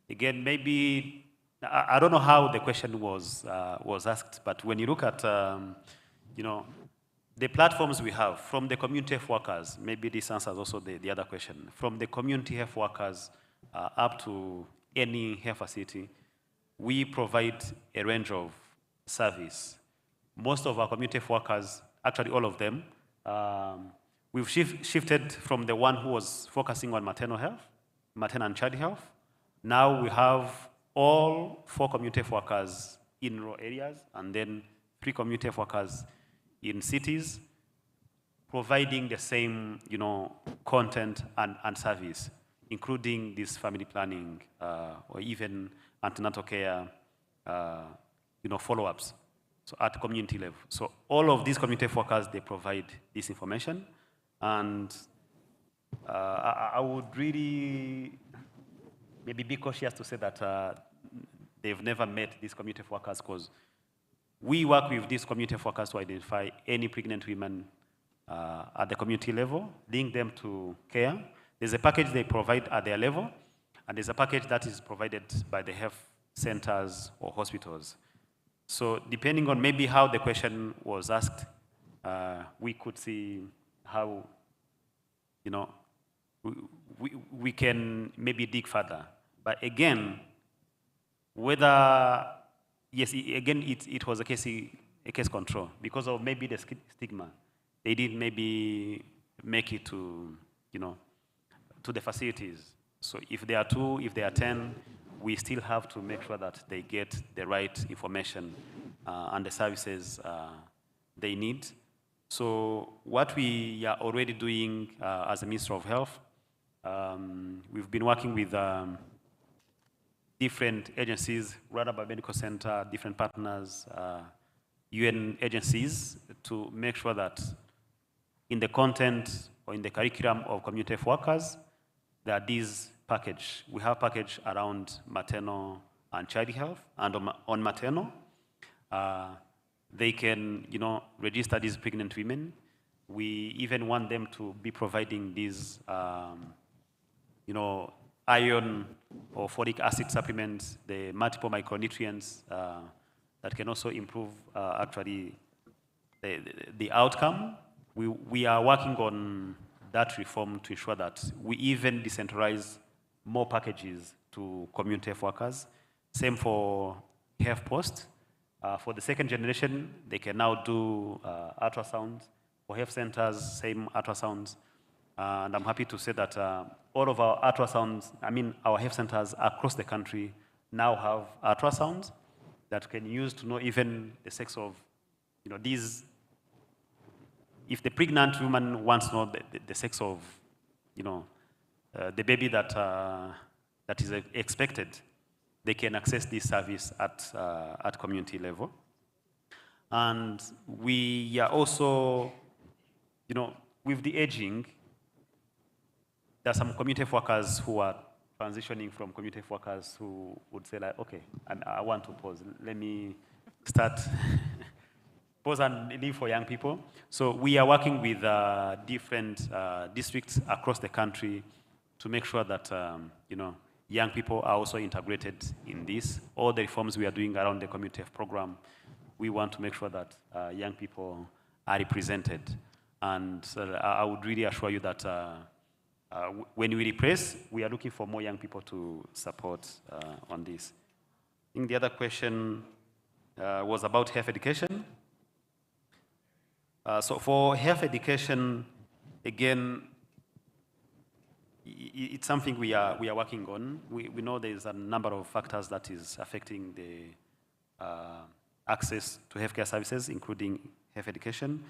again, maybe I don't know how the question was asked, but when you look at the platforms we have from the community health workers, maybe this answers also the other question, from the community health workers up to any health facility, we provide a range of service. Most of our community health workers, actually all of them, we've shifted from the one who was focusing on maternal health, maternal and child health. Now we have all 4 community health workers in rural areas and then 3 community health workers in cities, providing the same, content and service, including this family planning or even antenatal care, follow-ups, so at community level. So all of these community health workers, they provide this information, and I would really maybe be cautious to say that they've never met these community health workers, because we work with these community health workers to identify any pregnant women at the community level, link them to care. There's a package they provide at their level, and there's a package that is provided by the health centers or hospitals. So depending on maybe how the question was asked, we could see how, we can maybe dig further. But again, whether, yes, again, it was a case control because of maybe the stigma. They didn't maybe make it to, to the facilities. So if there are 2, if there are 10, we still have to make sure that they get the right information and the services they need. So what we are already doing as a Minister of Health, we've been working with different agencies, Rwanda Biomedical Center, different partners, UN agencies, to make sure that in the content or in the curriculum of community health workers, there are these package. We have package around maternal and child health, and on maternal, they can, register these pregnant women. We even want them to be providing these, iron or folic acid supplements, the multiple micronutrients that can also improve actually the outcome. We are working on that reform to ensure that we even decentralize more packages to community health workers. Same for have post. For the second generation, they can now do ultrasounds. For health centers, same ultrasounds. And I'm happy to say that all of our ultrasounds, our health centers across the country now have ultrasounds that can use to know even the sex of, these. If the pregnant woman wants to know the sex of, the baby that is expected, they can access this service at community level. And we are also, with the aging, there are some community health workers who are transitioning from community health workers who would say like, okay, I want to pause. Let me start pause and leave for young people. So we are working with different districts across the country to make sure that, young people are also integrated in this. All the reforms we are doing around the community health program, we want to make sure that young people are represented. And I would really assure you that when we replace, we are looking for more young people to support on this. I think the other question was about health education. So for health education, again, it's something we are working on. We know there's a number of factors that is affecting the access to healthcare services, including health education.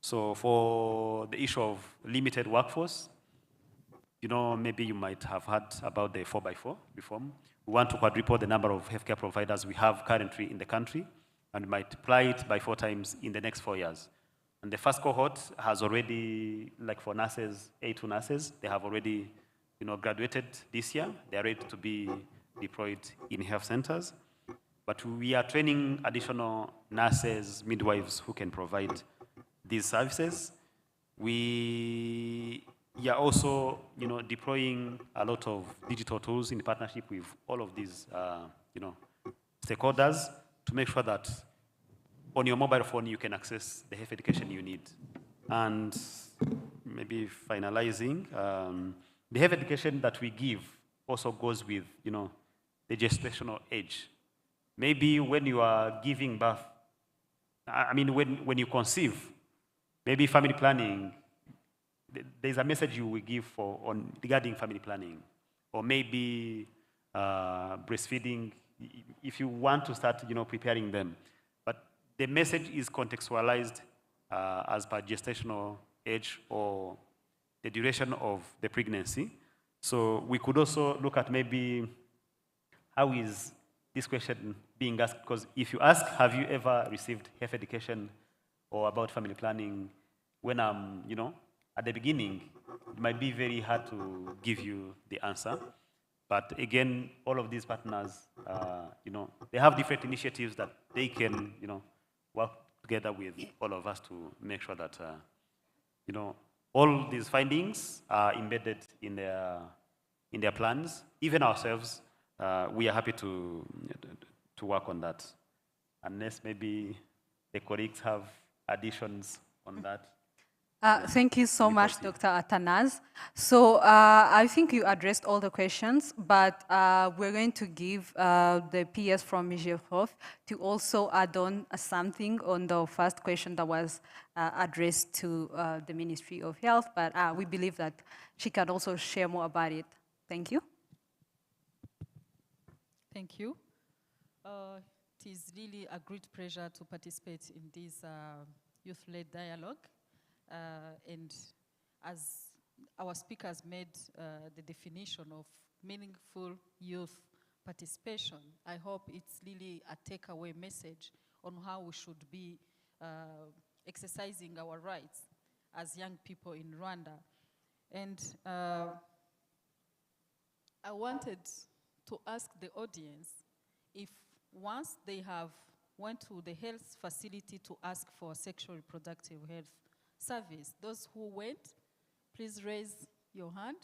So for the issue of limited workforce, maybe you might have heard about the 4x4 reform. We want to quadruple the number of healthcare providers we have currently in the country and multiply it by 4 times in the next 4 years. And the first cohort has already, like for nurses, A2 nurses, they have already graduated this year. They are ready to be deployed in health centers. But we are training additional nurses, midwives who can provide these services. We are also, deploying a lot of digital tools in partnership with all of these, stakeholders to make sure that on your mobile phone you can access the health education you need. And maybe finalizing, the health education that we give also goes with, the gestational age. Maybe when you are giving birth, when you conceive, maybe family planning, there's a message you will give regarding family planning, or maybe breastfeeding, if you want to start, preparing them. But the message is contextualized as per gestational age or the duration of the pregnancy. So we could also look at maybe how is this question being asked, because if you ask, have you ever received health education or about family planning, when I'm, at the beginning, it might be very hard to give you the answer. But again, all of these partners, they have different initiatives that they can, work together with all of us to make sure that, all these findings are embedded in their plans. Even ourselves, we are happy to work on that. Unless maybe the colleagues have additions on that. Thank you so much, Dr. Atanaz. So I think you addressed all the questions, but we're going to give the PS from Migeprof to also add on something on the first question that was addressed to the Ministry of Health, but we believe that she can also share more about it. Thank you. Thank you. It is really a great pleasure to participate in this youth-led dialogue. And as our speakers made the definition of meaningful youth participation, I hope it's really a takeaway message on how we should be exercising our rights as young people in Rwanda. And I wanted to ask the audience if once they have went to the health facility to ask for sexual reproductive health service, those who went, please raise your hand.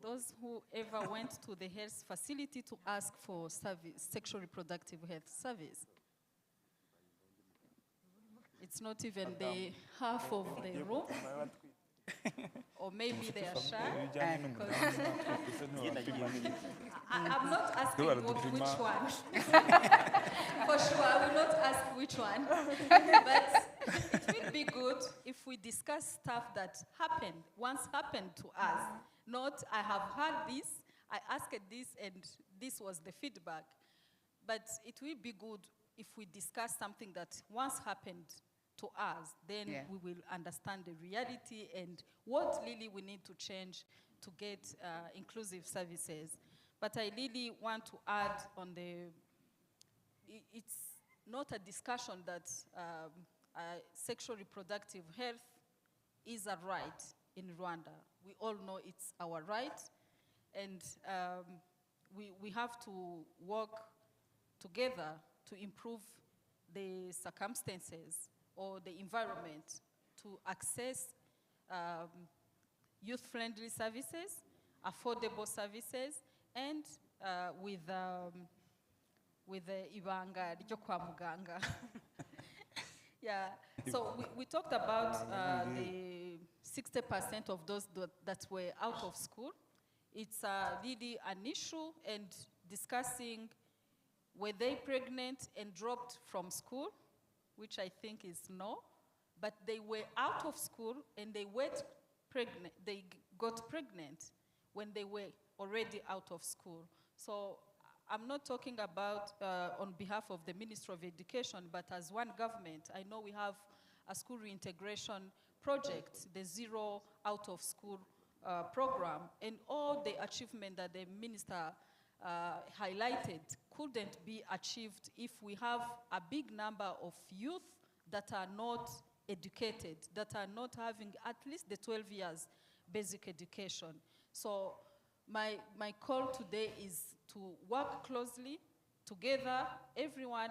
Those who ever went to the health facility to ask for service, sexual reproductive health service. It's not even the half of the room. Or maybe they are shy. I'm not asking Well, which one. For sure, I will not ask which one. But it will be good if we discuss stuff that once happened to us. Not, I have heard this, I asked this, and this was the feedback. But it will be good if we discuss something that once happened to us, then we will understand the reality and what really we need to change to get inclusive services. But I really want to add on it's not a discussion that sexual reproductive health is a right in Rwanda. We all know it's our right, and we have to work together to improve the circumstances or the environment to access youth-friendly services, affordable services, and with the ibanga ryo kwa muganga. Yeah, so we talked about the 60% of those that were out of school. It's really an issue, and discussing were they pregnant and dropped from school, which I think is no, but they were out of school and they got pregnant when they were already out of school. So I'm not talking about on behalf of the Ministry of Education, but as one government, I know we have a school reintegration project, the Zero Out of School program, and all the achievement that the minister highlighted couldn't be achieved if we have a big number of youth that are not educated, that are not having at least the 12 years basic education. So my call today is to work closely together, everyone,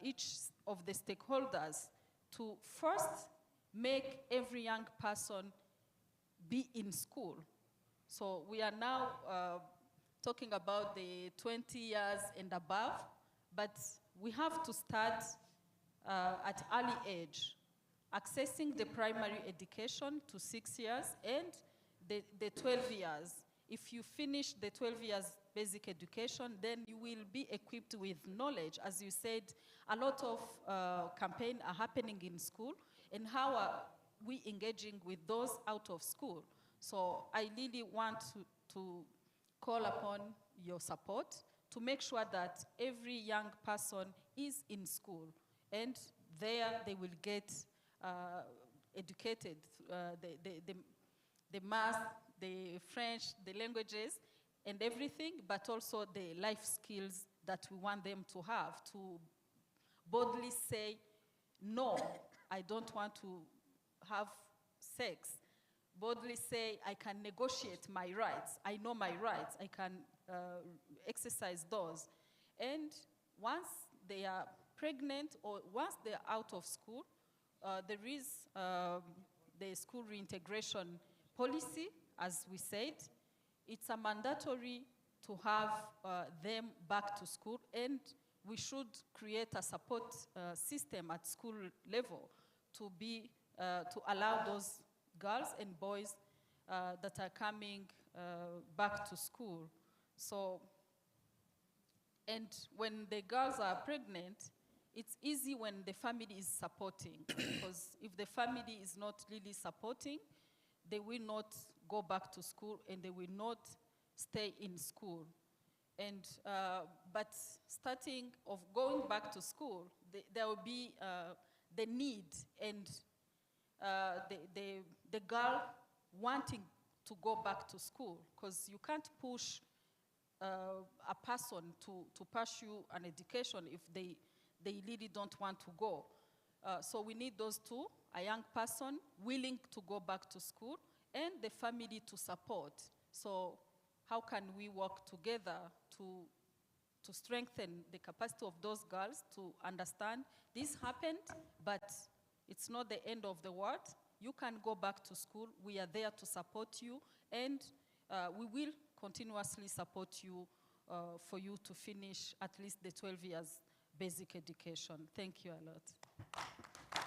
each of the stakeholders, to first make every young person be in school. So we are now talking about the 20 years and above, but we have to start at early age, accessing the primary education to 6 years and the 12 years. If you finish the 12 years basic education, then you will be equipped with knowledge. As you said, a lot of campaigns are happening in school, and how are we engaging with those out of school? So I really want to call upon your support to make sure that every young person is in school, and there they will get educated, the math, the French, the languages, and everything, but also the life skills that we want them to have, to boldly say, no, I don't want to have sex. Boldly say, I can negotiate my rights. I know my rights. I can exercise those. And once they are pregnant or once they are out of school, there is the school reintegration policy, as we said. It's a mandatory to have them back to school, and we should create a support system at school level to allow those girls and boys that are coming back to school. So, and when the girls are pregnant, it's easy when the family is supporting, because if the family is not really supporting, they will not go back to school and they will not stay in school. And, but starting of going back to school, there will be the need and the girl wanting to go back to school, because you can't push a person to pursue an education if they really don't want to go. So we need those two, a young person willing to go back to school and the family to support. So how can we work together to strengthen the capacity of those girls to understand this happened, but it's not the end of the world. You can go back to school. We are there to support you, and we will continuously support you for you to finish at least the 12 years basic education. Thank you a lot.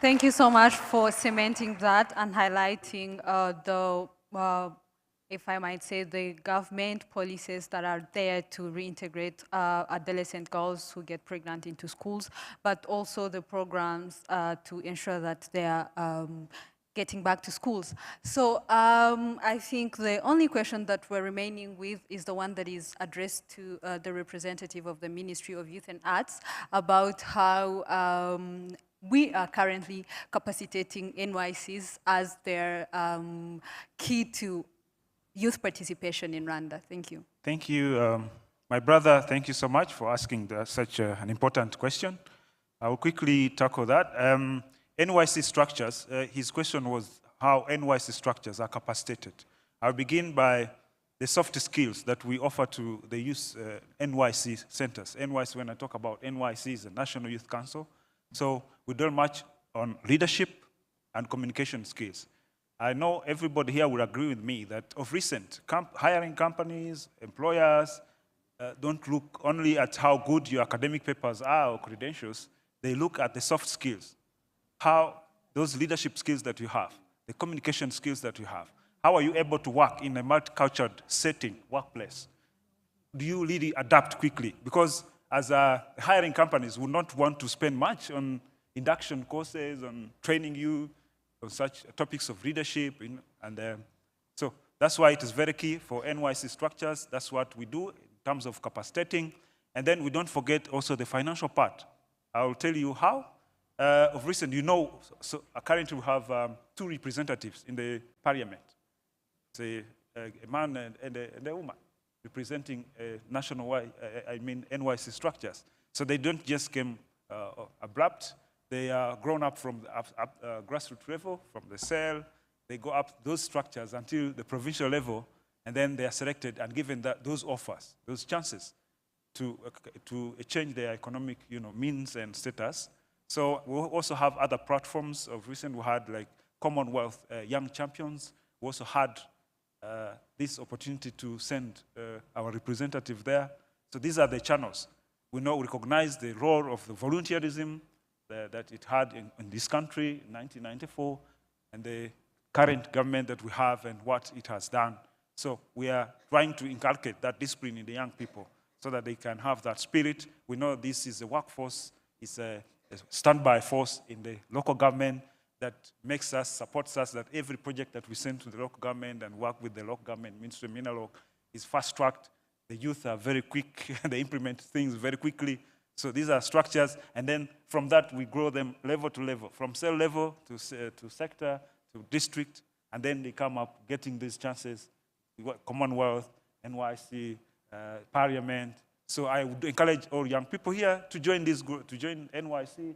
Thank you so much for cementing that and highlighting if I might say, the government policies that are there to reintegrate adolescent girls who get pregnant into schools, but also the programs to ensure that they are getting back to schools. So I think the only question that we're remaining with is the one that is addressed to the representative of the Ministry of Youth and Arts about how we are currently capacitating NYCs as their key to youth participation in Rwanda. Thank you. Thank you. My brother, thank you so much for asking such an important question. I will quickly tackle that. NYC structures, his question was how NYC structures are capacitated. I'll begin by the soft skills that we offer to the youth NYC centers. NYC, when I talk about NYC, is the National Youth Council. So we do much on leadership and communication skills. I know everybody here will agree with me that of recent, hiring companies, employers, don't look only at how good your academic papers are or credentials, they look at the soft skills. How those leadership skills that you have, the communication skills that you have, how are you able to work in a multicultural setting, workplace? Do you really adapt quickly? Because as hiring companies would not want to spend much on induction courses, on training you on such topics of leadership, so that's why it is very key for NYC structures. That's what we do in terms of capacitating. And then we don't forget also the financial part. I will tell you how. Of recent, you know, so currently we have 2 representatives in the parliament. It's a man and a woman representing nationwide, NYC structures. So they don't just come abrupt. They are grown up from the grassroots level, from the cell. They go up those structures until the provincial level, and then they are selected and given those offers, those chances to change their economic means and status. So we also have other platforms. Of recent, we had like Commonwealth Young Champions. We also had this opportunity to send our representative there. So these are the channels. We recognize the role of the volunteerism that it had in this country in 1994, and the current government that we have and what it has done. So we are trying to inculcate that discipline in the young people so that they can have that spirit. We know this is a workforce, it's a standby force in the local government that makes us, supports us, that every project that we send to the local government and work with the local government, Ministry of Mineral, is fast-tracked. The youth are very quick, they implement things very quickly. So these are structures, and then from that we grow them level to level, from cell level to sector, to district, and then they come up getting these chances, Commonwealth, NYC, Parliament. So I would encourage all young people here to join this group, to join NYC,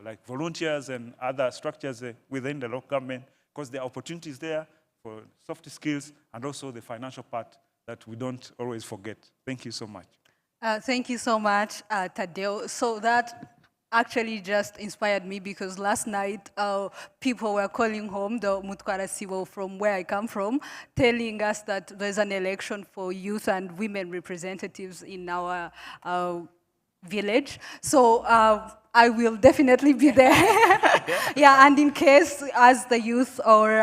like volunteers and other structures within the local government, because there are opportunities there for soft skills and also the financial part that we don't always forget. Thank you so much. Thank you so much, Tadeo. So that actually just inspired me, because last night people were calling home, the Mutwara Sibo from where I come from, telling us that there's an election for youth and women representatives in our village. So I will definitely be there. Yeah, and in case as the youth or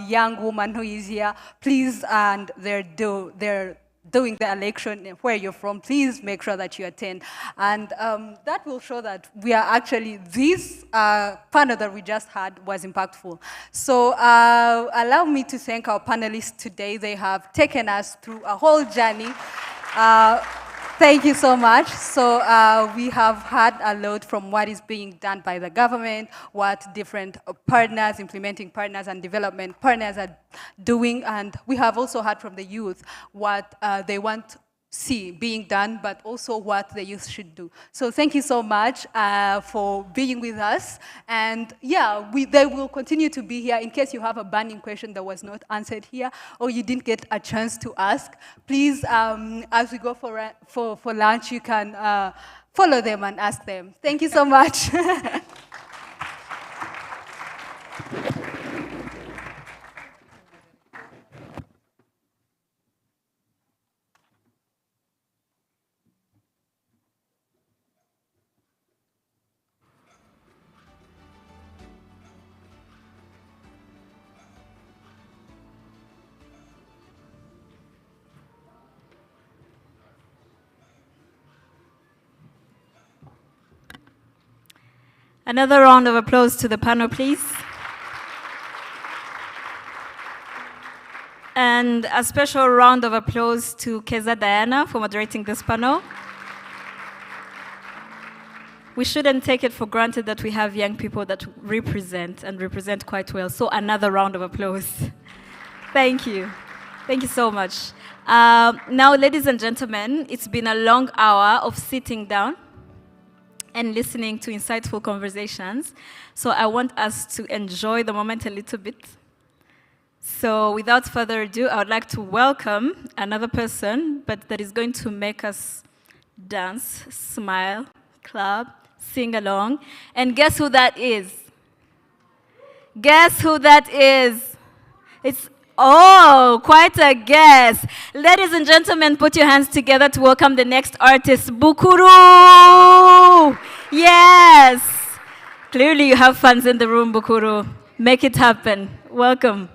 young woman who is here, please, and they're doing the election where you're from, please make sure that you attend. And that will show that we are actually, this panel that we just had was impactful. So allow me to thank our panelists today. They have taken us through a whole journey. Thank you so much. So we have had a lot from what is being done by the government, what different partners, implementing partners and development partners are doing, and we have also heard from the youth what they want to see being done, but also what the youth should do. So thank you so much for being with us. And yeah, they will continue to be here in case you have a burning question that was not answered here or you didn't get a chance to ask. Please, as we go for lunch, you can follow them and ask them. Thank you so much. Another round of applause to the panel, please. And a special round of applause to Keza Diana for moderating this panel. We shouldn't take it for granted that we have young people that represent quite well. So another round of applause. Thank you. Thank you so much. Now, ladies and gentlemen, it's been a long hour of sitting down and listening to insightful conversations. So I want us to enjoy the moment a little bit. So without further ado, I would like to welcome another person, but that is going to make us dance, smile, clap, sing along. And guess who that is? Guess who that is? It's, oh, quite a guess. Ladies and gentlemen, put your hands together to welcome the next artist, Bukuru. Yes. Clearly you have fans in the room, Bukuru. Make it happen. Welcome.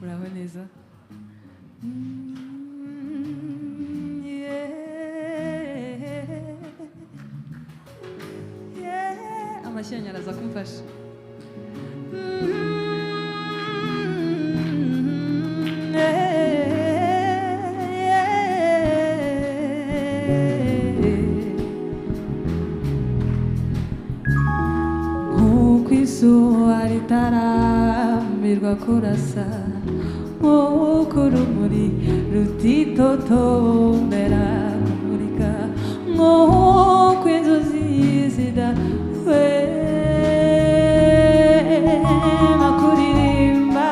Bravo, Neza. Amashyi araza kumfasha. Nk'uko izuba ritarambirwa kurasa, nk'uko urumuri rutitotombera kumurika, nk'uko inzozi zidahwema kuririmba,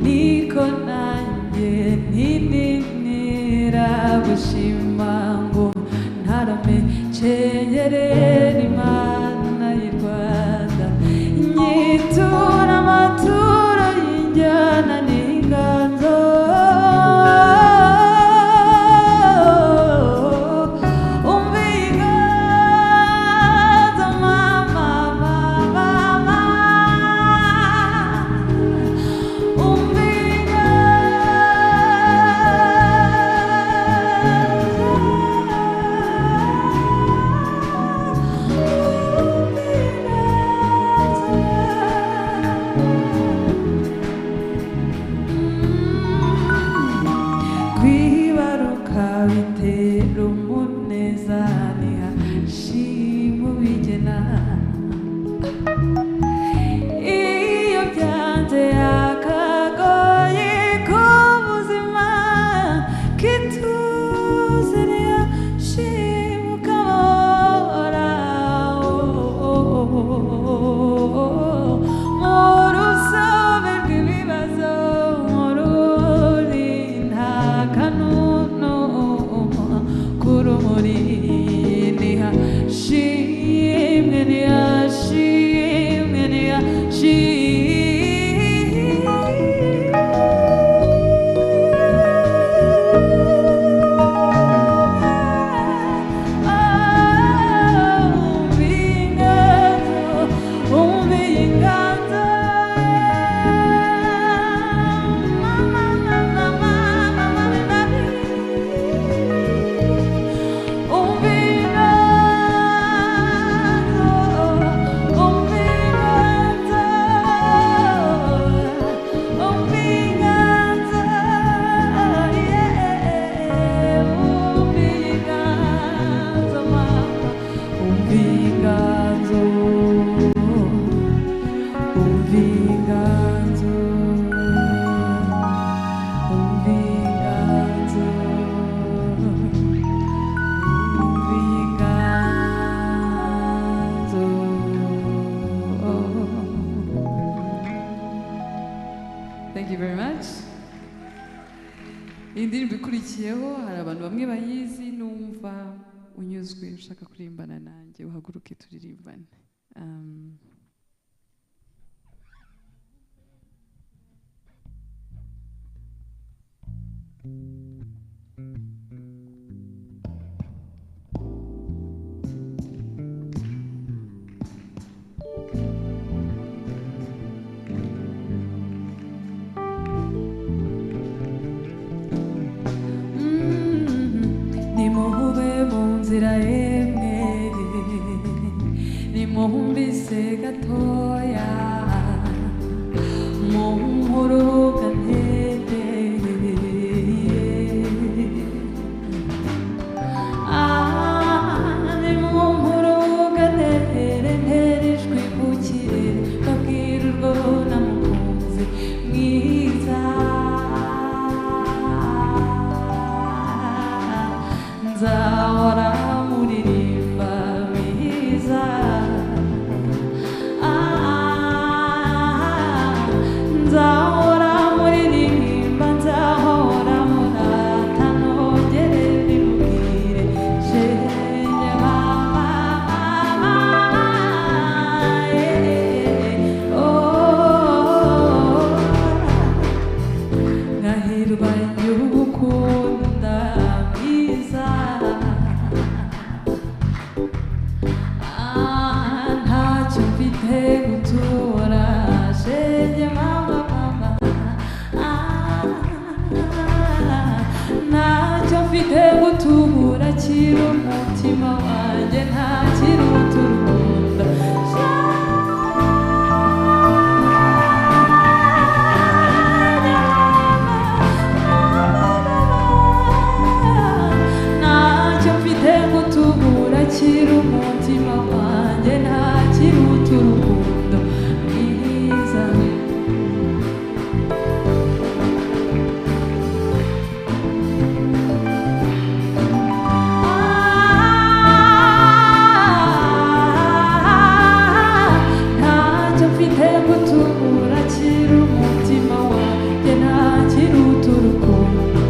niko nanjye ntininira gushima ngo ntarame cengerera Imana y'u Rwanda, nyitura amaturo y'injyana n'inganzo, umva inganzo mama, mama, umva inganzo. Thank you very much. Indirimbo ikurikiyeho hari abantu bamwe bayizi numva unyuzwe ushaka kurimbana nanjye uhaguruke turirimbane. Nimuhube mu nzira yemwe, nimuhumbise gatoya, muhurugane, nimuhurugane, ntere ijwi mu kirere, babwire urwo namukunze mwiza. Nzahora muririmba biza, nzahora muririmba, nzahora murata, nongere mbibwire shenge mama, ngahirwa y'ugukunda mwiza. Ntacyo mfite gutura shenge mama, ntacyo mfite gutura, kiri umutima wanjye, ntakiri uturukundo. Ntacyo mfite gutura, kiri umutima wanjye, ntakiri uturukundo mwiza. Ntacyo mfite gutura, kiri umutima wanjye, ntakiri uturukundo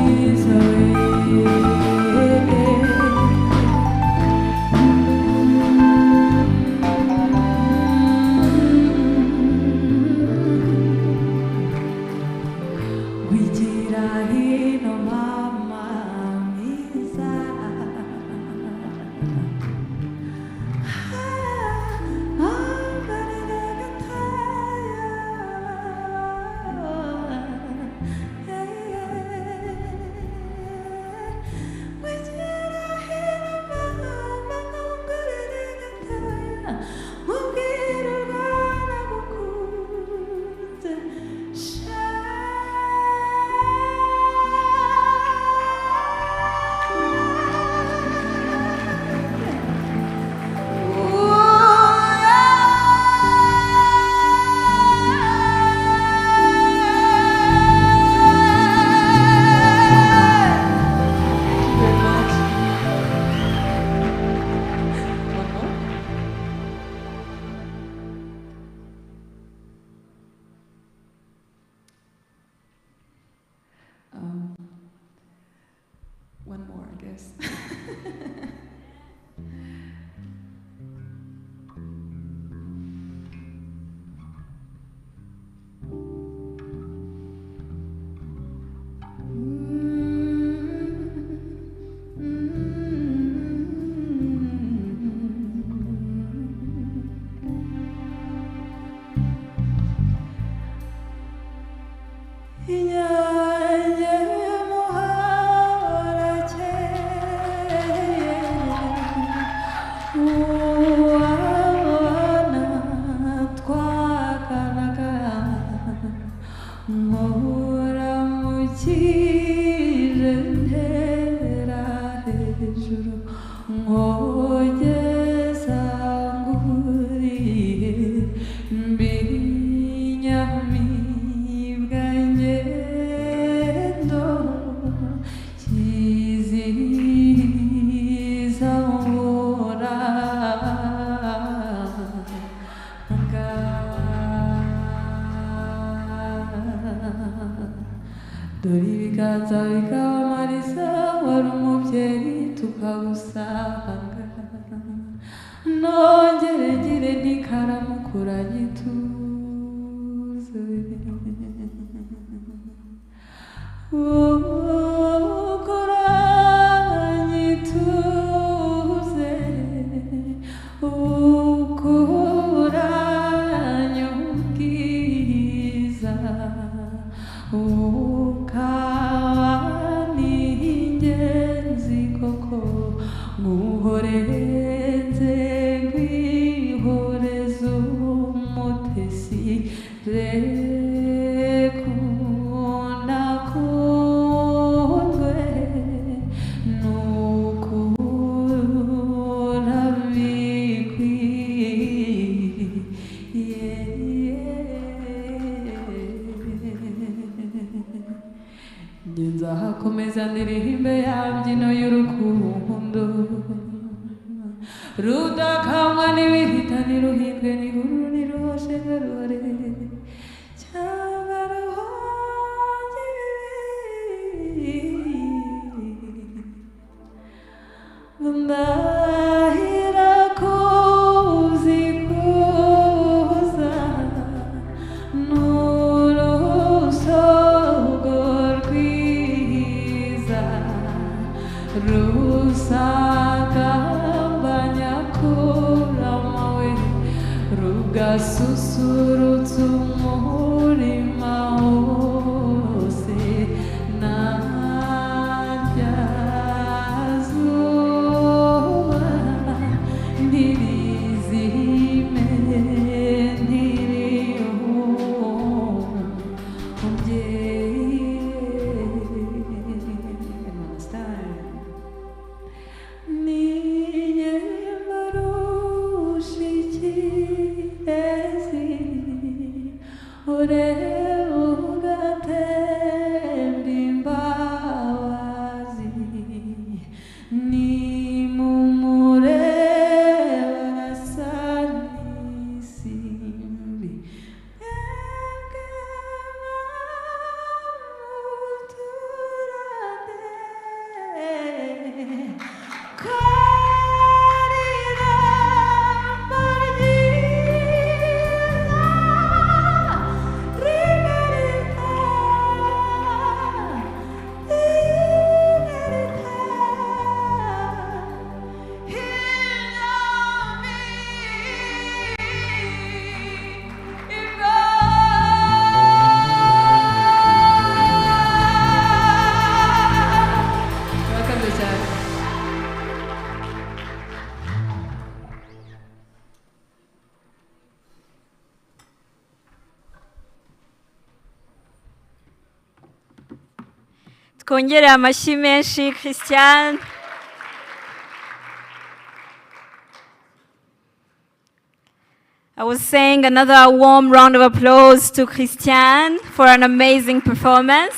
mwiza. Wigira hino mama mwiza, mubwire urwana gukunze one more, I guess. Inyange muharakeye, uwana twakanaga, nkuramukije ntera hejuru, nkogeza nguriye, mbinyamibwa njye dore ibiganza bikabamariza wari umubyeyi tukawusanga nongere ngire n'ikaramukuranye ituze ukuranye ituze ukuranye ubwiza ukaba n'ingenzi koko nguhorenze ngwihoreze umutesi rekunda kundwe nukura bikwiye nzahakomeza ndirimbe ya mbyino y'urukundo rudakamwa n'ibihita niruhindwe n'ihururu niruhoshe garuhore cyangwa ruhonge ndahira kuzikuza n'urusogo rwiza rusagambanya kuramawe rugasusurutsa umurima wose naryazuba ntirizime Twongere amashyi menshi Christian. I was saying another warm round of applause to Christian for an amazing performance.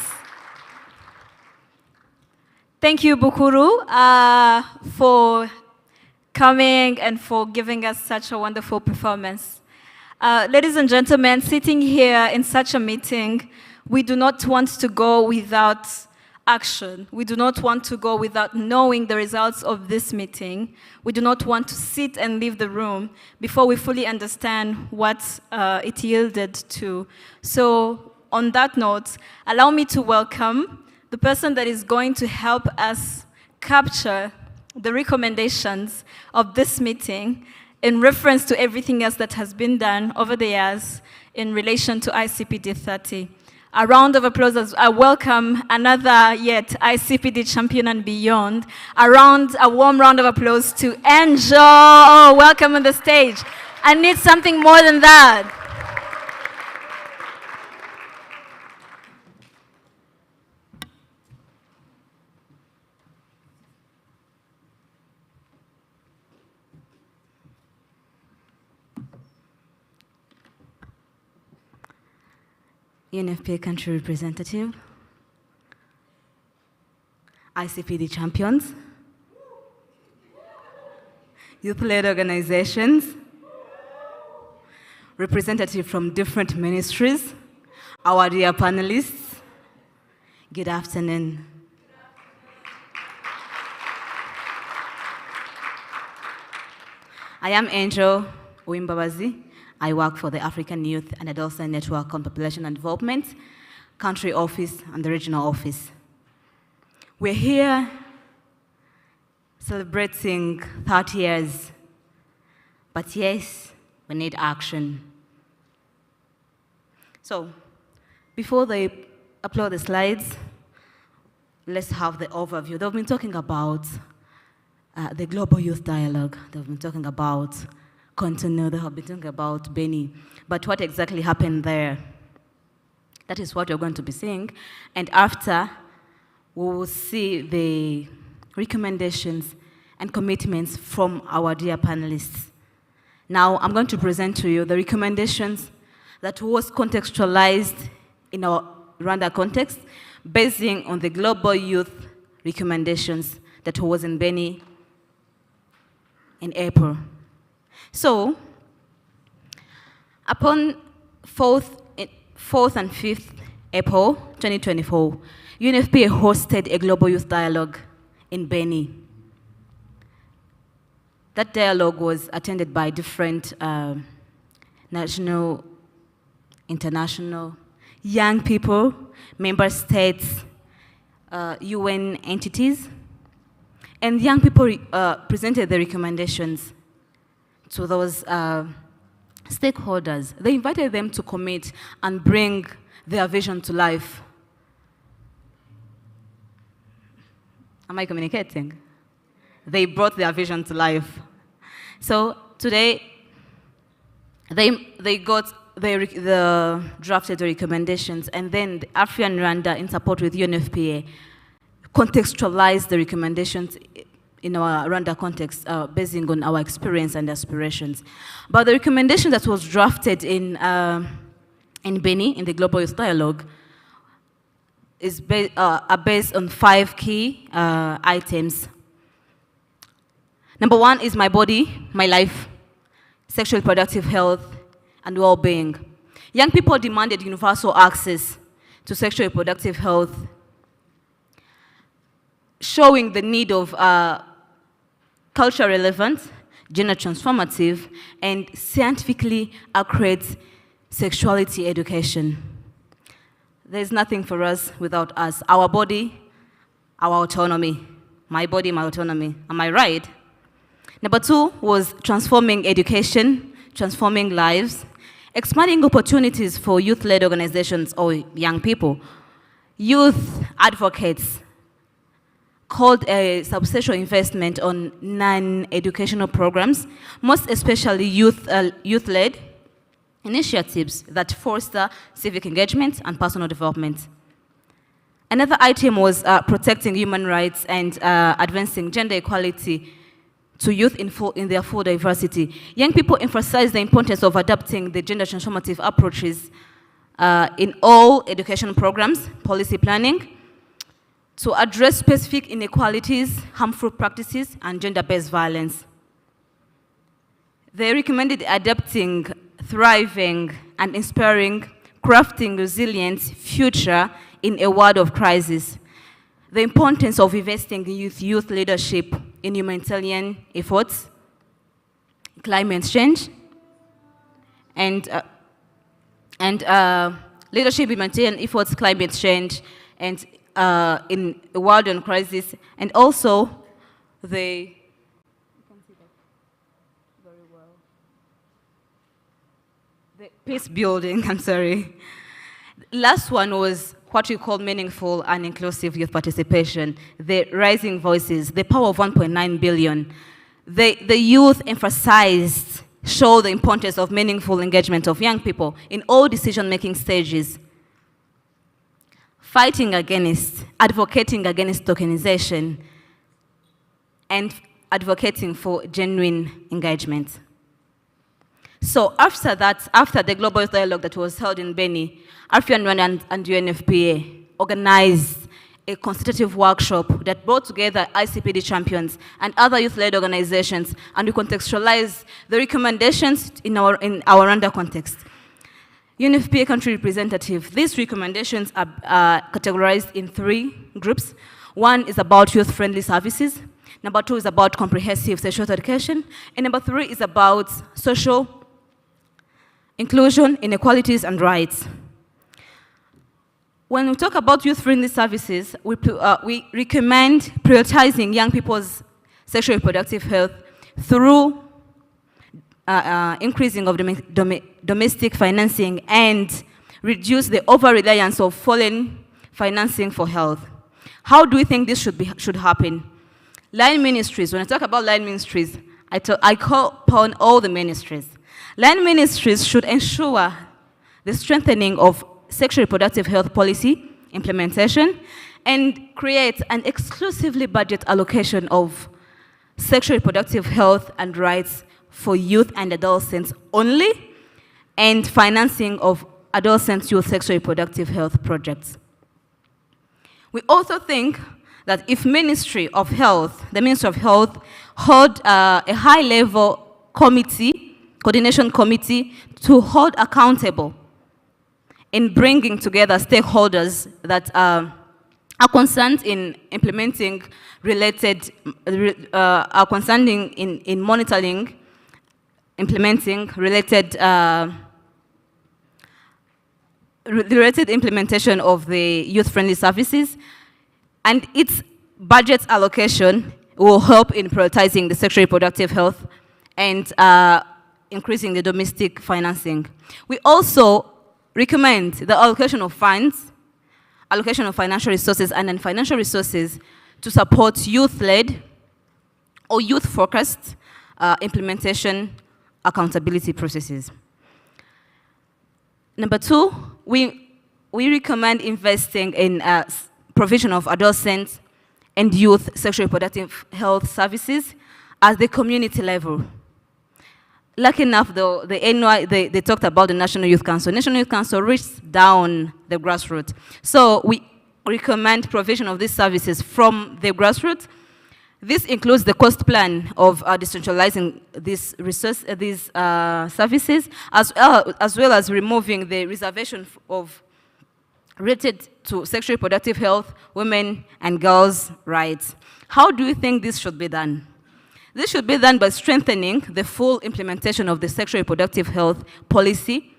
Thank you, Bukuru, for coming and for giving us such a wonderful performance. Ladies and gentlemen, sitting here in such a meeting, we do not want to go without action. We do not want to go without knowing the results of this meeting. We do not want to sit and leave the room before we fully understand what it yielded to. So on that note, allow me to welcome the person that is going to help us capture the recommendations of this meeting in reference to everything else that has been done over the years in relation to ICPD30. A round of applause as I welcome another yet ICPD champion and beyond. A warm round of applause to Angel. Oh, welcome on the stage. I need something more than that. UNFPA country representative, ICPD champions, youth-led organizations, representatives from different ministries, our dear panelists, Good afternoon. I am Angel Uimbabazi. I work for the African Youth and Adolescent Network on Population and Development, Country Office and the Regional Office. We're here celebrating 30 years, but yes, we need action. So, before they upload the slides, let's have the overview. They've been talking about the Global Youth Dialogue. They've been talking about Cotonou. They have been talking about Beni. But what exactly happened there? That is what we're going to be seeing. And after, we will see the recommendations and commitments from our dear panelists. Now, I'm going to present to you the recommendations that was contextualized in our Rwanda context, basing on the Global Youth recommendations that was in Beni in April. So, upon 4th and 5th April 2024, UNFPA hosted a Global Youth Dialogue in Beni. That dialogue was attended by different national, international, young people, member states, UN entities, and young people presented the recommendations to those stakeholders. They invited them to commit and bring their vision to life. Am I communicating? They brought their vision to life. So today, they got the drafted recommendations, and then the African Rwanda, in support with UNFPA, contextualized the recommendations in our Rwanda context, basing on our experience and aspirations. But the recommendation that was drafted in Beni, in the Global Youth Dialogue, are based on 5 key items. Number 1 is my body, my life, sexual reproductive health, and well-being. Young people demanded universal access to sexual reproductive health, showing the need of culture relevant, gender transformative, and scientifically accurate sexuality education. There's nothing for us without us. Our body, our autonomy. My body, my autonomy. Am I right? Number 2 was transforming education, transforming lives, expanding opportunities for youth-led organizations or young people. Youth advocates called a substantial investment on non-educational programs, most especially youth-led initiatives that foster civic engagement and personal development. Another item was protecting human rights and advancing gender equality to youth in their full diversity. Young people emphasize the importance of adopting the gender transformative approaches in all education programs, policy planning, to address specific inequalities, harmful practices, and gender-based violence. They recommended adapting, thriving, and inspiring, crafting resilient future in a world of crisis. The importance of investing in youth leadership in humanitarian efforts, climate change, and leadership in humanitarian efforts, climate change, and in a world in crisis, and also the peace building, I'm sorry. Last one was what we call meaningful and inclusive youth participation, the rising voices, the power of 1.9 billion. The youth emphasized, show the importance of meaningful engagement of young people in all decision-making stages, fighting against, advocating against tokenization, and advocating for genuine engagement. So after that, after the Global Youth Dialogue that was held in Beni, African Rwanda and UNFPA organized a consultative workshop that brought together ICPD champions and other youth-led organizations, and we contextualized the recommendations in our Rwanda context. UNFPA country representative, these recommendations are categorized in 3 groups. One is about youth-friendly services. Number 2 is about comprehensive sexual education. And number 3 is about social inclusion, inequalities, and rights. When we talk about youth-friendly services, we recommend prioritizing young people's sexual reproductive health through increasing of domestic financing and reduce the over-reliance of foreign financing for health. How do we think this should happen? Line ministries, when I talk about line ministries, I call upon all the ministries. Line ministries should ensure the strengthening of sexual reproductive health policy implementation and create an exclusively budget allocation of sexual reproductive health and rights for youth and adolescents only, and financing of adolescent youth sexual reproductive health projects. We also think that if Ministry of Health, the Ministry of Health, hold a high-level committee, coordination committee, to hold accountable in bringing together stakeholders that are concerned in implementing related, are concerned in monitoring, implementing related implementation of the youth-friendly services, and its budget allocation will help in prioritizing the sexual reproductive health and increasing the domestic financing. We also recommend the allocation of funds, allocation of financial resources and non-financial resources to support youth-led or youth-focused implementation accountability processes. Number 2, we recommend investing in provision of adolescent and youth sexual reproductive health services at the community level. Lucky enough, though, they talked about the National Youth Council. National Youth Council reached down the grassroots. So we recommend provision of these services from the grassroots. This includes the cost plan of decentralizing these services, as well as removing the reservation of related to sexual reproductive health, women and girls' rights. How do you think this should be done? This should be done by strengthening the full implementation of the sexual reproductive health policy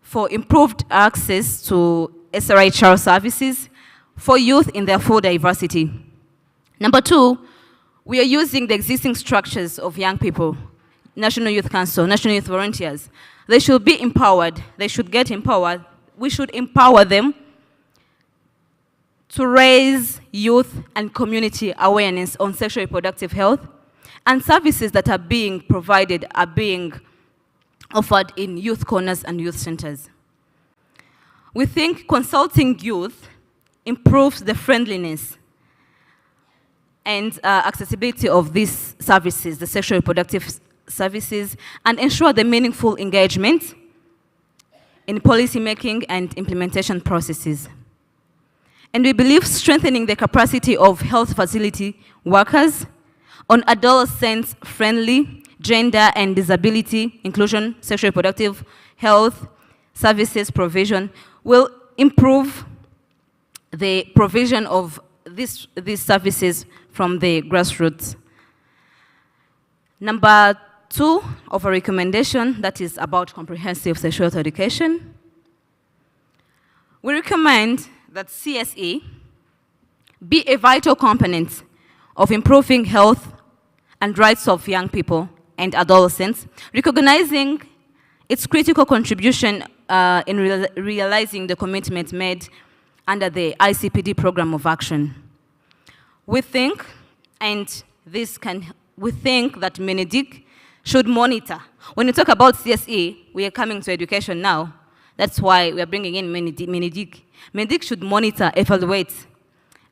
for improved access to SRI child services for youth in their full diversity. Number 2, we are using the existing structures of young people, National Youth Council, National Youth Volunteers. They should be empowered. They should get empowered. We should empower them to raise youth and community awareness on sexual reproductive health, and services that are being provided are being offered in youth corners and youth centers. We think consulting youth improves the friendliness and accessibility of these services, the sexual reproductive services, and ensure the meaningful engagement in policy making and implementation processes. And we believe strengthening the capacity of health facility workers on adolescent-friendly gender and disability inclusion, sexual reproductive health services provision will improve the provision of these services from the grassroots. Number 2 of a recommendation that is about comprehensive sexual health education. We recommend that CSE be a vital component of improving health and rights of young people and adolescents, recognizing its critical contribution in realizing the commitment made under the ICPD program of action. We think, we think that MENEDIC should monitor. When we talk about CSE, we are coming to education now. That's why we are bringing in MENEDIC. MENEDIC should monitor, evaluate,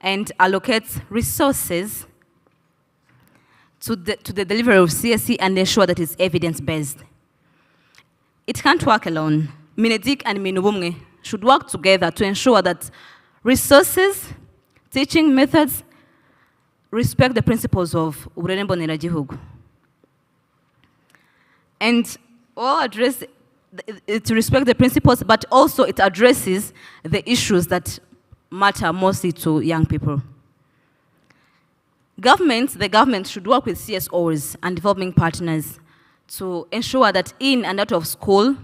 and allocate resources to the delivery of CSE and ensure that it's evidence-based. It can't work alone. MENEDIC and MINUBUMNE should work together to ensure that resources, teaching methods, respect the principles of Uburere Mboneragihugu. And we'll address it respects the principles, but also it addresses the issues that matter mostly to young people. The government should work with CSOs and developing partners to ensure that in and out of school,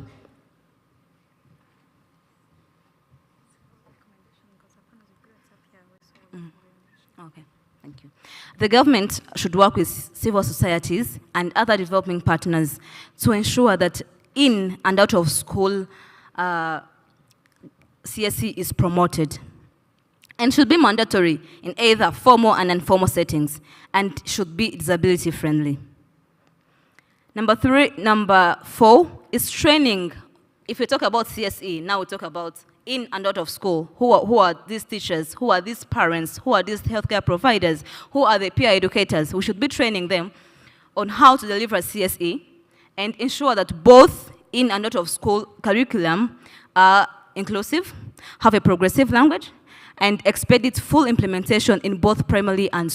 okay, thank you. The government should work with civil societies and other developing partners to ensure that in and out of school, CSE is promoted and should be mandatory in either formal and informal settings and should be disability friendly. Number 4 is training. If we talk about CSE, now we talk about in and out of school. Who are these teachers? Who are these parents? Who are these healthcare providers? Who are the peer educators? We should be training them on how to deliver CSE and ensure that both in and out of school curriculum are inclusive, have a progressive language, and expedite full implementation in both primary and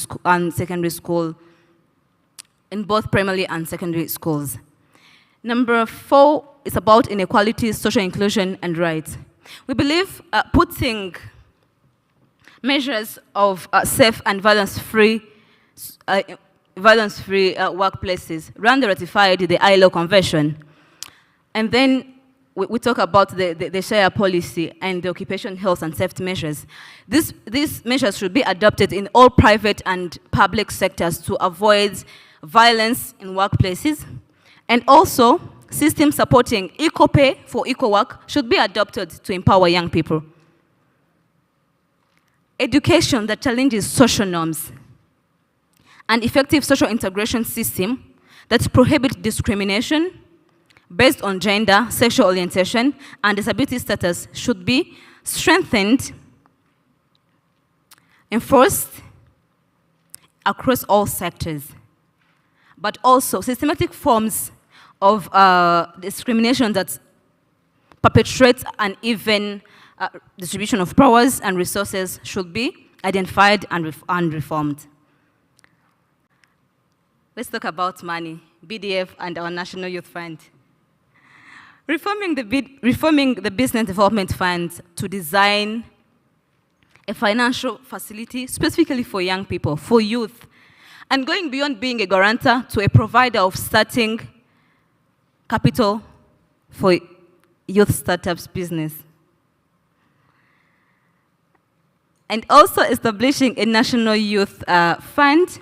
secondary school, schools. Number 4 is about inequality, social inclusion, and rights. We believe putting measures of safe and violence-free workplaces. Rwanda ratified the ILO Convention. And then we talk about the share policy and the occupation health and safety measures. These measures should be adopted in all private and public sectors to avoid violence in workplaces. And also, systems supporting equal pay for equal work should be adopted to empower young people. Education that challenges social norms. An effective social integration system that prohibits discrimination based on gender, sexual orientation, and disability status should be strengthened, enforced across all sectors. But also, systematic forms of discrimination that perpetrates uneven distribution of powers and resources should be identified and reformed. Let's talk about money, BDF and our National Youth Fund. Reforming the Business Development Fund to design a financial facility specifically for young people, for youth, and going beyond being a guarantor to a provider of starting capital for youth startups business. And also establishing a national youth fund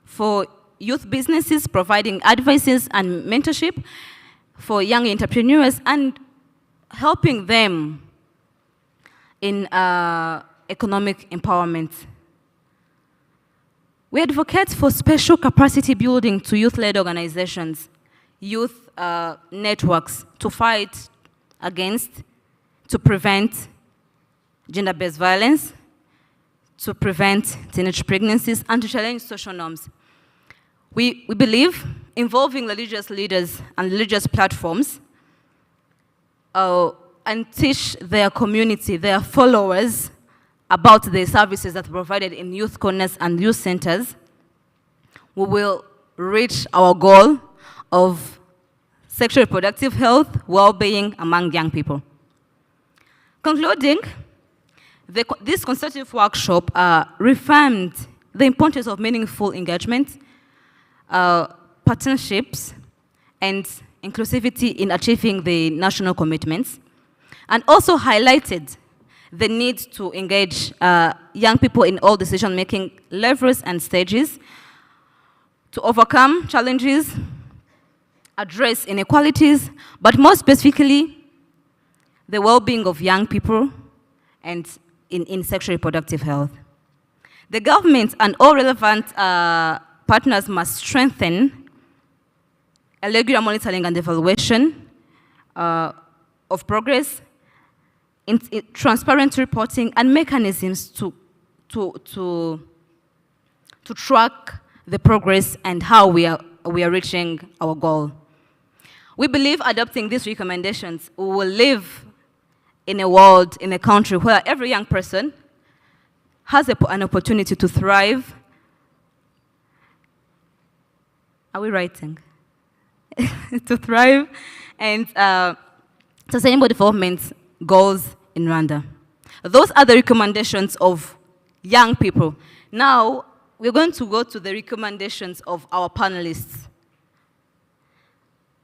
for youth businesses, providing advices and mentorship for young entrepreneurs and helping them in economic empowerment. We advocate for special capacity building to youth-led organizations, youth networks to fight against, to prevent gender-based violence, to prevent teenage pregnancies, and to challenge social norms. We believe involving religious leaders and religious platforms and teach their community, their followers, about the services that are provided in youth corners and youth centers, we will reach our goal of sexual reproductive health, well-being among young people. Concluding, this consultative workshop reaffirmed the importance of meaningful engagement, partnerships, and inclusivity in achieving the national commitments, and also highlighted the need to engage young people in all decision-making levels and stages to overcome challenges, address inequalities, but more specifically, the well-being of young people and in sexual reproductive health. The government and all relevant partners must strengthen a regular monitoring and evaluation of progress, in transparent reporting, and mechanisms to track the progress and how we are reaching our goal. We believe adopting these recommendations, we will live in a world, in a country where every young person has an opportunity to thrive. Are we writing? To thrive and Sustainable Development Goals in Rwanda. Those are the recommendations of young people. Now, we're going to go to the recommendations of our panelists.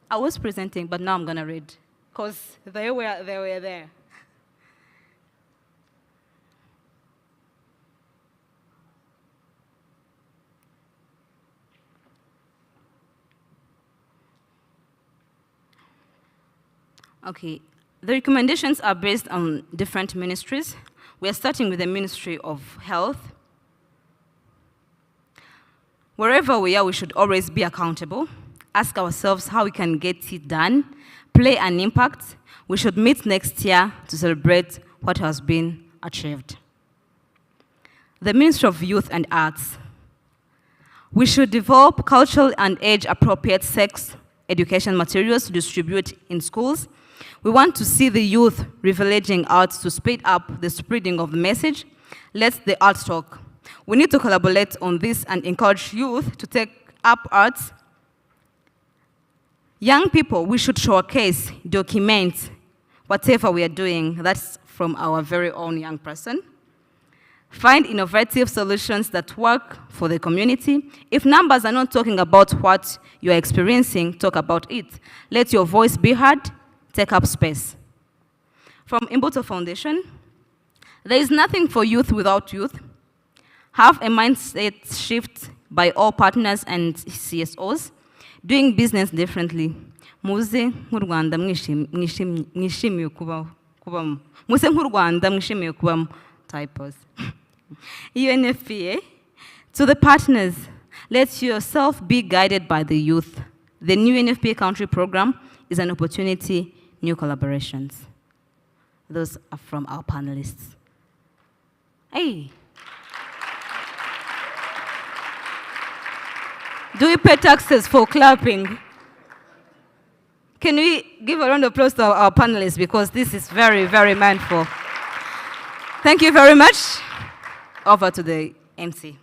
I was presenting, but now I'm going to read, because they were there. Okay, the recommendations are based on different ministries. We are starting with the Ministry of Health. Wherever we are, we should always be accountable, ask ourselves how we can get it done, play an impact. We should meet next year to celebrate what has been achieved. The Ministry of Youth and Arts. We should develop cultural and age-appropriate sex education materials to distribute in schools. We want to see the youth privileging arts to speed up the spreading of the message. Let the arts talk. We need to collaborate on this and encourage youth to take up arts. Young people, we should showcase, document whatever we are doing. That's from our very own young person. Find innovative solutions that work for the community. If numbers are not talking about what you are experiencing, talk about it. Let your voice be heard. Take up space. From Imbuto Foundation, there is nothing for youth without youth. Have a mindset shift by all partners and CSOs, doing business differently. Muze nk'u Rwanda mwishimiye kubamo. Muze nk'u Rwanda mwishimiye kubamo. Typos. UNFPA, to the partners, let yourself be guided by the youth. The new UNFPA country program is an opportunity. New collaborations. Those are from our panelists. Hey. Do we pay taxes for clapping? Can we give a round of applause to our panelists, because this is very, very mindful. Thank you very much. Over to the MC.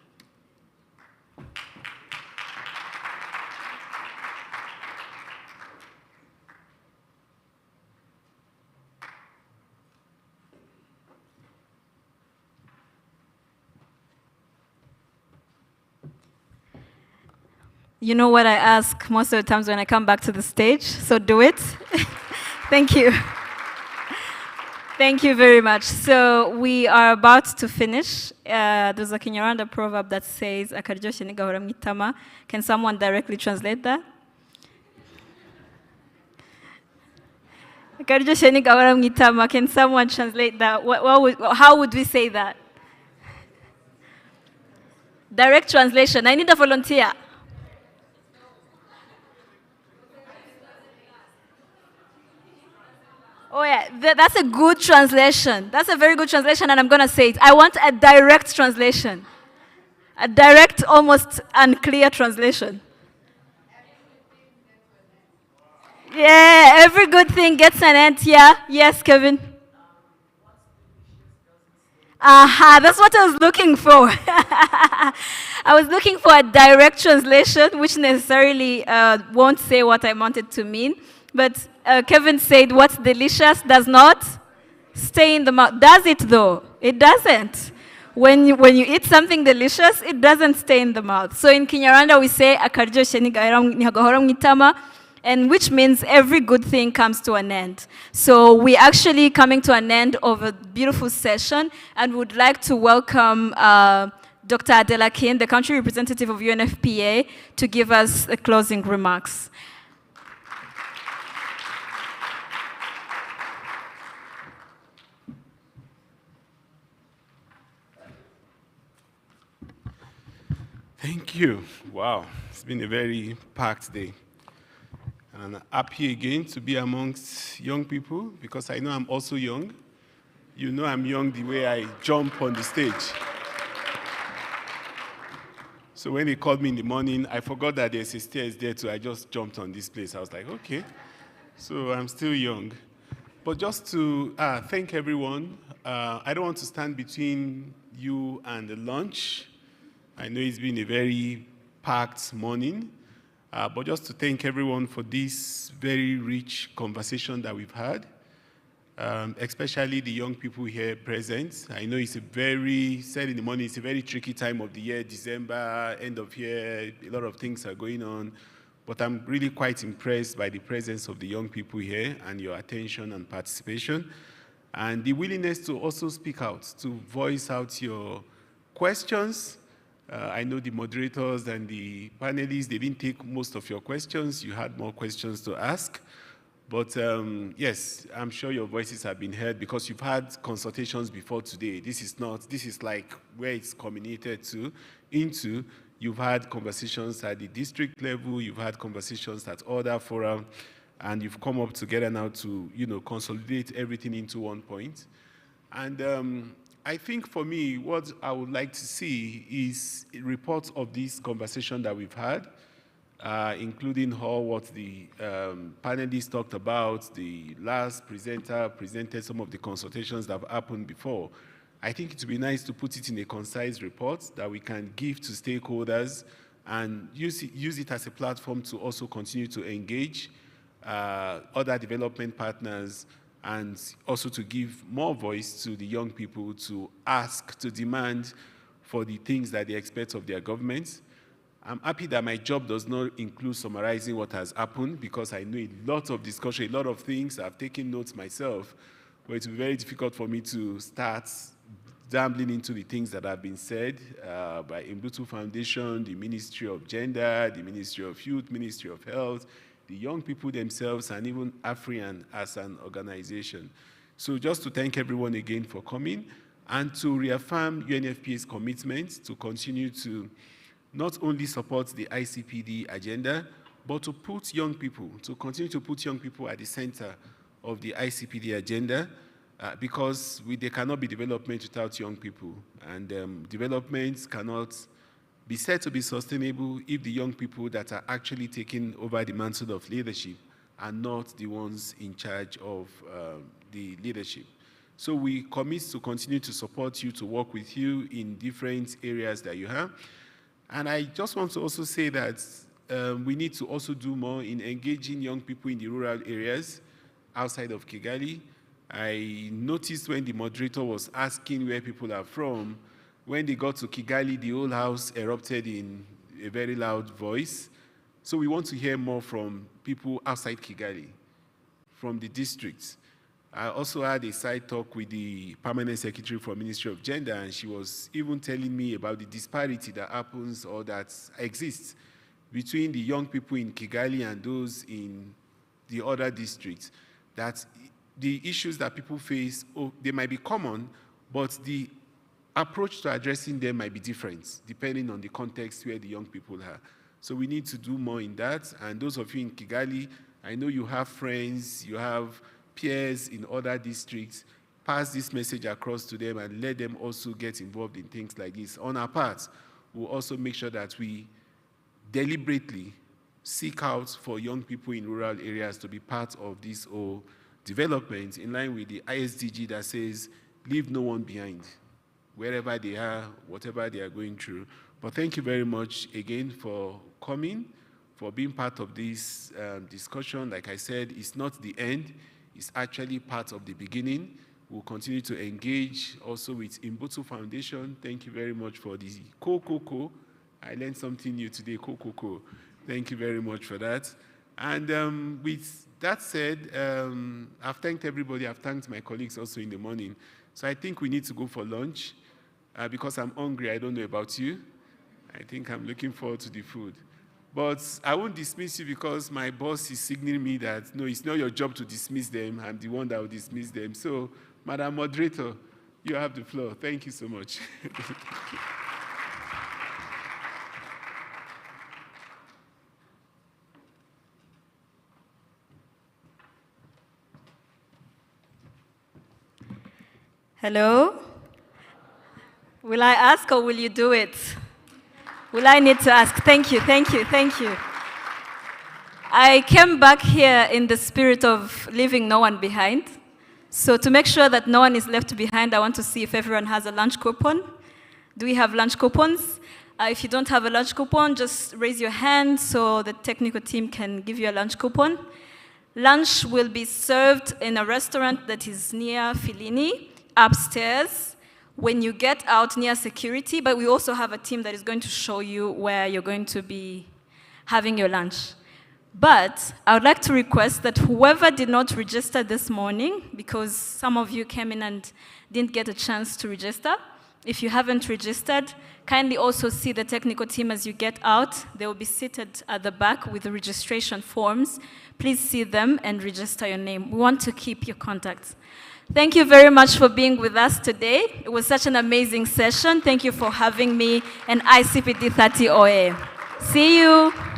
You know what I ask most of the times when I come back to the stage, so do it. Thank you. Thank you very much. So we are about to finish. There's a Kinyarwanda proverb that says, "Akaryoshye ntigahora mu itama." Can someone directly translate that? Akaryoshye ntigahora mu itama. Can someone translate that? How would we say that? Direct translation. I need a volunteer. Oh yeah, that's a good translation. That's a very good translation, and I'm going to say it. I want a direct translation. A direct, almost unclear translation. Yeah, every good thing gets an end. Yeah, yes, Kevin. Aha, that's what I was looking for. I was looking for a direct translation, which necessarily won't say what I wanted to mean. But Kevin said, what's delicious does not stay in the mouth. Does it, though? It doesn't. When you eat something delicious, it doesn't stay in the mouth. So in Kinyarwanda, we say, "Akaryoshye ntigahora mu itama," and which means every good thing comes to an end. So we're actually coming to an end of a beautiful session, and would like to welcome Dr. Adela Kin, the country representative of UNFPA, to give us the closing remarks. Thank you. Wow, it's been a very packed day. And I'm happy again to be amongst young people, because I know I'm also young. You know I'm young the way I jump on the stage. So when they called me in the morning, I forgot that there's a stairs there too. I just jumped on this place. I was like, okay. So I'm still young. But just to thank everyone. I don't want to stand between you and the lunch. I know it's been a very packed morning, but just to thank everyone for this very rich conversation that we've had. especially the young people here present. I know it's a very, said in the morning, it's a very tricky time of the year, December, end of year, a lot of things are going on. But I'm really quite impressed by the presence of the young people here and your attention and participation. And the willingness to also speak out, to voice out your questions. I know the moderators and the panelists, they didn't take most of your questions. You had more questions to ask. But yes, I'm sure your voices have been heard because you've had consultations before today. This is like where it's communicated into. You've had conversations at the district level, you've had conversations at other forums, and you've come up together now to, consolidate everything into one point. And I think for me, what I would like to see is reports of this conversation that we've had, including what the panelists talked about, the last presenter presented some of the consultations that have happened before. I think it would be nice to put it in a concise report that we can give to stakeholders and use it as a platform to also continue to engage other development partners and also to give more voice to the young people to ask, to demand for the things that they expect of their governments. I'm happy that my job does not include summarizing what has happened because I know a lot of discussion, a lot of things. I've taken notes myself, but it will be very difficult for me to start dabbling into the things that have been said by Mbutu Foundation, the Ministry of Gender, the Ministry of Youth, Ministry of Health, the young people themselves, and even AFRIAN as an organization. So just to thank everyone again for coming and to reaffirm UNFPA's commitment to continue to not only support the ICPD agenda, but to put young people, to continue to put young people at the center of the ICPD agenda, because there cannot be development without young people. And development cannot be said to be sustainable if the young people that are actually taking over the mantle of leadership are not the ones in charge of the leadership. So we commit to continue to support you, to work with you in different areas that you have. And I just want to also say that we need to also do more in engaging young people in the rural areas outside of Kigali. I noticed when the moderator was asking where people are from, when they got to Kigali, the whole house erupted in a very loud voice. So we want to hear more from people outside Kigali, from the districts. I also had a side talk with the Permanent Secretary for Ministry of Gender, and she was even telling me about the disparity that happens or that exists between the young people in Kigali and those in the other districts. That the issues that people face, they might be common, but the approach to addressing them might be different, depending on the context where the young people are. So we need to do more in that. And those of you in Kigali, I know you have friends, you have peers in other districts. Pass this message across to them and let them also get involved in things like this. On our part, we'll also make sure that we deliberately seek out for young people in rural areas to be part of this whole development in line with the ISDG that says, leave no one behind, wherever they are, whatever they are going through. But thank you very much again for coming, for being part of this discussion. Like I said, it's not the end. It's actually part of the beginning. We'll continue to engage also with Mbutu Foundation. Thank you very much for the co. I learned something new today, co. Thank you very much for that. And with that said, I've thanked everybody. I've thanked my colleagues also in the morning. So I think we need to go for lunch because I'm hungry. I don't know about you. I think I'm looking forward to the food. But I won't dismiss you because my boss is signaling me that, no, it's not your job to dismiss them. I'm the one that will dismiss them. So, Madam Moderator, you have the floor. Thank you so much. Hello? Will I ask or will you do it? Will I need to ask? Thank you. I came back here in the spirit of leaving no one behind. So to make sure that no one is left behind, I want to see if everyone has a lunch coupon. Do we have lunch coupons? If you don't have a lunch coupon, just raise your hand so the technical team can give you a lunch coupon. Lunch will be served in a restaurant that is near Filini, upstairs, when you get out near security, but we also have a team that is going to show you where you're going to be having your lunch. But I would like to request that whoever did not register this morning, because some of you came in and didn't get a chance to register, if you haven't registered, kindly also see the technical team as you get out. They will be seated at the back with the registration forms. Please see them and register your name. We want to keep your contacts. Thank you very much for being with us today. It was such an amazing session. Thank you for having me, and ICPD30 OA. See you.